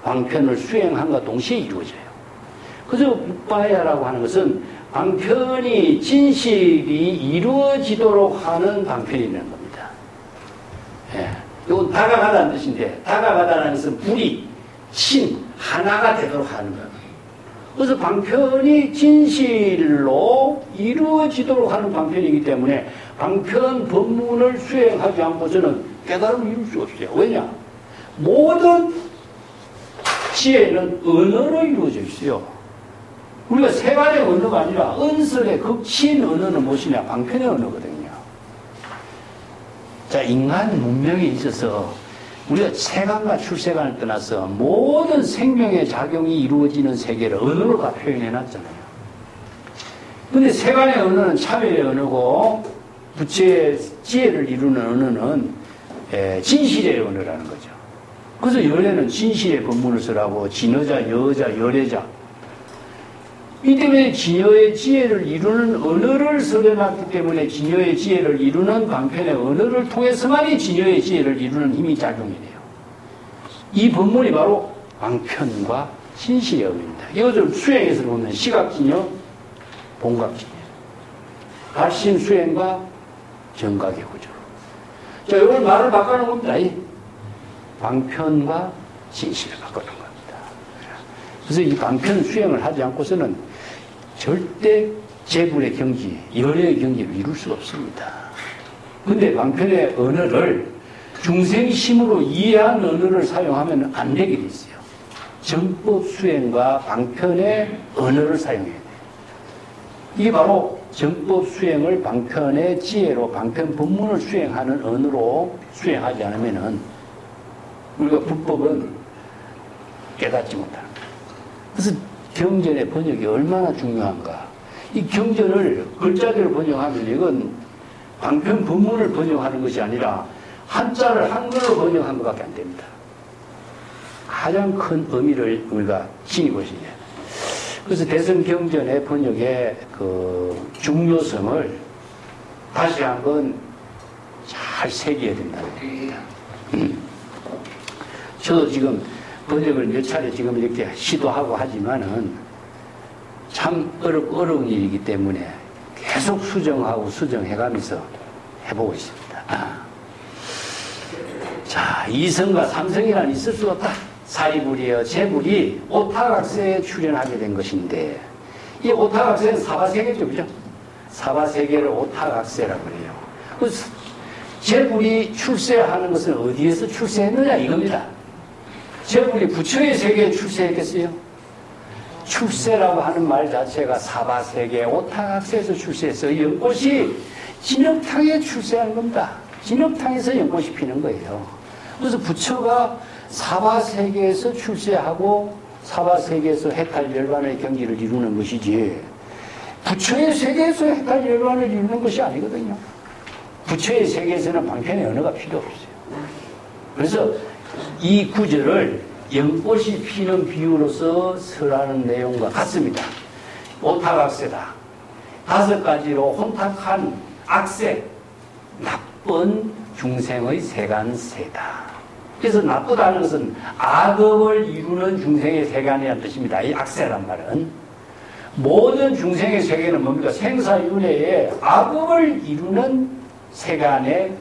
방편을 수행함과 동시에 이루어져요. 그래서 묵바야라고 하는 것은 방편이 진실이 이루어지도록 하는 방편이라는 겁니다. 예. 이건 다가가다는 뜻인데, 다가가다는 것은 불이 하나가 되도록 하는 거예요. 그래서 방편이 진실로 이루어지도록 하는 방편이기 때문에 방편 법문을 수행하지 않고서는 깨달음을 이룰 수 없어요. 왜냐? 모든 지혜는 언어로 이루어져 있어요. 우리가 세간의 언어가 아니라 은설의 극치인 언어는 무엇이냐? 방편의 언어거든요. 자, 인간 문명에 있어서 우리가 세간과 출세간을 떠나서 모든 생명의 작용이 이루어지는 세계를 언어로 다 표현해 놨잖아요. 근데 세간의 언어는 참여의 언어고 부처의 지혜를 이루는 언어는 진실의 언어라는 거죠. 그래서 열애는 진실의 법문을 쓰라고 진여자, 여자, 열애자. 이 때문에 진여의 지혜를 이루는 언어를 설해놨기 때문에 진여의 지혜를 이루는 방편의 언어를 통해서만이 진여의 지혜를 이루는 힘이 작용이 돼요. 이 법문이 바로 방편과 진실의 의미입니다. 이것을 수행에서 보면 시각진여, 본각진여, 발심수행과 정각의 구조. 자, 이걸 말을 바꿔놓은 겁니다. 방편과 진실을 바꿔놓은 겁니다. 그래서 이 방편 수행을 하지 않고서는 절대 재불의 경지, 열의 경지를 이룰 수가 없습니다. 근데 방편의 언어를 중생심으로 이해한 언어를 사용하면 안 되게 돼 있어요. 정법 수행과 방편의 언어를 사용해야 돼요. 이게 바로 정법 수행을 방편의 지혜로 방편 법문을 수행하는 언어로 수행하지 않으면은 우리가 불법은 깨닫지 못하는 거예요. 그래서 경전의 번역이 얼마나 중요한가. 이 경전을 글자대로 번역하면 이건 방편 법문을 번역하는 것이 아니라 한자를 한글로 번역한 것밖에 안 됩니다. 가장 큰 의미를 우리가 지니고 있습니다. 그래서 대성경전의 번역의 그 중요성을 다시 한번 잘 새겨야 된다는 얘기입니다. 저도 지금 번역을 몇 차례 지금 이렇게 시도하고 하지만은 참 어려운 일이기 때문에 계속 수정하고 수정해가면서 해보고 있습니다. 자, 이성과 삼성이란 있을 수 없다. 사리불이여 재불이 오타각세에 출연하게 된 것인데, 이 오타각세는 사바세계죠, 그죠? 사바세계를 오타각세라고 그래요. 그래서 재불이 출세하는 것은 어디에서 출세했느냐 이겁니다. 재불이 부처의 세계에 출세했겠어요? 출세라고 하는 말 자체가 사바세계 오타각세에서 출세했어요. 연꽃이 진흙탕에 출세한 겁니다. 진흙탕에서 연꽃이 피는 거예요. 그래서 부처가 사바세계에서 출세하고 사바세계에서 해탈열반의 경지를 이루는 것이지 부처의 세계에서 해탈열반을 이루는 것이 아니거든요. 부처의 세계에서는 방편의 언어가 필요 없어요. 그래서 이 구절을 연꽃이 피는 비유로서 설하는 내용과 같습니다. 오타각세다. 5가지로 혼탁한 악세, 나쁜 중생의 세간세다. 그래서 나쁘다는 것은 악업을 이루는 중생의 세간이라는 뜻입니다. 이 악세란 말은. 모든 중생의 세계는 뭡니까? 생사윤회에 악업을 이루는 세간의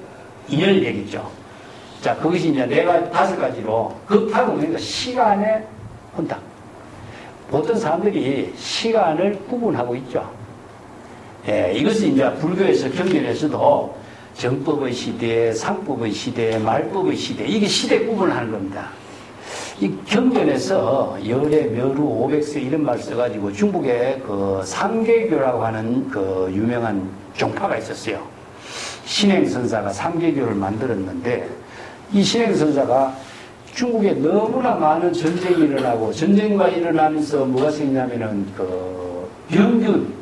인연이 되겠죠. 자, 그것이 이제 5가지로 급하고 그러니까 시간의 혼탁. 보통 사람들이 시간을 구분하고 있죠. 예, 이것은 이제 불교에서 경전에서도 정법의 시대, 상법의 시대, 말법의 시대, 이게 시대 구분을 하는 겁니다. 이 경전에서 열애, 묘루, 500세 이런 말을 써가지고 중국에 그 삼계교라고 하는 그 유명한 종파가 있었어요. 신행선사가 삼계교를 만들었는데 이 신행선사가 중국에 너무나 많은 전쟁이 일어나고 전쟁만 일어나면서 뭐가 생기냐면은 그 병균,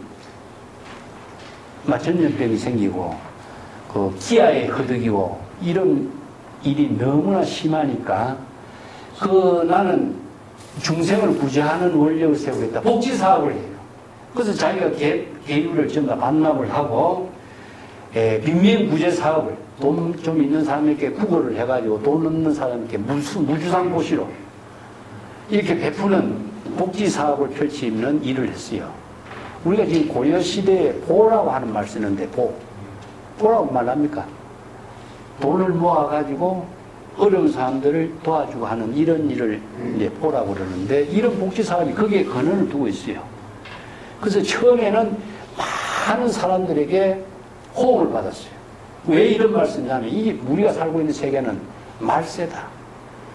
전염병이 생기고, 기아에 허덕이고, 이런 일이 너무나 심하니까, 나는 중생을 구제하는 원력을 세우겠다. 복지사업을 해요. 그래서 자기가 개유를 전부 다 반납을 하고, 빈민구제 사업을 돈 좀 있는 사람에게 구걸을 해가지고 돈 없는 사람에게 무주상보시로 이렇게 베푸는 복지사업을 펼치는 일을 했어요. 우리가 지금 고려시대에 보라고 하는 말 쓰는데, 보라고 말합니까? 돈을 모아가지고 어려운 사람들을 도와주고 하는 이런 일을 이제 보라고 그러는데, 이런 복지사업이 거기에 근원을 두고 있어요. 그래서 처음에는 많은 사람들에게 호응을 받았어요. 왜 이런 말 쓰냐면, 우리가 살고 있는 세계는 말세다.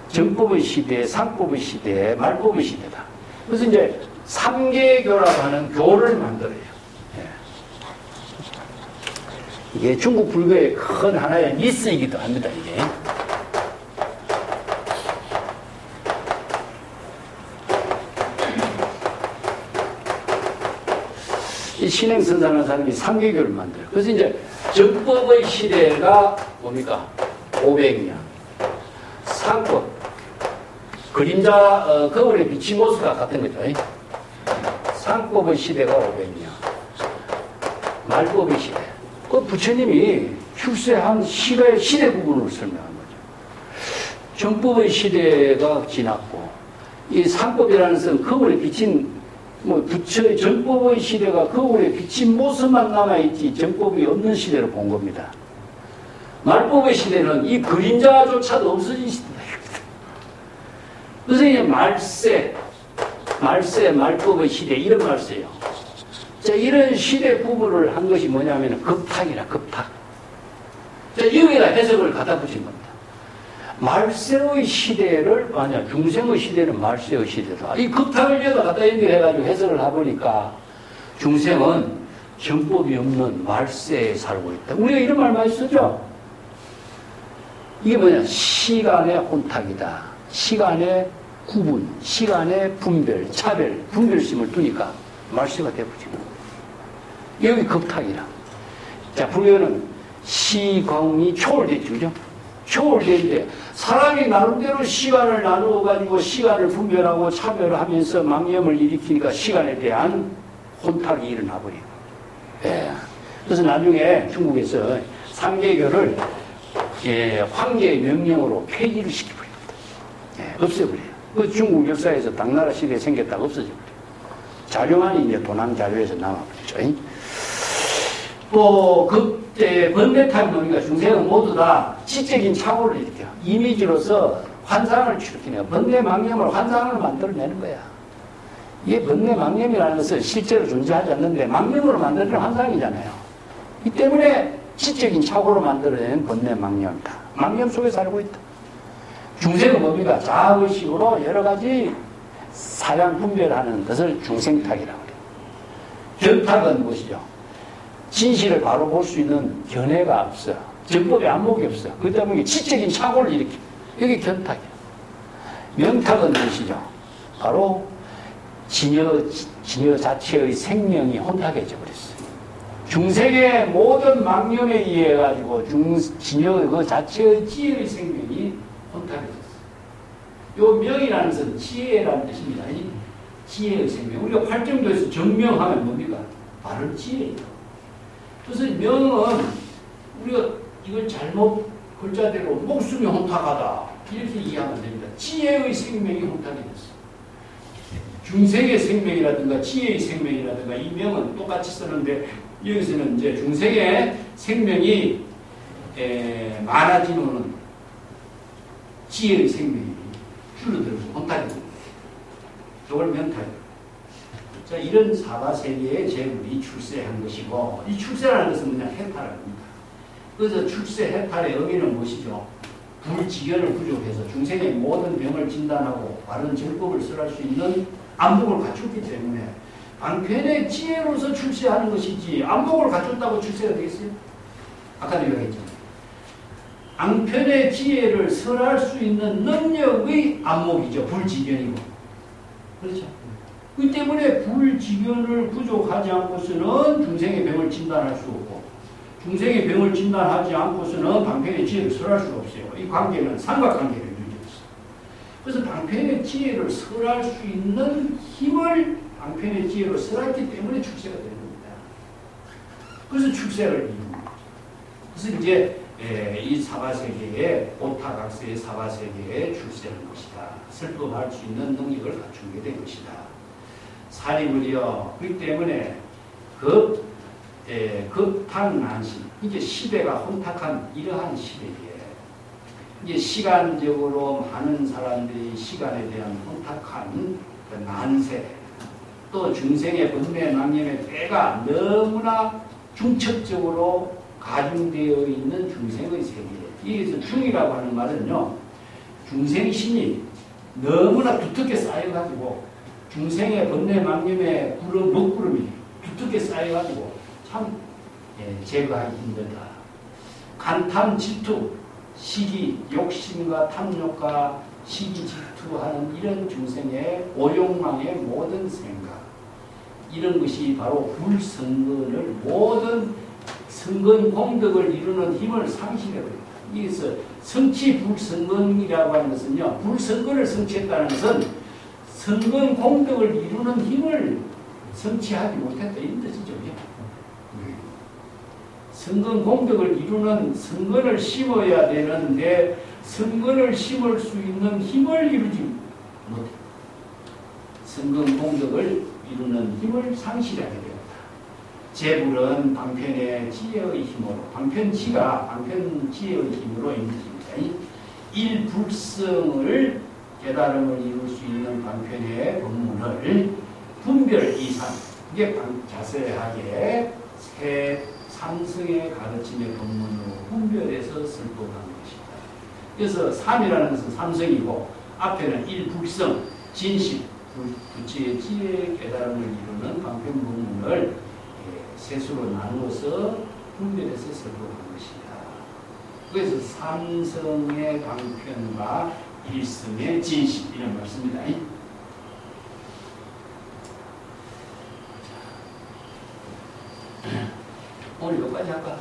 정법의 시대, 상법의 시대, 말법의 시대다. 그래서 이제 삼계교라고 하는 교를 만들어요. 이게 중국 불교의 큰 하나의 미스이기도 합니다, 이게. 이 신행선사라는 사람이 삼계교를 만들어요. 그래서 이제 정법의 시대가 뭡니까? 500년. 상법. 그림자, 거울에 비친 모습과 같은 거죠. 상법의 시대가 500년. 말법의 시대. 부처님이 출세한 시대 부분을 설명한 거죠. 정법의 시대가 지났고, 이 상법이라는 것은 거울에 비친 부처의 정법의 시대가 거울에 비친 모습만 남아있지 정법이 없는 시대로 본 겁니다. 말법의 시대는 이 그림자조차도 없어진 시대다. 그래서 이제 말법의 시대 이런 말 써요. 자, 이런 시대 구분을 한 것이 뭐냐면 급탁이라, 급탁. 자, 여기다 해석을 갖다 붙인 겁니다. 말세의 시대를, 중생의 시대는 말세의 시대다. 이 급탁을 여기다 갖다 연결해가지고 해석을 해보니까 중생은 정법이 없는 말세에 살고 있다. 우리가 이런 말 많이 쓰죠? 이게 뭐냐? 시간의 혼탁이다. 시간의 구분, 시간의 분별, 차별, 분별심을 두니까 말세가 되어버리는 거예요. 여기 급탁이라. 자, 불교는 시광이 초월됐죠, 그죠? 초월되는데 사람이 나름대로 시간을 나누어가지고 시간을 분별하고 차별을 하면서 망념을 일으키니까 시간에 대한 혼탁이 일어나 버려요. 예. 그래서 나중에 중국에서 삼계교를 황제의 명령으로 폐지를 시켜버립니다. 예, 없애버려요. 그 중국 역사에서 당나라 시대에 생겼다가 없어져버려요. 자료만이 이제 도난 자료에서 남아버렸죠. 그때 번뇌탈 논의가 중생은 모두 다 지적인 착오를 일으켜 이미지로서 환상을 출시해요. 번뇌망념을 환상으로 만들어내는 거야. 이게 번뇌망념이라는 것은 실제로 존재하지 않는데 망념으로 만드는 환상이잖아요. 이 때문에 지적인 착오로 만들어낸 번뇌망념이다. 망념 속에 살고 있다. 중생은 뭡니까? 자아의식으로 여러 가지 사양 분별하는 것을 중생탁이라고 해요. 견탁은 무엇이죠? 진실을 바로 볼 수 있는 견해가 없어. 정법에 안목이 없어. 그 때문에 지적인 착오를 일으켜. 이게 견탁이야. 명탁은 무엇이죠? 바로 진여 자체의 생명이 혼탁해져 버렸어요. 중생의 모든 망념에 의해 가지고 진여 그 자체의 지혜의 생명이 혼탁해졌어요. 요 명이라는 것은 지혜라는 뜻입니다. 지혜의 생명. 우리가 팔정도에서 정명하면 뭡니까? 바른 지혜예요. 그래서 명은 우리가 이걸 잘못 글자대로 목숨이 혼탁하다 이렇게 이해하면 됩니다. 지혜의 생명이 혼탁이 됐어요. 중생의 생명이라든가 지혜의 생명이라든가 이 명은 똑같이 쓰는데 여기서는 이제 중생의 생명이 많아지는 지혜의 생명이 줄어들어서 혼탁이 됩니다. 이걸 명탁이에요. 자, 이런 사바세계의 재물이 출세한 것이고, 이 출세라는 것은 그냥 해탈입니다. 그래서 출세 해탈의 의미는 무엇이죠? 불지견을 부족해서 중생의 모든 병을 진단하고 바른 정법을 설할 수 있는 안목을 갖췄기 때문에 방편의 지혜로서 출세하는 것이지 안목을 갖췄다고 출세가 되겠어요? 아까도 이야기했잖아요. 앙편의 지혜를 설할 수 있는 능력의 안목이죠. 불지견이고. 그렇죠? 그 때문에 불지견을 부족하지 않고서는 중생의 병을 진단할 수 없고, 중생의 병을 진단하지 않고서는 방편의 지혜를 설할 수가 없어요. 이 관계는 삼각관계를 유지했어요. 그래서 방편의 지혜를 설할 수 있는 힘을 방편의 지혜로 설했기 때문에 출세가 되는 겁니다. 그래서 출세를 이룹니다. 그래서 이제 이 사바세계에 오타각세의 사바세계에 출세하는 것이다. 설법할 수 있는 능력을 갖추게 된 것이다. 사리물이여 그렇기 때문에 급탕난신 이게 시대가 혼탁한 이러한 시대에 이제 시간적으로 많은 사람들이 시간에 대한 혼탁한 그 난세 또 중생의 번뇌낭념의 때가 너무나 중첩적으로 가중되어 있는 중생의 세계. 여기서 중이라고 하는 말은요, 중생심이 너무나 두텁게 쌓여가지고 중생의 번뇌망념의 먹구름이 두텁게 쌓여가지고 참 제거하기 힘들다. 간탐 질투, 시기, 욕심과 탐욕과 시기 질투하는 이런 중생의 오욕망의 모든 생각, 이런 것이 바로 불성근을 모든 성근 공덕을 이루는 힘을 상실해버립니다. 여기서 성취 불성근이라고 하는 것은요, 불성근을 성취했다는 것은 성근 공덕을 이루는 힘을 성취하지 못했다 이런 뜻이죠. 성근 공덕을 이루는 성근을 심어야 되는데 성근을 심을 수 있는 힘을 이루지 못해. 성근 공덕을 이루는 힘을 상실하게 됩니다. 재불은 방편의 지혜의 힘으로, 방편지혜의 힘으로 임해집니다. 일불성을 깨달음을 이룰 수 있는 방편의 법문을 분별 이상, 이게 자세하게 삼성의 가르침의 법문으로 분별해서 설법한 것이다. 그래서 삼이라는 것은 삼성이고 앞에는 일불성, 진실, 부처의 지혜의 깨달음을 이루는 방편 법문을 세수로 나누어서 분별해서 설법한 것이다. 그래서 삼성의 방편과 일성의 진실 이런 말씀입니다. 오늘 여기까지 할까?